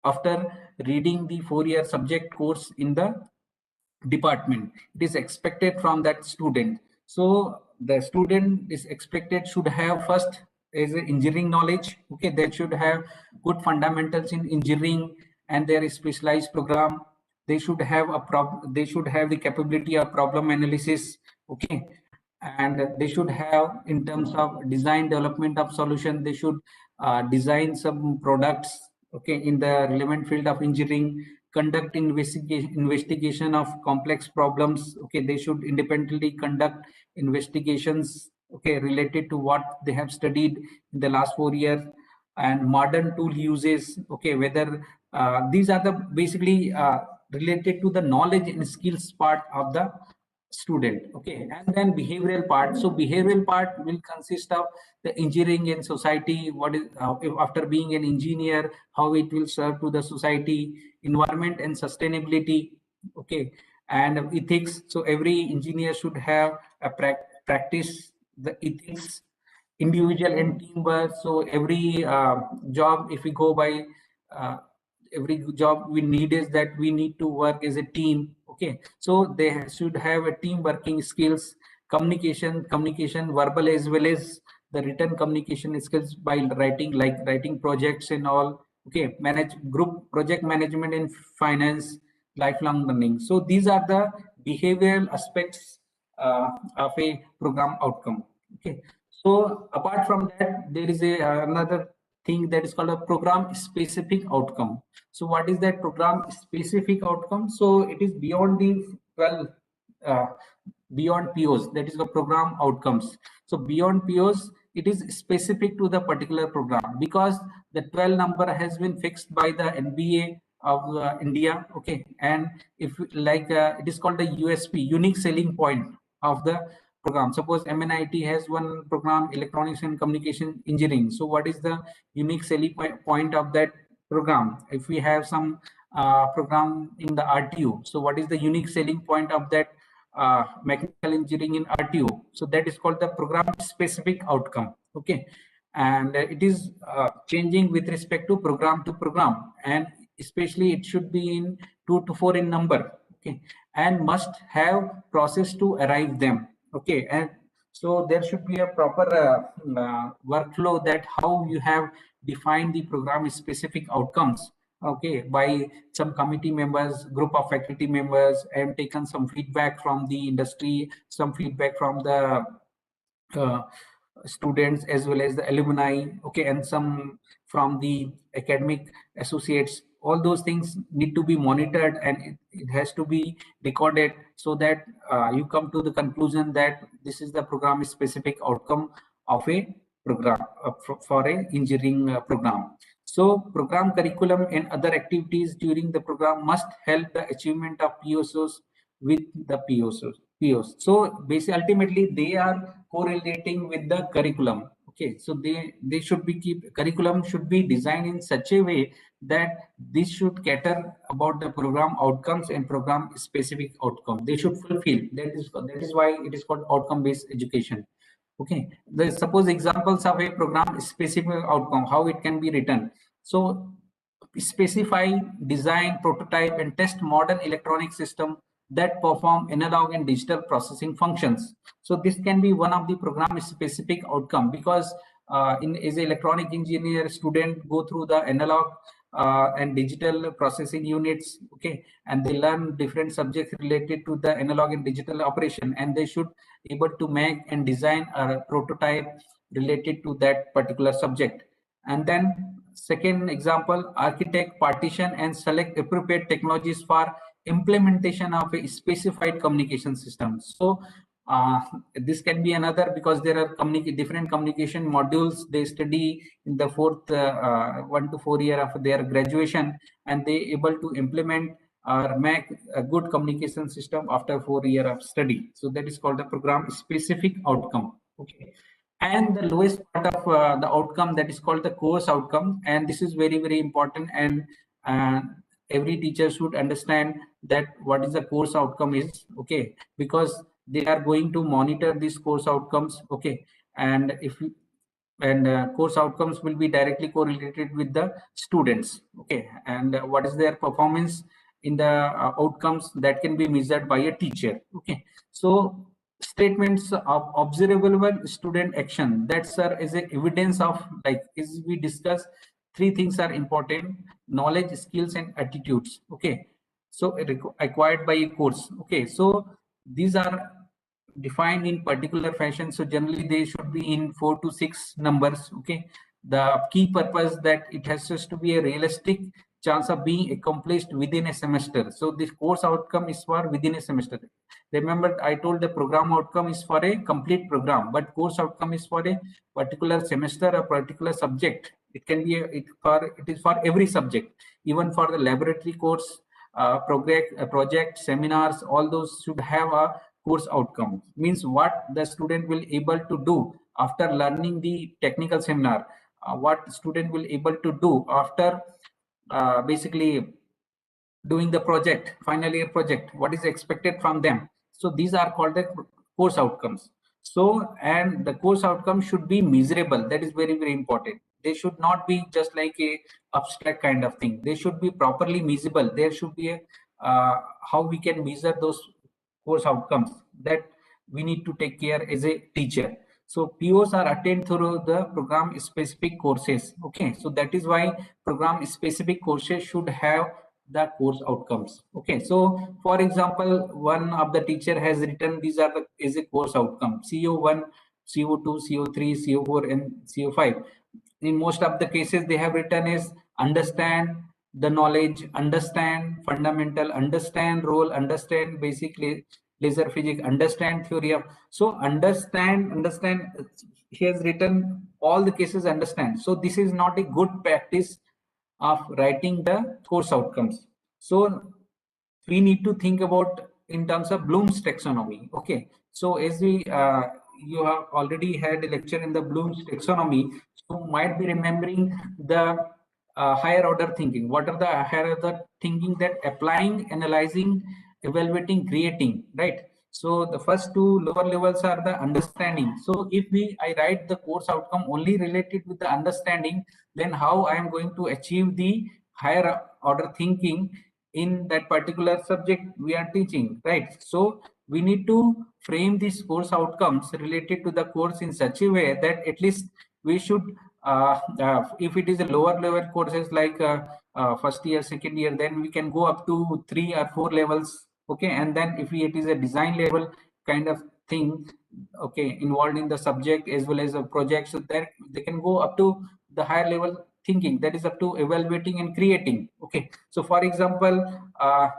after reading the 4-year subject course in the department. It is expected from that student. So the student is expected should have first is engineering knowledge. Okay, they should have good fundamentals in engineering and their specialized program. they should have they should have the capability of problem analysis, okay, and they should have, in terms of design development of solution, they should design some products, okay, in the relevant field of engineering, conduct investigation of complex problems, okay, they should independently conduct investigations, okay, related to what they have studied in the last 4 years, and modern tool uses, okay, whether these are the basically related to the knowledge and skills part of the student, okay. And then behavioral part, so behavioral part will consist of the engineering in society, what is after being an engineer, how it will serve to the society, environment and sustainability, okay, and ethics. So every engineer should have a practice the ethics, individual and teamwork. So every job, if we go by every job, we need is that we need to work as a team, okay. So they should have a team working skills, communication verbal as well as the written communication skills by writing, like writing projects and all, okay, manage group project management and finance, lifelong learning. So these are the behavioral aspects of a program outcome, okay. So apart from that, there is a another thing that is called a program specific outcome. So what is that program specific outcome? So it is beyond the 12 uh, beyond POs, that is the program outcomes. So beyond POs, it is specific to the particular program, because the 12 number has been fixed by the NBA of India, okay. And if like it is called the USP, unique selling point of the program. Suppose MNIT has one program, electronics and communication engineering. So what is the unique selling point of that program? If we have some program in the RTU, so what is the unique selling point of that mechanical engineering in RTO? So that is called the program specific outcome, okay. And it is changing with respect to program, and especially it should be in 2 to 4 in number, okay, and must have process to arrive them, okay. And so there should be a proper workflow that how you have defined the program specific outcomes, okay, by some committee members, group of faculty members, and taken some feedback from the industry, some feedback from the uh, students as well as the alumni, okay, and some from the academic associates. All those things need to be monitored, and it has to be recorded, so that you come to the conclusion that this is the program specific outcome of a program for a engineering program. So program curriculum and other activities during the program must help the achievement of POs with the POs. So basically, ultimately, they are correlating with the curriculum. Okay, so they should be curriculum should be designed in such a way that this should cater about the program outcomes and program specific outcome. They should fulfill. That is why it is called outcome based education. Okay, the suppose examples of a program specific outcome, how it can be written. So specify, design, prototype, and test modern electronic system that perform analog and digital processing functions. So this can be one of the program specific outcome, because as an electronic engineer student go through the analog and digital processing units, okay, and they learn different subjects related to the analog and digital operation, and they should able to make and design a prototype related to that particular subject. And then second example, architect, partition, and select appropriate technologies for implementation of a specified communication system. So this can be another, because there are different communication modules they study in the fourth 1 to 4 year of their graduation, and they able to implement or make a good communication system after 4 year of study. So that is called the program specific outcome. Okay. And the lowest part of the outcome, that is called the course outcome, and this is very very important, and uh, every teacher should understand that what is the course outcome is, okay, because they are going to monitor these course outcomes, okay. And if and course outcomes will be directly correlated with the students, okay. And what is their performance in the outcomes that can be measured by a teacher, okay. So statements of observable student action that serve as a evidence of, like as we discussed, three things are important: knowledge, skills, and attitudes, okay. so acquired by a course. Okay, so these are defined in particular fashion, so generally they should be in 4 to 6 numbers. Okay, the key purpose that it has just to be a realistic chance of being accomplished within a semester. So this course outcome is for within a semester. Remember, I told the program outcome is for a complete program, but course outcome is for a particular semester, a particular subject. It can be it is for every subject, even for the laboratory course, project, seminars. All those should have a course outcome. Means what the student will able to do after learning the technical seminar, what student will able to do after basically doing the project, final year project, what is expected from them. So these are called the course outcomes. So, and the course outcome should be measurable. That is very, very important. They should not be just like a abstract kind of thing. They should be properly measurable. There should be a how we can measure those course outcomes that we need to take care as a teacher. So POs are attained through the program specific courses. Okay, so that is why program specific courses should have the course outcomes. Okay, so for example, one of the teacher has written these are the is a course outcome: CO1, CO2, CO3, CO4, and CO5. In most of the cases, they have written is understand the knowledge, understand fundamental, understand role, understand basically laser physics, understand theory of. So understand. He has written all the cases understand. So this is not a good practice of writing the course outcomes. So we need to think about in terms of Bloom's taxonomy. Okay, so as we you have already had a lecture in the Bloom's taxonomy, so you might be remembering the higher order thinking. What are the higher order thinking? That applying, analyzing, evaluating, creating, right? So the first two lower levels are the understanding. So if I write the course outcome only related with the understanding, then how I am going to achieve the higher order thinking in that particular subject we are teaching, right? So we need to frame these course outcomes related to the course in such a way that at least we should if it is a lower level courses like first year, second year, then we can go up to 3 or 4 levels. Okay, and then if it is a design level kind of thing, okay, involved in the subject as well as a project, so that they can go up to the higher level thinking, that is up to evaluating and creating. Okay, so for example,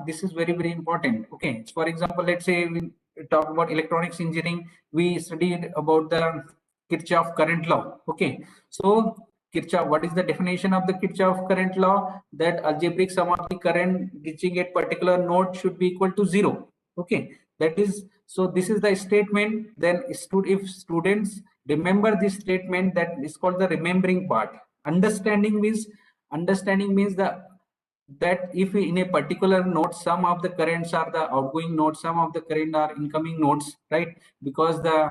this is very, very important. Okay, for example, let's say we talk about electronics engineering, we studied about the Kirchhoff current law. Okay, so Kirchhoff, what is the definition of the Kirchhoff current law? That algebraic sum of the current reaching at particular node should be equal to 0. Okay, that is, so this is the statement. Then if students remember this statement, that is called the remembering part. Understanding means the that if in a particular node some of the currents are the outgoing nodes, some of the current are incoming nodes, right? Because the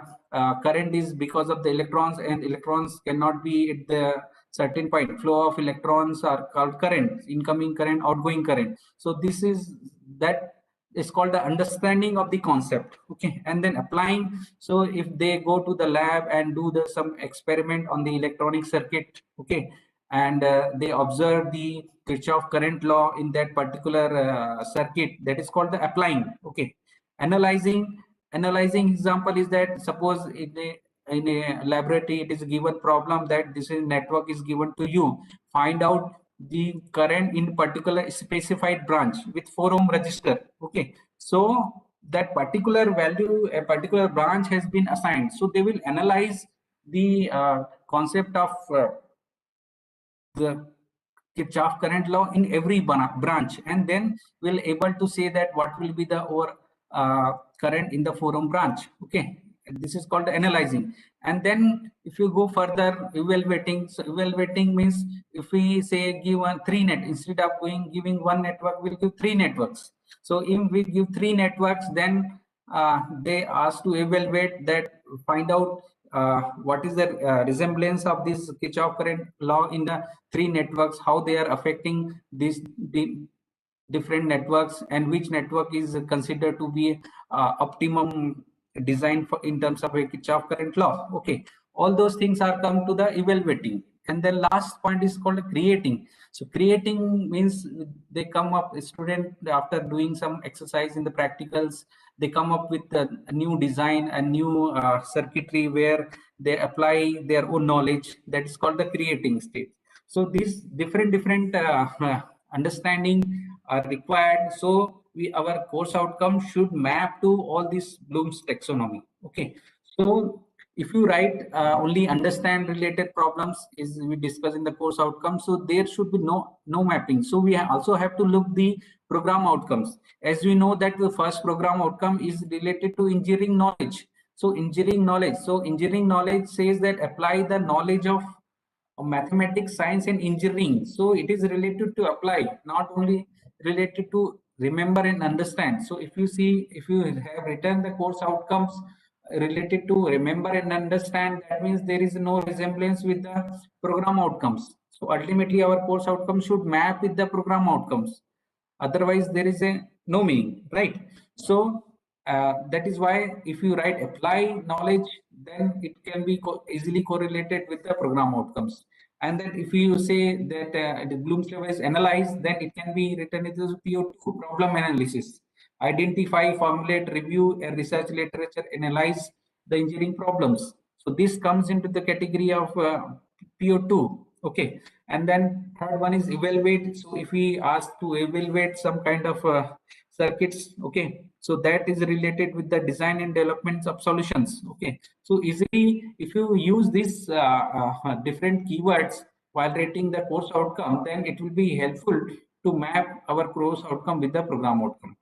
current is because of the electrons, and electrons cannot be at the certain point. Flow of electrons are called current, incoming current, outgoing current. So this is that is called the understanding of the concept. Okay, and then applying. So if they go to the lab and do some experiment on the electronic circuit, okay, and they observe the Kirchhoff current law in that particular circuit, that is called the applying. Okay, analyzing example is that suppose in a laboratory it is a given problem that this is network is given to you. Find out the current in particular specified branch with 4 ohm resistor. Okay, so that particular value, a particular branch has been assigned. So they will analyze the concept of the Kirchhoff current law in every branch, and then we'll able to say that what will be the current in the 4 ohm branch. Okay, and this is called analyzing. And then if you go further, evaluating. So evaluating means if we say give 3 net, instead of giving 1 network, we'll give 3 networks. So if we give 3 networks, then they ask to evaluate that, find out what is the resemblance of this Kirchhoff current law in the 3 networks, how they are affecting these different networks, and which network is considered to be optimum design for in terms of a Kirchhoff current law. Okay, all those things are come to the evaluating. And then last point is called creating. So creating means they come up, a student after doing some exercise in the practicals, they come up with a new design, a new circuitry where they apply their own knowledge. That is called the creating stage. So these different understanding are required. So our course outcome should map to all this Bloom's taxonomy. Okay. So if you write only understand related problems, is we discuss in the course outcome, so there should be no mapping. So we also have to look the program outcomes. As we know that the first program outcome is related to engineering knowledge. So engineering knowledge says that apply the knowledge of mathematics, science, and engineering. So it is related to apply, not only related to remember and understand. So if you see, if you have written the course outcomes related to remember and understand, that means there is no resemblance with the program outcomes. So ultimately our course outcomes should map with the program outcomes. Otherwise there is a no meaning, right? So that is why if you write apply knowledge, then it can be easily correlated with the program outcomes. And then if you say that the Bloom's level is analyzed, then it can be written as PO2, problem analysis. Identify, formulate, review a research literature, analyze the engineering problems. So this comes into the category of PO2. Okay. And then third one is evaluate. So if we ask to evaluate some kind of circuits, okay, so that is related with the design and development of solutions. Okay, so easily if you use these different keywords while writing the course outcome, then it will be helpful to map our course outcome with the program outcome.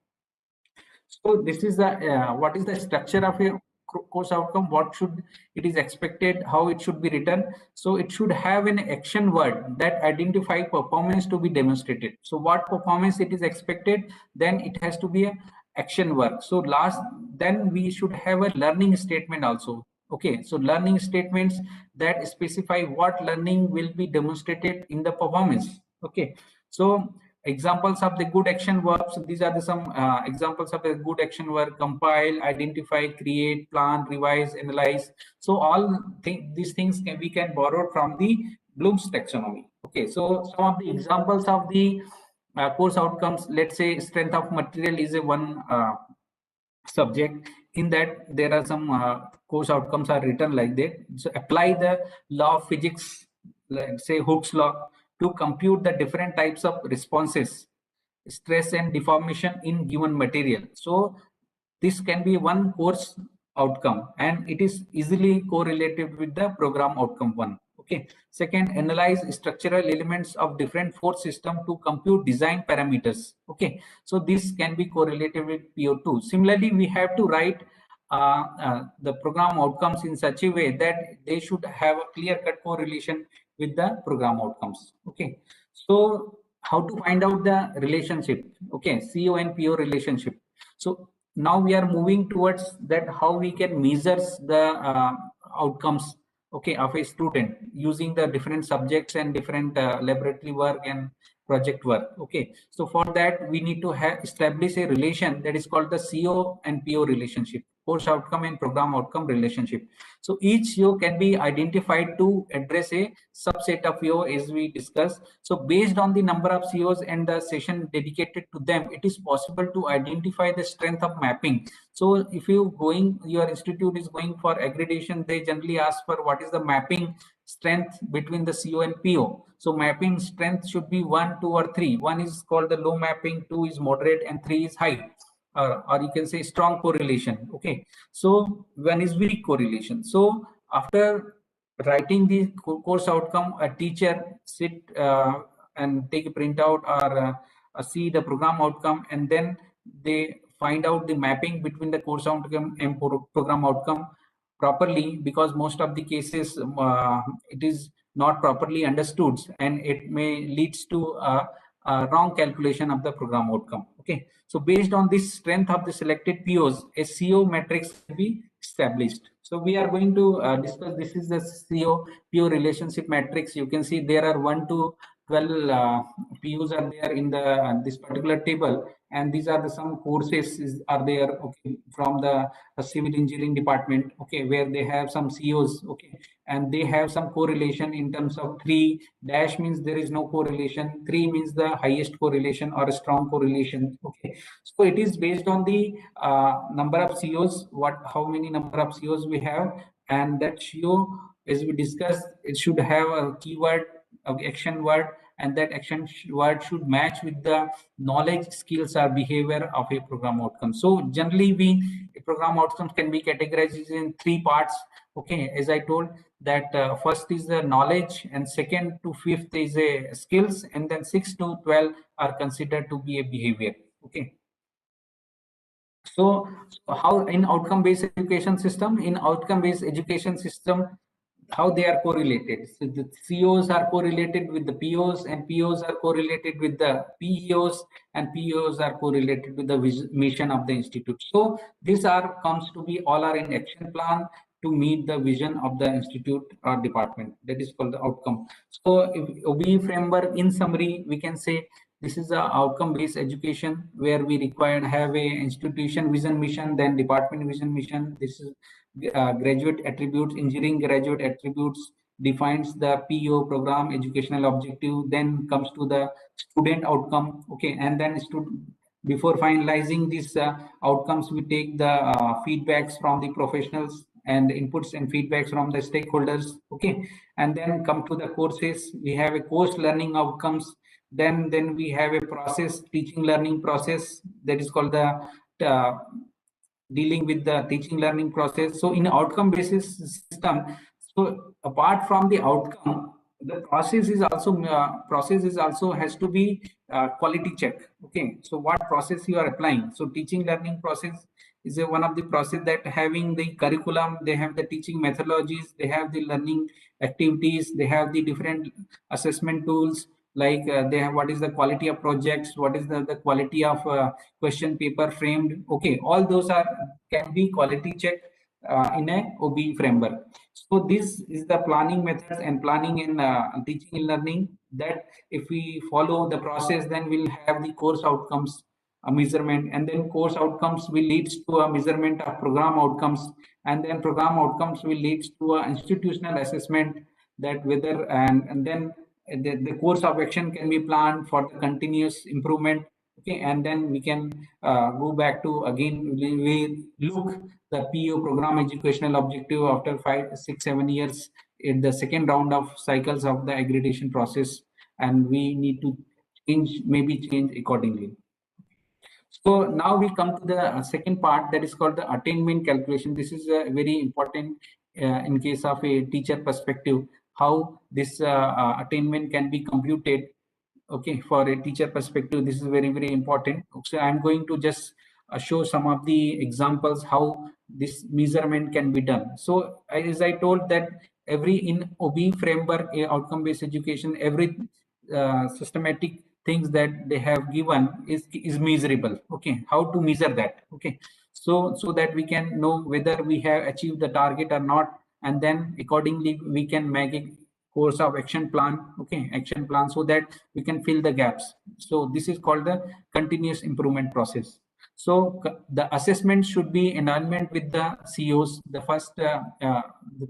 So this is the what is the structure of a course outcome, what should it is expected, how it should be written. So it should have an action word that identify performance to be demonstrated. So what performance it is expected, then it has to be a action work. So then we should have a learning statement also. Okay, so learning statements that specify what learning will be demonstrated in the performance. Okay, so examples of the good action verbs, these are some examples of a good action verb: compile, identify, create, plan, revise, analyze. So all these things we can borrow from the Bloom's taxonomy. Okay, so some of the examples of the course outcomes, let's say strength of material is a one subject. In that there are some course outcomes are written like that. So apply the law of physics, let's say Hooke's law, to compute the different types of responses, stress and deformation in given material. So this can be one course outcome, and it is easily correlated with the program outcome one. Okay. Second, analyze structural elements of different force system to compute design parameters. Okay. So this can be correlated with PO2. Similarly, we have to write the program outcomes in such a way that they should have a clear-cut correlation with the program outcomes. Okay. So how to find out the relationship? Okay, CO and PO relationship. So now we are moving towards that, how we can measure the outcomes, okay, of a student using the different subjects and different laboratory work and project work. Okay, so for that we need to establish a relation that is called the CO and PO relationship, course outcome and program outcome relationship. So each CO can be identified to address a subset of CO as we discussed. So based on the number of COs and the session dedicated to them, it is possible to identify the strength of mapping. So if your institute is going for accreditation, they generally ask for what is the mapping strength between the CO and PO. So mapping strength should be 1, 2, or 3. 1 is called the low mapping, 2 is moderate, and 3 is high. Or you can say strong correlation. Okay, so 1 is weak correlation. So after writing the course outcome, a teacher sit and take a printout or see the program outcome, and then they find out the mapping between the course outcome and program outcome properly, because most of the cases it is not properly understood and it may leads to a wrong calculation of the program outcome. Okay, so based on this strength of the selected POs, a CO matrix can be established. So we are going to discuss, this is the CO PO relationship matrix. You can see there are 1 to 12 POs are there in the this particular table, and these are the some courses are there, okay, from the civil engineering department, okay, where they have some COs, okay, and they have some correlation in terms of 3 dash means there is no correlation, 3 means the highest correlation or a strong correlation, okay. So it is based on the number of COs, how many number of COs we have, and that CO, as we discussed, it should have a keyword, action word, and that action word should match with the knowledge, skills, or behavior of a program outcome. So generally, program outcomes can be categorized in 3 parts. Okay, as I told that first is the knowledge, and second to fifth is a skills, and then 6 to 12 are considered to be a behavior. Okay. So how in outcome-based education system, how they are correlated. So the COs are correlated with the POs, and POs are correlated with the PEOs, and PEOs are correlated with the mission of the institute. So these comes to be all are in action plan to meet the vision of the institute or department. That is called the outcome. So if OBE framework, in summary, we can say this is a outcome-based education where we require have a institution vision mission, then department vision mission. This is graduate attributes, engineering graduate attributes defines the PO program educational objective, then comes to the student outcome, okay, and then before finalizing these outcomes, we take the feedbacks from the professionals and inputs and feedbacks from the stakeholders, okay, and then come to the courses. We have a course learning outcomes, then we have a process, teaching learning process, that is called the dealing with the teaching learning process. So in outcome basis system, so apart from the outcome, the process is also has to be quality check. Okay, so what process you are applying? So teaching learning process is one of the process that having the curriculum, they have the teaching methodologies, they have the learning activities, they have the different assessment tools, like they have what is the quality of projects, what is the quality of question paper framed. Okay, all those can be quality checked in a OBE framework. So this is the planning methods and planning in teaching and learning, that if we follow the process, then we'll have the course outcomes measurement, and then course outcomes will leads to a measurement of program outcomes, and then program outcomes will leads to a institutional assessment, that whether and then the course of action can be planned for the continuous improvement. Okay, and then we can go back to again we look the PO program educational objective after 5, 6, 7 years in the second round of cycles of the accreditation process, and we need to change accordingly. So now we come to the second part, that is called the attainment calculation. This is very important in case of a teacher perspective, how this attainment can be computed. Okay, for a teacher perspective, this is very important. So I'm going to just show some of the examples how this measurement can be done. So as I told that every in OBE framework, outcome based education, every systematic things that they have given is measurable. Okay, how to measure that? Okay, so that we can know whether we have achieved the target or not, and then accordingly we can make a course of action plan. Okay, action plan, so that we can fill the gaps. So this is called the continuous improvement process. So the assessment should be in alignment with the COs. The first the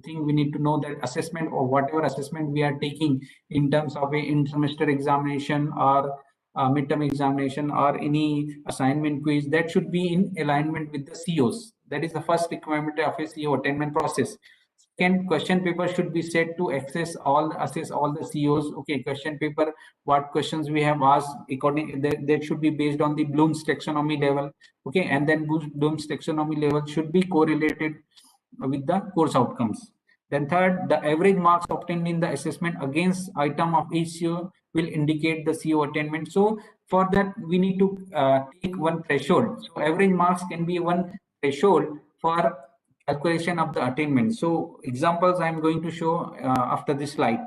thing we need to know that assessment, or whatever assessment we are taking in terms of a in-semester examination or midterm examination or any assignment quiz, that should be in alignment with the COs. That is the first requirement of a CO attainment process. Second, question paper should be set to assess all the COs. Okay, question paper, what questions we have asked, according that should be based on the Bloom's taxonomy level. Okay, and then Bloom's taxonomy level should be correlated with the course outcomes. Then third, the average marks obtained in the assessment against item of each CO will indicate the CO attainment. So for that, we need to take one threshold. So average marks can be one threshold for calculation of the attainment. So examples I'm going to show after this slide.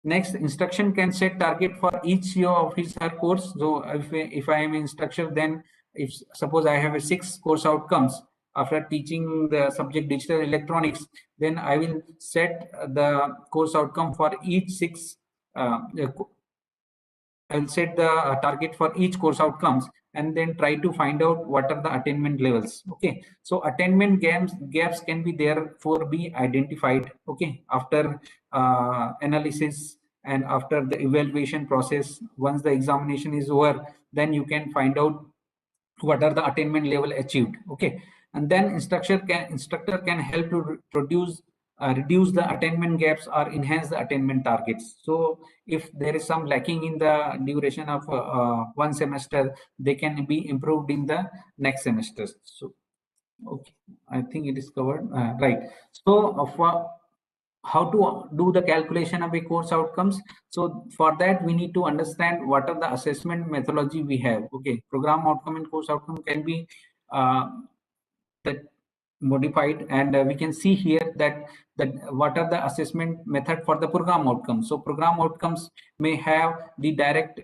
Next, instruction can set target for each CO of his or her course. So if I am an instructor, then if suppose I have a 6 course outcomes after teaching the subject digital electronics, then I will set the course outcome for each 6 I will set the target for each course outcomes, and then try to find out what are the attainment levels. Okay, so attainment gaps can be therefore be identified, okay, after analysis and after the evaluation process. Once the examination is over, then you can find out what are the attainment level achieved. Okay, and then instructor can help to reduce the attainment gaps or enhance the attainment targets. So if there is some lacking in the duration of one semester, they can be improved in the next semester. So okay, I think it is covered, right. So for how to do the calculation of a course outcomes, so for that we need to understand what are the assessment methodology we have. Okay, program outcome and course outcome can be that modified, and we can see here that what are the assessment method for the program outcomes. So program outcomes may have the direct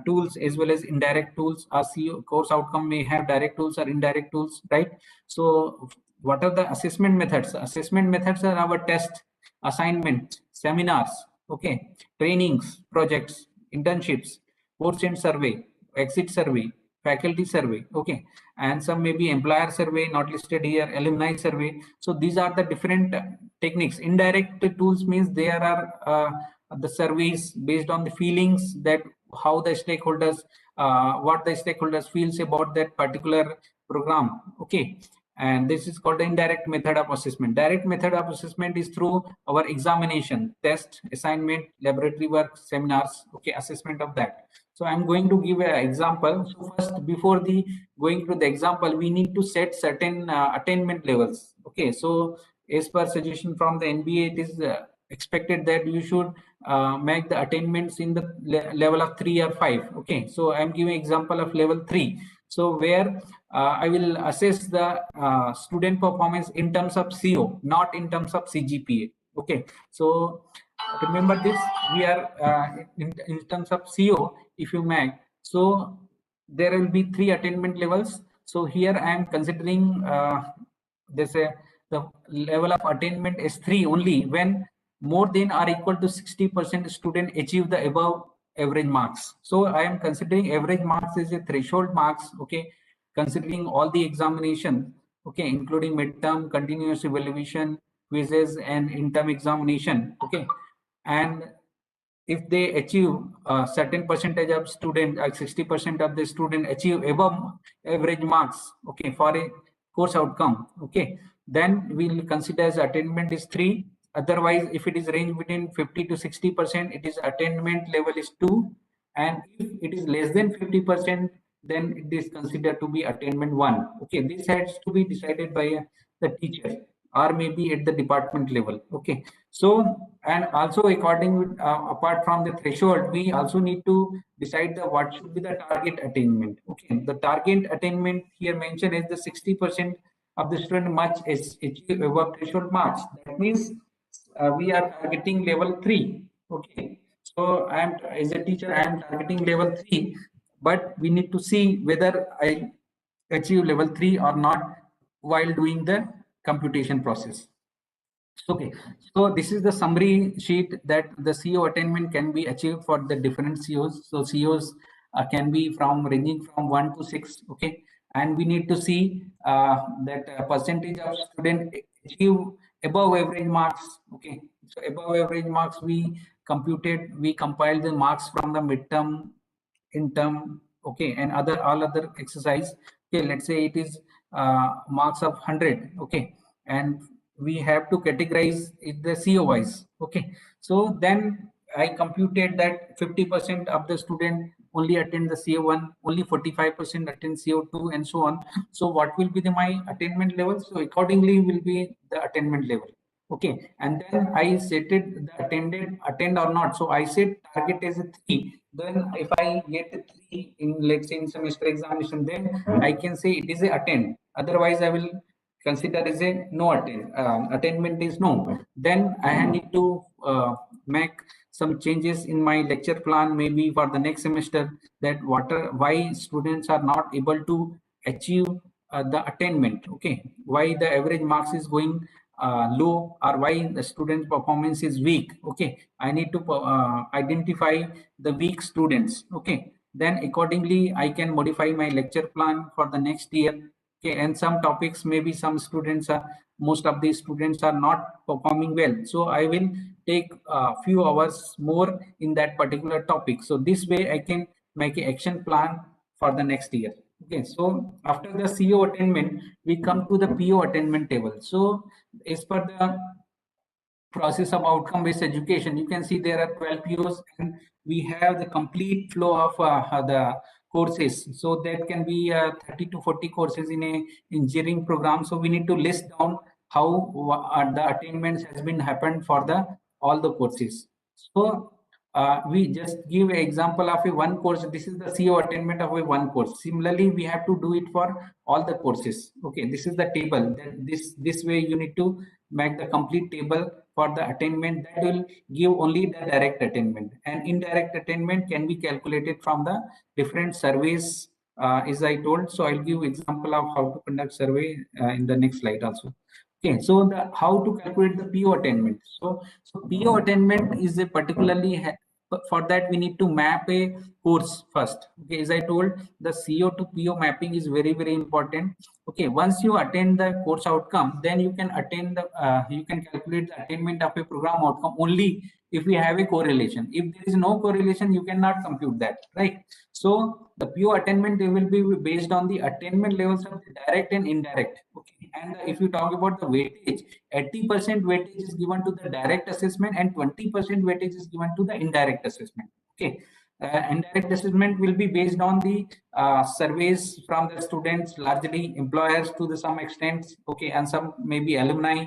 tools as well as indirect tools. Our CO course outcome may have direct tools or indirect tools, right? So what are the assessment methods? Assessment methods are our test, assignment, seminars, okay, trainings, projects, internships, course end survey, exit survey, faculty survey, okay, and some maybe employer survey not listed here, alumni survey. So these are the different techniques. Indirect tools means there are the surveys based on the feelings, that how the stakeholders, what the stakeholders feels about that particular program, okay, and this is called the indirect method of assessment. Direct method of assessment is through our examination, test, assignment, laboratory work, seminars, okay, assessment of that. So I'm going to give an example. So first, before the going to the example, we need to set certain attainment levels. Okay, so as per suggestion from the NBA, it is expected that you should make the attainments in the level of 3 or 5. Okay, so I'm giving example of level 3. So where I will assess the student performance in terms of CO, not in terms of CGPA. Okay, so remember this, we are in terms of CO, if you make, so there will be 3 attainment levels. So here I am considering this the level of attainment is 3 only when more than or equal to 60% student achieve the above average marks. So I am considering average marks as a threshold marks, okay, considering all the examination, okay, including midterm, continuous evaluation, quizzes, and in-term examination, okay, and if they achieve a certain percentage of student, like 60% of the student achieve above average marks, okay, for a course outcome, okay, then we'll consider as attainment is 3. Otherwise, if it is range between 50 to 60%, it is attainment level is 2, and if it is less than 50%, then it is considered to be attainment 1. Okay, this has to be decided by the teacher or maybe at the department level. Okay, so and also according apart from the threshold, we also need to decide the what should be the target attainment. Okay, the target attainment here mentioned is the 60% of the student must achieve above threshold marks. That means we are targeting level 3. Okay, so I am as a teacher, I am targeting level 3, but we need to see whether I achieve level 3 or not while doing the computation process. Okay, so this is the summary sheet that the CO attainment can be achieved for the different COs. So COs can be from ranging from 1 to 6. Okay, and we need to see that percentage of student achieve above average marks. Okay, so above average marks we compiled the marks from the midterm, interim, okay, and all other exercise. Okay, let's say it is marks of 100. Okay, and we have to categorize it the CO wise. Okay, so then I computed that 50% of the student only attend the CO1, only 45% attend CO2, and so on. So what will be my attainment level? So accordingly will be the attainment level. Okay, and then I set it the attend or not. So I set target as a 3. Then if I get a 3 in, let's say, in semester examination, then I can say it is a attend. Otherwise, I will consider as a no attend. Attainment is no. Then I need to make some changes in my lecture plan, maybe for the next semester, that why students are not able to achieve the attainment. Okay, why the average marks is going low, or why the student's performance is weak. Okay, I need to identify the weak students. Okay, then accordingly I can modify my lecture plan for the next year. Okay, and some topics, maybe some students are, most of these students are not performing well, so I will take a few hours more in that particular topic. So this way I can make an action plan for the next year. Okay, so after the CO attainment, we come to the PO attainment table. So as per the process of outcome-based education, you can see there are 12 POs, and we have the complete flow of the courses. So that can be 30 to 40 courses in a engineering program. So we need to list down how the attainments has been happened for the all the courses. So we just give an example of a one course. This is the CO attainment of a one course. Similarly, we have to do it for all the courses. Okay, this is the table. This way you need to make the complete table for the attainment. That will give only the direct attainment, and indirect attainment can be calculated from the different surveys, as I told. So I'll give example of how to conduct survey in the next slide also. Okay, so the how to calculate the PO attainment. So PO attainment is a particularly for that we need to map a course first. Okay, as I told, the CO to PO mapping is very important. Okay, once you attain the course outcome, then you can attain the you can calculate the attainment of a program outcome only if we have a correlation. If there is no correlation, you cannot compute that, right? So the PO attainment, they will be based on the attainment levels of the direct and indirect. Okay, and if you talk about the weightage, 80% weightage is given to the direct assessment and 20% weightage is given to the indirect assessment. Okay, indirect assessment will be based on the surveys from the students, largely employers to the some extent. Okay, and some maybe alumni.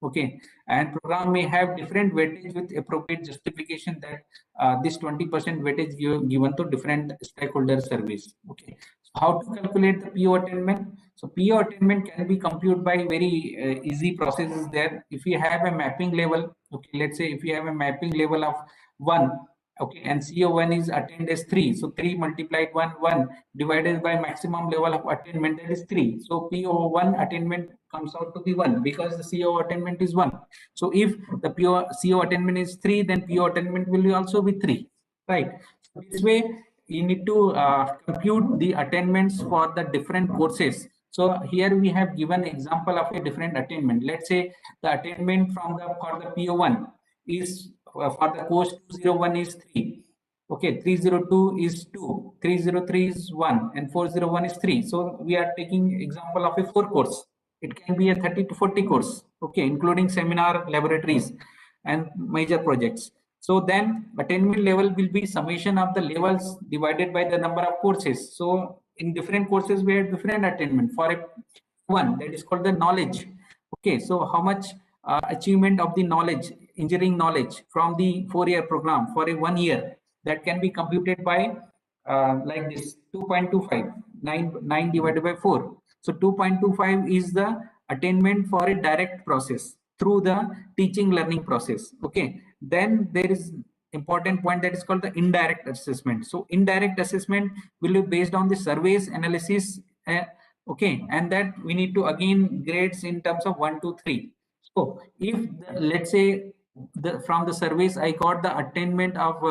Okay, and program may have different weightage with appropriate justification that this 20% weightage given to different stakeholder surveys. Okay, so how to calculate the PO attainment? So PO attainment can be computed by very easy processes there. If you have a mapping level, okay, let's say if you have a mapping level of 1, okay, and CO1 is attained as 3, so 3 multiplied 1 divided by maximum level of attainment, that is 3. So PO1 attainment comes out to be 1 because the CO attainment is 1. So if the CO attainment is 3, then PO attainment will also be 3, right? So this way you need to compute the attainments for the different courses. So here we have given example of a different attainment. Let's say the attainment from the for the PO1 is for the course 201 is 3. Okay, 302 is 2, 303 is 1, and 401 is 3. So we are taking example of a 4 course. It can be a 30 to 40 course, okay, including seminar, laboratories, and major projects. So then attainment level will be summation of the levels divided by the number of courses. So in different courses, we have different attainment. For a one, that is called the knowledge. Okay, so how much achievement of the knowledge, engineering knowledge from the 4-year program for a 1 year, that can be computed by like this 2.25, 9 divided by 4. So 2.25 is the attainment for a direct process through the teaching learning process. Okay, then there is important point that is called the indirect assessment. So indirect assessment will be based on the surveys analysis, okay, and that we need to again grades in terms of 1 to 3. So if let's say from the surveys I got the attainment of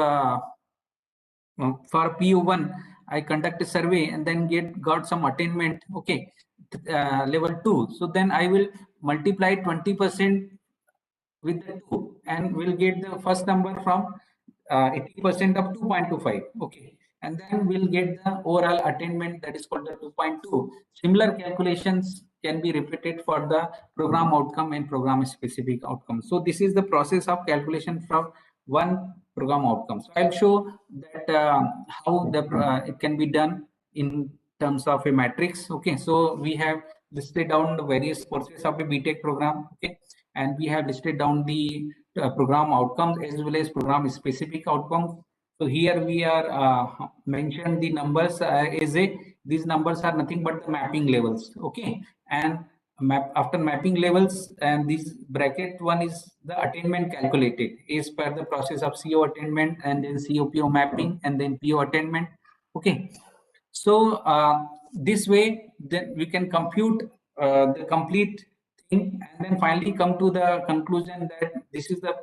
for PO1, I conduct a survey and then got some attainment, okay, level 2. So then I will multiply 20% with the 2 and we'll get the first number from 80% of 2.25. Okay, and then we'll get the overall attainment, that is called the 2.2. Similar calculations can be repeated for the program outcome and program specific outcome. So this is the process of calculation from one program outcome. So I'll show that how it can be done in terms of a matrix. Okay, so we have listed down the various courses of a BTech program. Okay, and we have listed down the program outcomes as well as program specific outcomes. So here we are mentioned the numbers as a, these numbers are nothing but the mapping levels. Okay, and after mapping levels, and this bracket one is the attainment calculated is per the process of CO attainment and then COPO mapping and then PO attainment. Okay, so this way then we can compute the complete thing and then finally come to the conclusion that this is the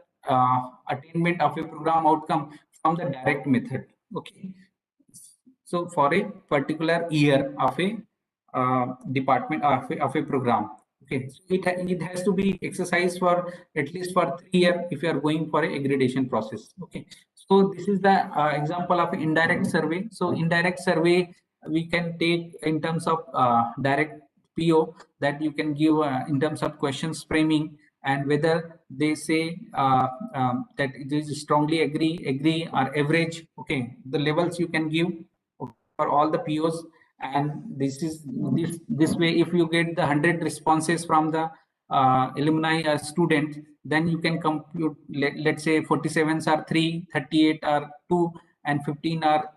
attainment of a program outcome from the direct method. Okay, So for a particular year of a department of a program. Okay, so it has to be exercised for at least for 3 years if you are going for a accreditation process. Okay, so this is the example of indirect survey. So indirect survey we can take in terms of direct PO, that you can give in terms of questions framing, and whether they say that it is strongly agree or average. Okay, the levels you can give for all the POs. And this way, if you get the 100 responses from the alumni or student, then you can compute, let's say 47s are 3, 38 are 2, and 15 are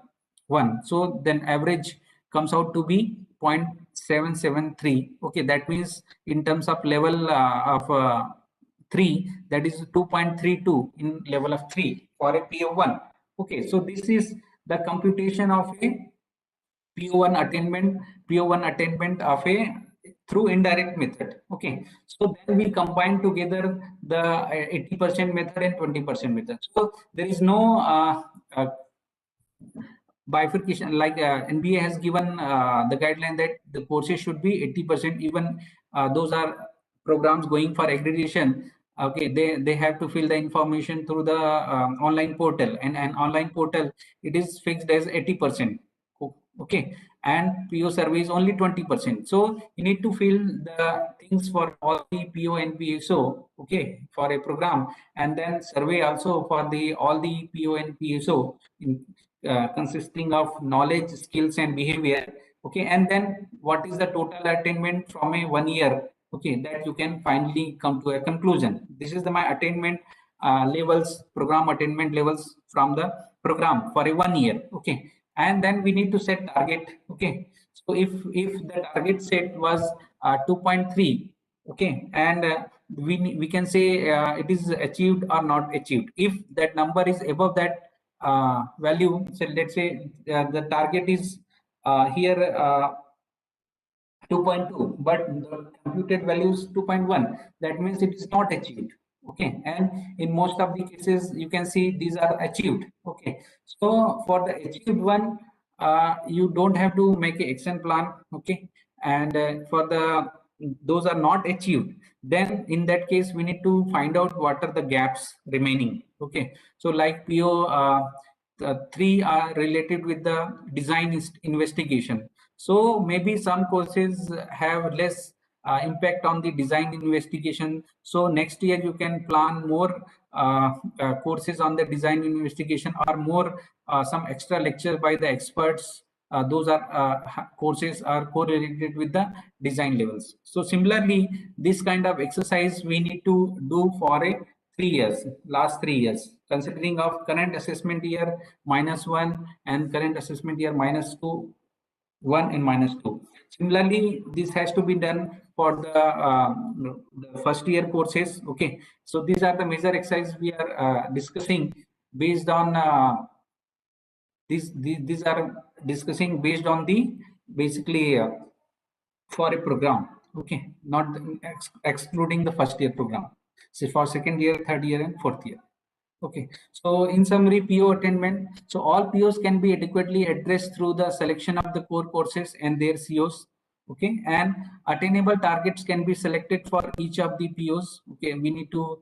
1. So then average comes out to be 0.773. Okay, that means in terms of level of 3, that is 2.32 in level of 3 for a PO1. Okay, so this is the computation of a PO1 attainment of a through indirect method. Okay, so then we combine together the 80% method and 20% method. So there is no bifurcation, like NBA has given the guideline that the courses should be 80%. Even those are programs going for accreditation. Okay, they have to fill the information through the online portal, and an online portal, it is fixed as 80%. Okay, and PO survey is only 20%. So you need to fill the things for all the PO and PSO, okay, for a program, and then survey also for the all the PO and PSO in, consisting of knowledge, skills, and behavior. Okay, and then what is the total attainment from a 1 year? Okay, that you can finally come to a conclusion. This is my attainment levels, program attainment levels from the program for a 1 year. Okay, and then we need to set target. Okay, so if the target set was 2.3, okay, and we can say it is achieved or not achieved. If that number is above that value, so let's say the target is here 2.2, but the computed value is 2.1, that means it is not achieved. Okay, and in most of the cases you can see these are achieved. Okay, so for the achieved one, you don't have to make an action plan. Okay, and for the those are not achieved, then in that case we need to find out what are the gaps remaining. Okay, so like PO 3 are related with the design investigation. So maybe some courses have less impact on the design investigation. So next year you can plan more courses on the design investigation, or more some extra lecture by the experts. Those are courses are correlated with the design levels. So similarly, this kind of exercise we need to do for a 3 years, last 3 years, considering of current assessment year -1 and current assessment year -2, 1 and -2. Similarly, this has to be done for the first year courses. Okay, so these are the major exercises we are discussing based on these are discussing based on the basically for a program. Okay, not excluding the first year program. So for second year, third year, and fourth year. Okay, so in summary, PO attainment. So all POs can be adequately addressed through the selection of the core courses and their COs. Okay, and attainable targets can be selected for each of the POs. Okay, we need to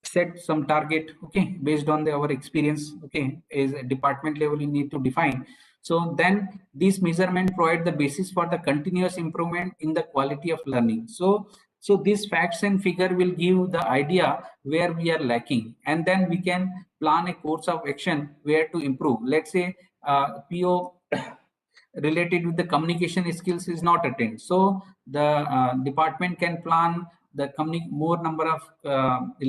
set some target, okay, based on our experience. Okay, is a department level you need to define. So then these measurement provide the basis for the continuous improvement in the quality of learning. So these facts and figure will give the idea where we are lacking, and then we can plan a course of action where to improve. Let's say PO related with the communication skills is not attained, so the department can plan the more number of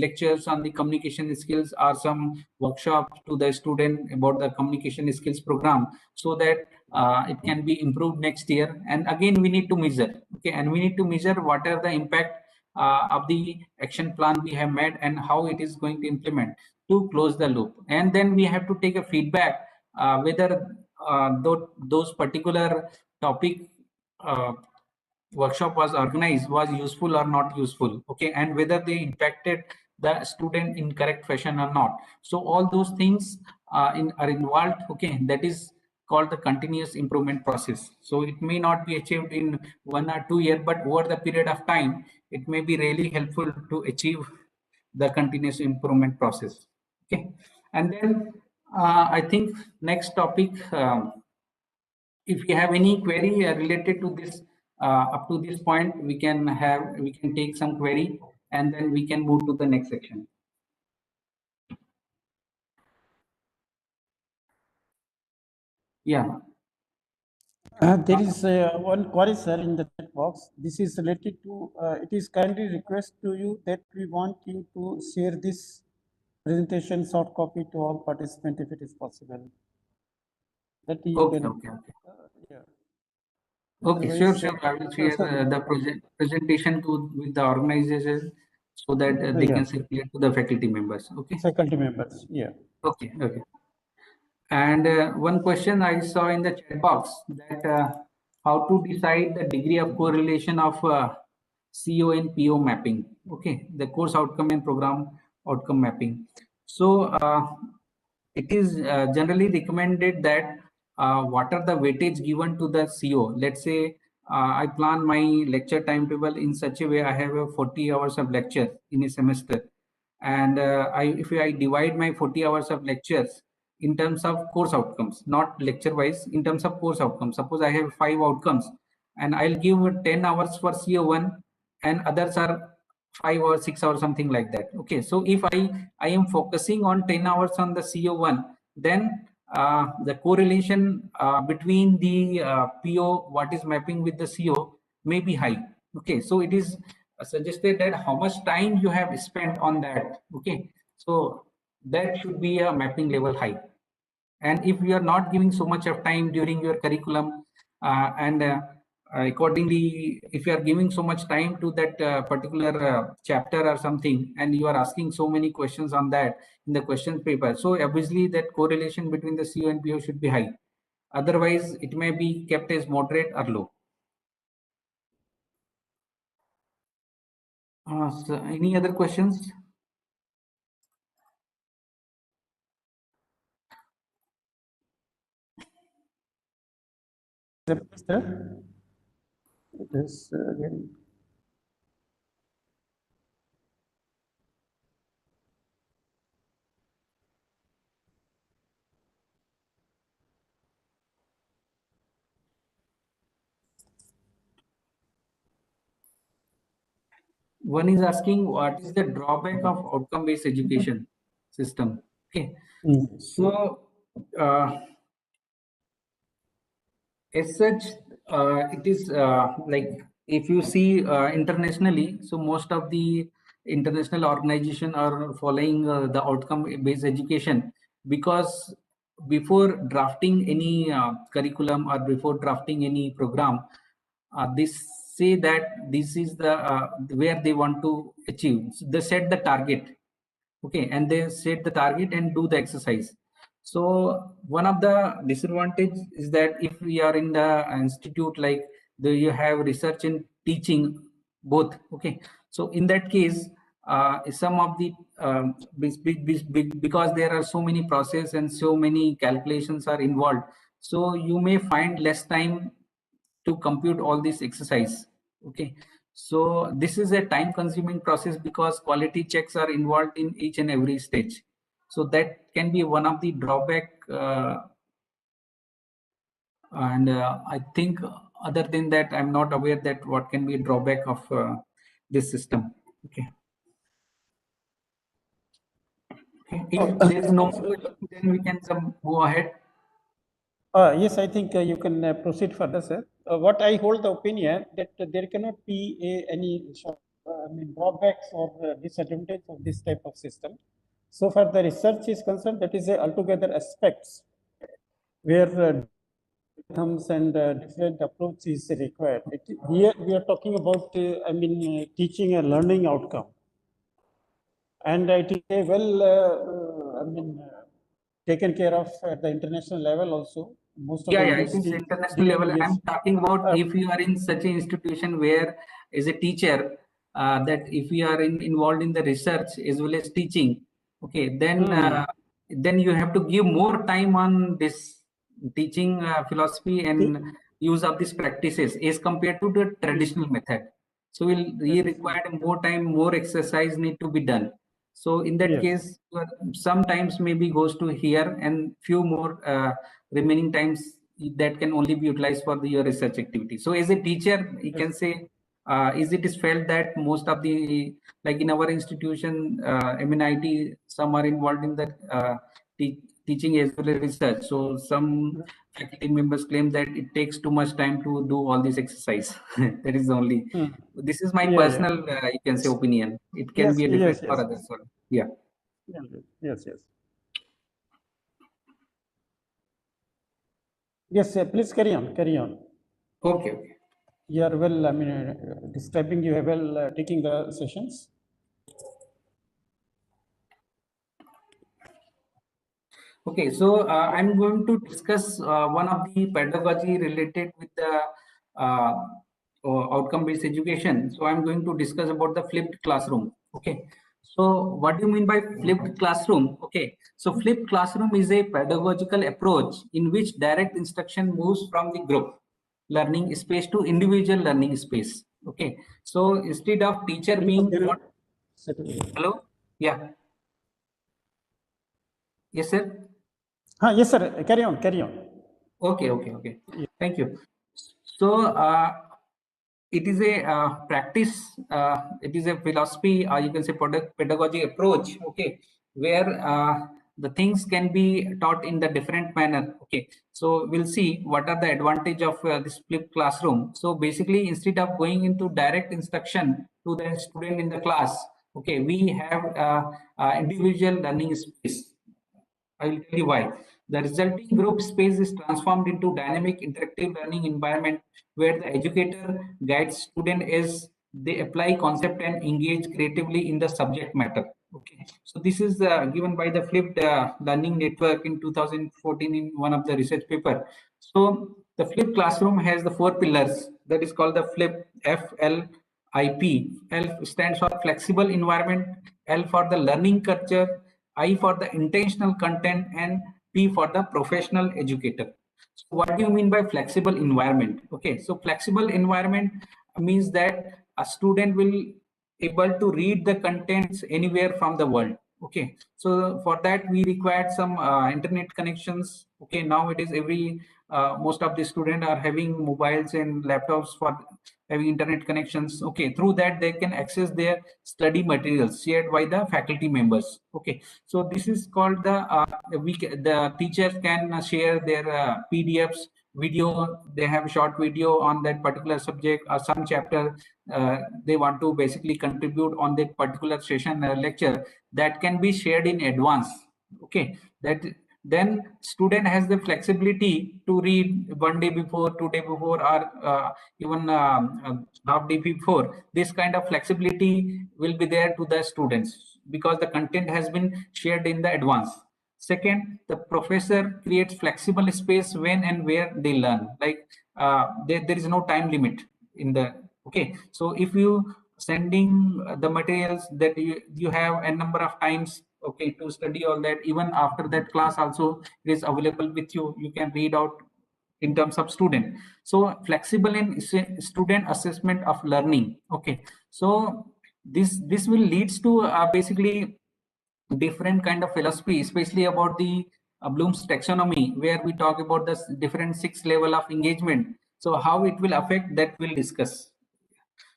lectures on the communication skills, or some workshops to the student about the communication skills program, so that it can be improved next year. And again we need to measure. Okay, and we need to measure what are the impact of the action plan we have made, and how it is going to implement to close the loop. And then we have to take a feedback whether those particular topic workshop was organized was useful or not useful. Okay, and whether they impacted the student in correct fashion or not. So all those things are involved. Okay, that is called the continuous improvement process. So it may not be achieved in 1 or 2 years, but over the period of time, it may be really helpful to achieve the continuous improvement process. Okay, and then I think next topic, if you have any query related to this up to this point, we can take some query, and then we can move to the next section. Yeah. There is one query, sir, in the chat box. This is related to, it is kindly request to you that we want you to share this presentation soft copy to all participants if it is possible. That you Okay, can, okay. yeah. Okay, sure. Otherwise, I will share the presentation with the organization so that they yeah. can circulate to the faculty members. Okay. Faculty members, yeah. Okay, okay. And one question I saw in the chat box, that how to decide the degree of correlation of CO and PO mapping. Okay, the course outcome and program outcome mapping. So it is generally recommended that what are the weightage given to the CO. Let's say I plan my lecture timetable in such a way I have 40 hours of lecture in a semester, and if I divide my 40 hours of lectures in terms of course outcomes, not lecture wise, in terms of course outcomes. Suppose I have 5 outcomes and I'll give 10 hours for CO1 and others are 5 or 6 or something like that. Okay, so if I am focusing on 10 hours on the CO1, then the correlation between the PO, what is mapping with the CO, may be high. Okay, so it is suggested that how much time you have spent on that. Okay, so that should be a mapping level high. And if you are not giving so much of time during your curriculum, and accordingly, if you are giving so much time to that particular chapter or something, and you are asking so many questions on that in the question paper, so obviously that correlation between the CO and PO should be high. Otherwise, it may be kept as moderate or low. So any other questions? Sir, it is again. One is asking what is the drawback of outcome-based education system. Okay, so as such, it is like if you see internationally, so most of the international organization are following the outcome-based education, because before drafting any curriculum or before drafting any program, they say that this is the where they want to achieve. So they set the target, okay, and they set the target and do the exercise. So one of the disadvantage is that if we are in the institute, like you have research and teaching both, okay, so in that case some of the because there are so many process and so many calculations are involved, so you may find less time to compute all this exercise. Okay, so this is a time consuming process because quality checks are involved in each and every stage. So that can be one of the drawback, and I think other than that, I'm not aware that what can be a drawback of this system. Okay, if there's no more question, then we can go ahead. Yes, I think you can proceed further, sir. What I hold the opinion that there cannot be any drawbacks or disadvantage of this type of system. So far the research is concerned, that is altogether aspects where terms and different approach is required. Here we are talking about, teaching a learning outcome. And it is taken care of at the international level also. Most of the It is universities. international level. Yes. I'm talking about if you are in such an institution where, as a teacher, that if you are involved in the research as well as teaching, okay, then you have to give more time on this teaching philosophy and use of these practices as compared to the traditional method. So we require more time, more exercise need to be done. So in that case, sometimes maybe goes to here and few more remaining times that can only be utilized for your research activity. So as a teacher, you can say, is it is felt that most of the, like in our institution, MNIT, some are involved in the teaching as well as research. So some faculty members claim that it takes too much time to do all this exercise. That is the only. This is my personal, you can say, opinion. It can be a different for others. Yeah. Yes. Yes, please carry on. Okay. You are well, I mean, describing, you have well taking the sessions. Okay, so I'm going to discuss one of the pedagogy related with the outcome-based education. So I'm going to discuss about the flipped classroom. Okay, so what do you mean by flipped classroom? Okay, so flipped classroom is a pedagogical approach in which direct instruction moves from the group learning space to individual learning space. Okay, so instead of teacher being hello, yeah, yes sir. Yes, sir. Carry on. Okay. Thank you. So it is a practice, it is a philosophy, or you can say pedagogy approach, okay, where the things can be taught in the different manner. Okay, so we'll see what are the advantage of this flipped classroom. So basically, instead of going into direct instruction to the student in the class, okay, we have individual learning space. I will tell you why. The resulting group space is transformed into dynamic interactive learning environment where the educator guides student as they apply concept and engage creatively in the subject matter. Okay, so this is given by the Flipped Learning Network in 2014 in one of the research paper. So the flipped classroom has the 4 pillars that is called the flip FLIP. L stands for flexible environment, L for the learning culture, I for the intentional content, and P for the professional educator. So what do you mean by flexible environment? Okay, so flexible environment means that a student will able to read the contents anywhere from the world. Okay, so for that we required some internet connections. Okay, now it is every most of the students are having mobiles and laptops for having internet connections. Okay, through that they can access their study materials shared by the faculty members. Okay, so this is called the the teachers can share their PDFs, video. They have short video on that particular subject or some chapter they want to basically contribute on that particular session lecture, that can be shared in advance. Okay, that then student has the flexibility to read 1 day before, 2 day before, or even half day before. This kind of flexibility will be there to the students because the content has been shared in the advance. Second, the professor creates flexible space when and where they learn. Like there is no time limit in the. Okay, so if you sending the materials that you have a number of times, okay, to study all that, even after that class also it is available with you, you can read out in terms of student. So flexible in student assessment of learning. Okay, so this will leads to basically different kind of philosophy, especially about the Bloom's taxonomy, where we talk about the different 6 level of engagement. So how it will affect, that we'll discuss.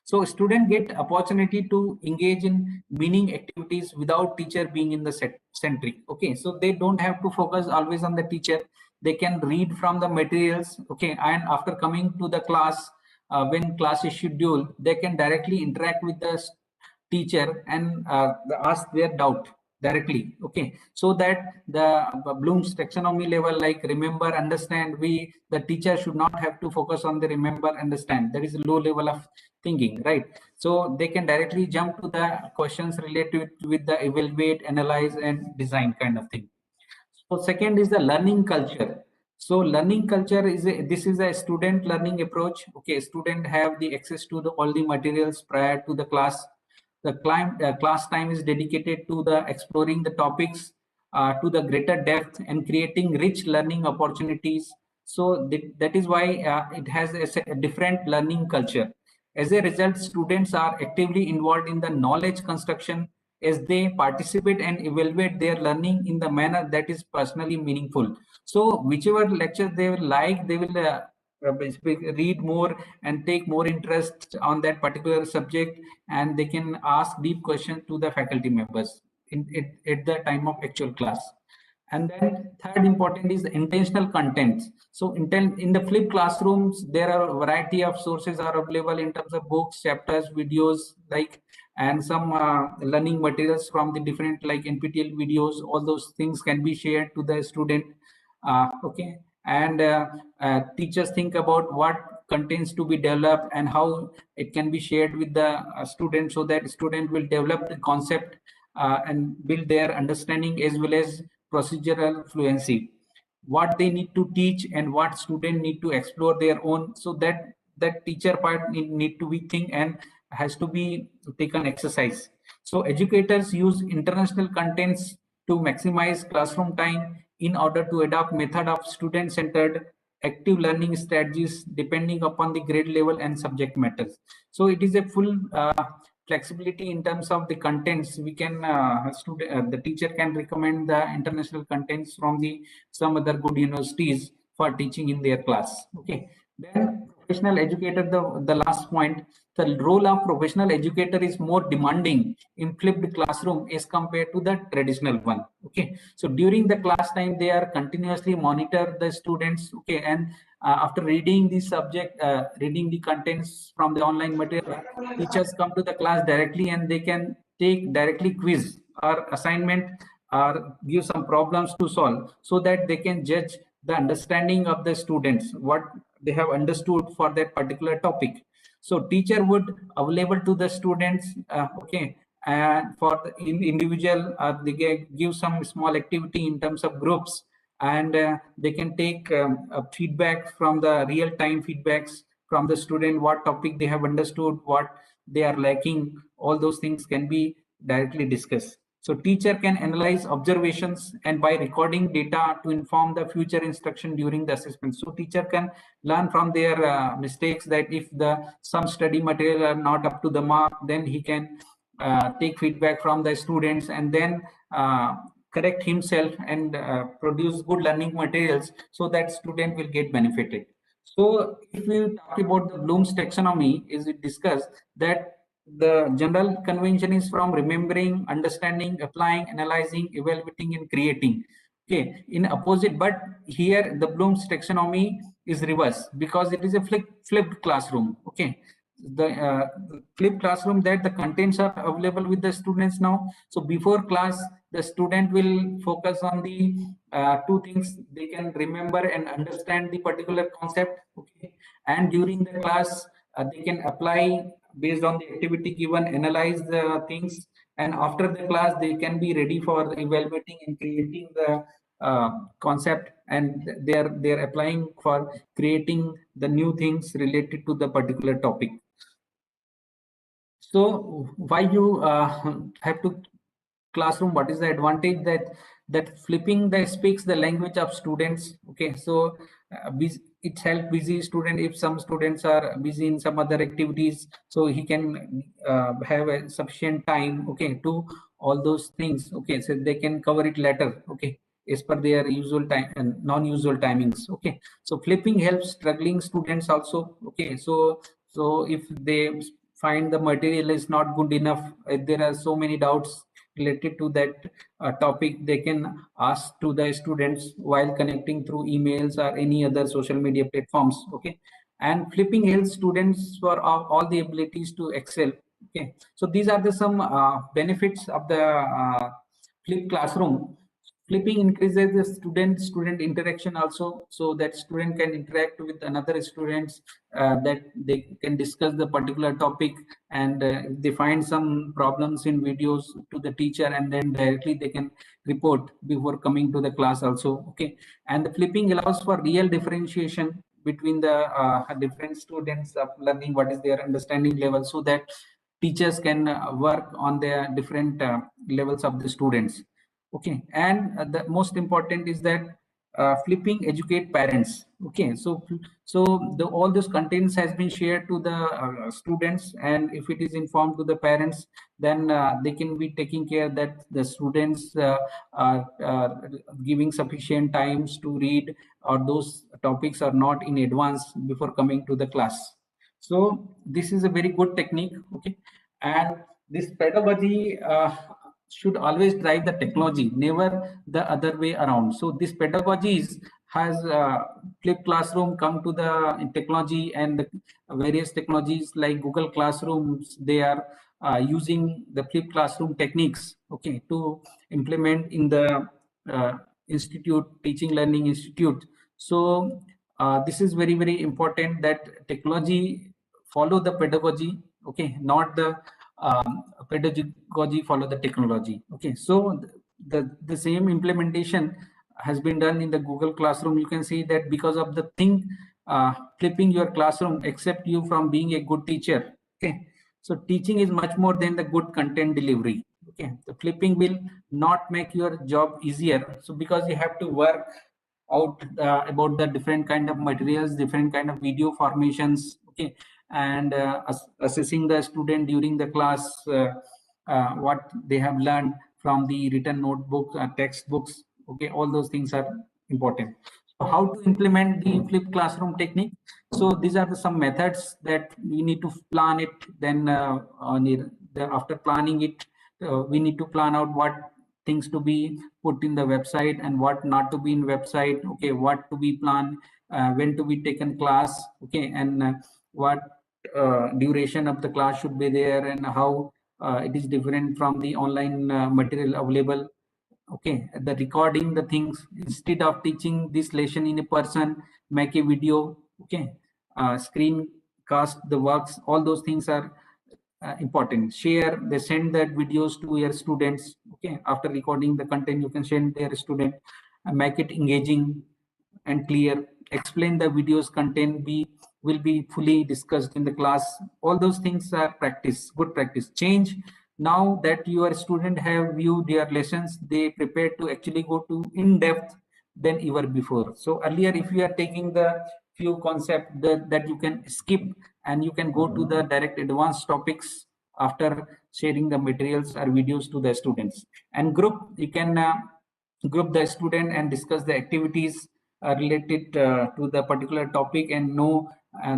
So student get opportunity to engage in meaning activities without teacher being in the centric. Okay, so they don't have to focus always on the teacher. They can read from the materials. Okay, and after coming to the class, when class is scheduled, they can directly interact with the teacher and ask their doubt directly. Okay, so that the Bloom's taxonomy level, like remember, understand, the teacher should not have to focus on the remember, understand. That is a low level of thinking, right? So they can directly jump to the questions related with the evaluate, analyze, and design kind of thing. So second is the learning culture. So learning culture is this is a student learning approach. Okay, student have the access to all the materials prior to the class. The class time is dedicated to the exploring the topics to the greater depth and creating rich learning opportunities. So that is why it has a different learning culture. As a result, students are actively involved in the knowledge construction as they participate and evaluate their learning in the manner that is personally meaningful. So whichever lecture they will like, they will read more and take more interest on that particular subject, and they can ask deep questions to the faculty members at the time of actual class. And then third important is the intentional content. So in the flipped classrooms, there are a variety of sources are available in terms of books, chapters, videos, like, and some learning materials from the different like NPTEL videos. All those things can be shared to the student. Okay, and teachers think about what contents to be developed and how it can be shared with the student, so that student will develop the concept and build their understanding as well as procedural fluency, what they need to teach and what student need to explore their own, so that teacher part need to be think and has to be taken exercise. So educators use international contents to maximize classroom time in order to adopt method of student centered active learning strategies depending upon the grade level and subject matters. So it is a full flexibility in terms of the contents. We can the teacher can recommend the international contents from the some other good universities for teaching in their class. Okay, then professional educator, the last point, the role of professional educator is more demanding in flipped classroom as compared to the traditional one. Okay, so during the class time they are continuously monitor the students. Okay, and after reading the subject, reading the contents from the online material, teachers come to the class directly and they can take directly quiz or assignment or give some problems to solve, so that they can judge the understanding of the students, what they have understood for that particular topic. So teacher would available to the students. Okay, and for the individual, they give some small activity in terms of groups, and they can take feedback from the real-time feedbacks from the student, what topic they have understood, what they are lacking. All those things can be directly discussed. So teacher can analyze observations and by recording data to inform the future instruction during the assessment. So teacher can learn from their mistakes, that if the some study material are not up to the mark, then he can take feedback from the students and then correct himself and produce good learning materials, so that student will get benefited. So if we talk about the Bloom's taxonomy, is it discussed that the general convention is from remembering, understanding, applying, analyzing, evaluating, and creating. Okay, in opposite, but here the Bloom's taxonomy is reverse, because it is a flipped classroom. Okay, the flipped classroom, that the contents are available with the students now. So before class, the student will focus on the two things: they can remember and understand the particular concept. Okay, and during the class, they can apply based on the activity given, analyze the things, and after the class they can be ready for evaluating and creating the concept, and they're applying for creating the new things related to the particular topic. So why you have to classroom? What is the advantage? That flipping the speaks the language of students. Okay, so it helps busy student. If some students are busy in some other activities, so he can have a sufficient time, okay, to all those things. Okay, so they can cover it later, okay, as per their usual time and non-usual timings. Okay, so flipping helps struggling students also. Okay, so if they find the material is not good enough, there are so many doubts related to that topic, they can ask to the students while connecting through emails or any other social media platforms. Okay, and flipping helps students for all the abilities to excel. Okay, so these are the some benefits of the flipped classroom. Flipping increases the student interaction also, so that student can interact with another students, that they can discuss the particular topic, and if they find some problems in videos to the teacher, and then directly they can report before coming to the class also. Okay, and the flipping allows for real differentiation between the different students of learning, what is their understanding level, so that teachers can work on the different levels of the students. Okay, and the most important is that flipping educate parents. Okay, so all those contents has been shared to the students, and if it is informed to the parents, then they can be taking care that the students are giving sufficient times to read, or those topics are not in advance before coming to the class. So this is a very good technique. Okay, and this pedagogy should always drive the technology, never the other way around. So this pedagogy has flipped classroom come to the technology, and the various technologies like Google Classrooms, they are using the flipped classroom techniques, okay, to implement in the institute, teaching learning institute. So this is very, very important that technology follow the pedagogy, okay, not the pedagogy follow the technology. Okay, so the same implementation has been done in the Google Classroom. You can see that because of the thing flipping your classroom accept you from being a good teacher. Okay, so teaching is much more than the good content delivery. Okay, the flipping will not make your job easier. So because you have to work out about the different kind of materials, different kind of video formations, okay, and assessing the student during the class, what they have learned from the written notebook, textbooks, okay, all those things are important. So how to implement the flipped classroom technique? So these are some methods that we need to plan it. Then after planning it, we need to plan out what things to be put in the website and what not to be in website. Okay, what to be planned, when to be taken class, okay, and what duration of the class should be there, and how it is different from the online material available. Okay, the recording the things, instead of teaching this lesson in a person, make a video. Okay, screen cast the works, all those things are important. Share, they send that videos to your students. Okay, after recording the content, you can send their student, make it engaging and clear. Explain the videos content will be fully discussed in the class. All those things are practice, good practice. Change, now that your student have viewed their lessons, they prepare to actually go to in depth than ever before. So earlier, if you are taking the few concepts that you can skip, and you can go to the direct advanced topics after sharing the materials or videos to the students. And group, you can group the student and discuss the activities related to the particular topic, and know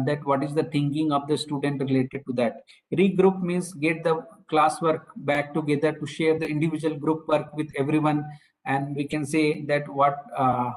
that what is the thinking of the student related to that. Regroup means get the classwork back together to share the individual group work with everyone, and we can say that what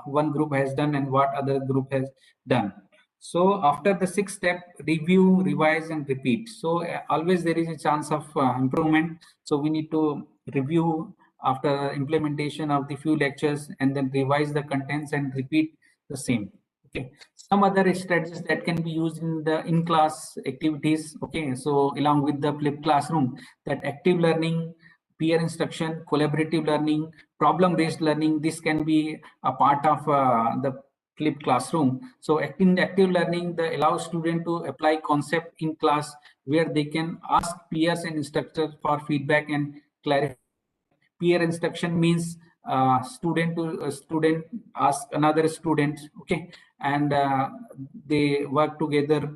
one group has done and what other group has done. So after the sixth step, review, revise, and repeat. So always there is a chance of improvement. So we need to review after implementation of the few lectures, and then revise the contents and repeat the same. Okay, some other strategies that can be used in the in-class activities. Okay, so along with the flipped classroom, that active learning, peer instruction, collaborative learning, problem-based learning, this can be a part of the flipped classroom. So in active learning, the allows student to apply concept in class, where they can ask peers and instructors for feedback and clarify. Peer instruction means student to student ask another student, okay, and they work together,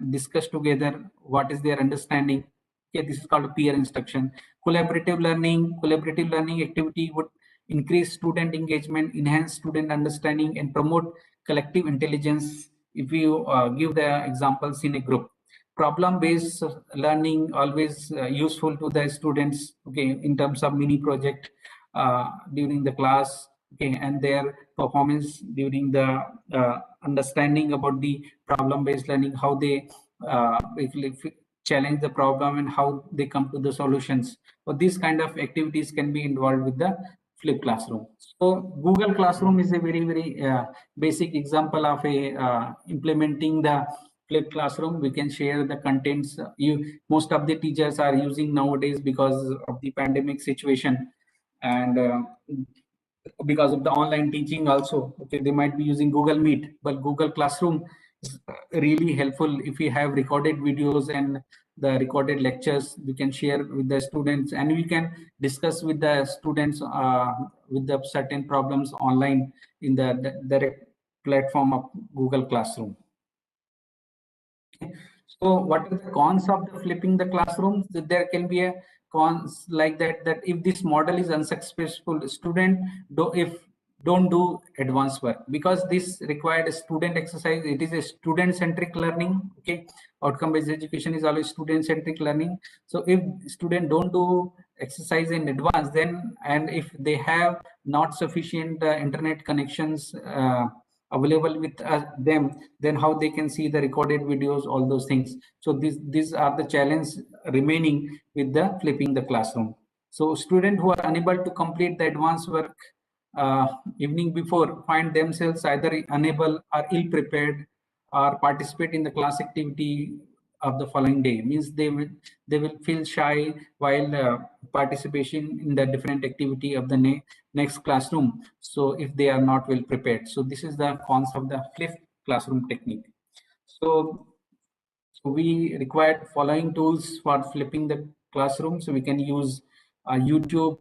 discuss together what is their understanding. Okay, this is called peer instruction. Collaborative learning activity would increase student engagement, enhance student understanding, and promote collective intelligence. If you give the examples in a group. Problem-based learning always useful to the students, okay, in terms of mini project during the class, okay, and their performance during the understanding about the problem-based learning, how they basically challenge the problem and how they come to the solutions. So these kind of activities can be involved with the flipped classroom. So Google Classroom is a very, very basic example of a implementing the flipped classroom. We can share the contents. Most of the teachers are using nowadays because of the pandemic situation, and because of the online teaching also. Okay, they might be using Google Meet, but Google Classroom is really helpful if you have recorded videos and the recorded lectures. We can share with the students, and we can discuss with the students with the certain problems online in the direct platform of Google Classroom. So what are the cons of the flipping the classrooms? There can be a cons like that if this model is unsuccessful, student don't do advanced work, because this required a student exercise. It is a student centric learning. Okay, outcome based education is always student centric learning. So if student don't do exercise in advance, then, and if they have not sufficient internet connections available with them, then how they can see the recorded videos, all those things. So these are the challenge remaining with the flipping the classroom. So students who are unable to complete the advanced work evening before find themselves either unable or ill prepared, or participate in the class activity of the following day. Means they will feel shy while participation in the different activity of the next classroom. So if they are not well prepared, so this is the cons of the flipped classroom technique. So we required following tools for flipping the classroom. So we can use YouTube,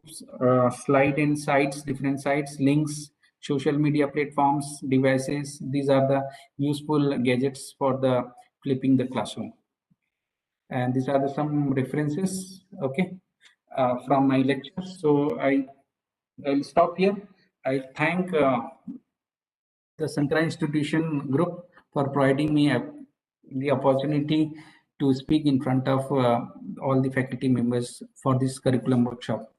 slide and sites, different sites, links, social media platforms, devices. These are the useful gadgets for the flipping the classroom. And these are some references, okay, from my lecture. So I'll stop here. I thank the Sankara Institution group for providing me the opportunity to speak in front of all the faculty members for this curriculum workshop,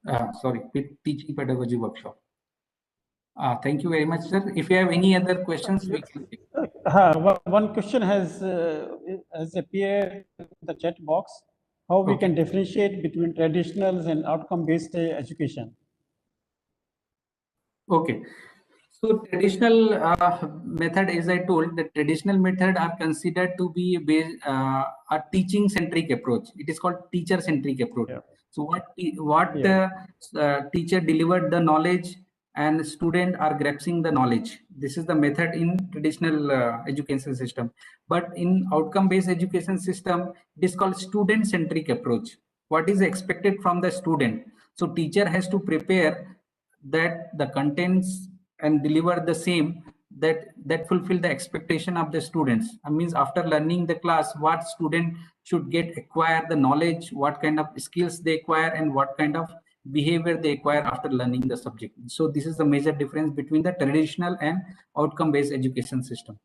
teaching pedagogy workshop. Thank you very much, sir. If you have any other questions, we can take. One question has appeared in the chat box, how we can differentiate between traditional and outcome-based education. Okay. So traditional method, as I told, the traditional method are considered to be based a teaching centric approach. It is called teacher centric approach. Yeah. So what teacher delivered the knowledge and student are grasping the knowledge. This is the method in traditional education system. But in outcome based education system, it is called student centric approach. What is expected from the student? So teacher has to prepare that the contents and deliver the same that fulfill the expectation of the students. I means after learning the class, what student should get acquire the knowledge, what kind of skills they acquire, and what kind of behavior they acquire after learning the subject. So this is the major difference between the traditional and outcome based education system.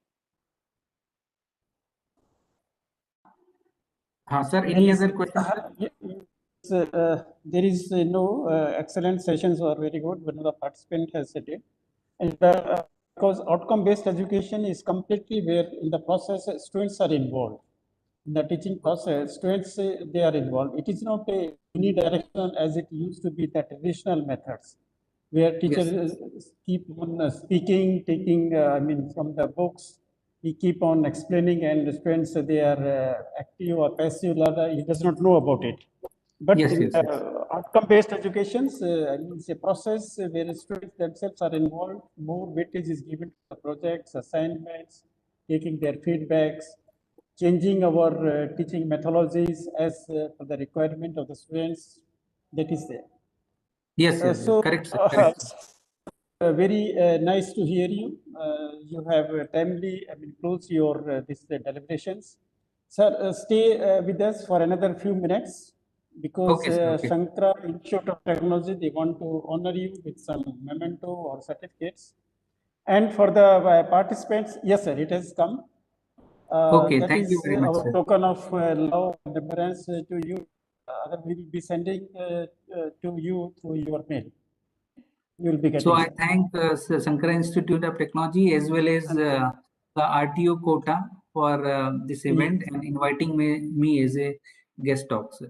Sir, any other questions? There is no excellent sessions are very good when the participant has said it. And because outcome-based education is completely where in the process students are involved. In the teaching process, students they are involved. It is not a unidirectional as it used to be the traditional methods, where teachers keep on speaking, taking from the books, he keep on explaining, and the students they are active or passive learner. He does not know about it. But in outcome-based education, it's a process where students themselves are involved. More weightage is given to the projects, assignments, taking their feedbacks, changing our teaching methodologies as per the requirement of the students. That is there. Yes, so correct, sir. Correct. Very nice to hear you. You have timely, close your this deliberations. Sir, stay with us for another few minutes, because Sankara Institute of Technology, they want to honor you with some memento or certificates. And for the participants, yes, sir, it has come. Thank you very much, our sir. token of love and reverence to you. We will be sending to you through your mail. You will be getting. So I thank Sankara Institute of Technology as well as the RTO quota for this event and inviting me as a guest talk, sir.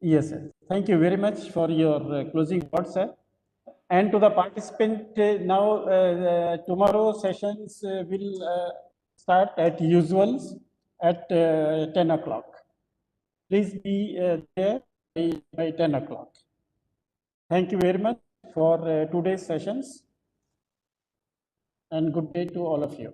Yes, sir. Thank you very much for your closing words, sir. And to the participant, now tomorrow sessions will start at usuals at 10 o'clock. Please be there by 10 o'clock. Thank you very much for today's sessions, and good day to all of you.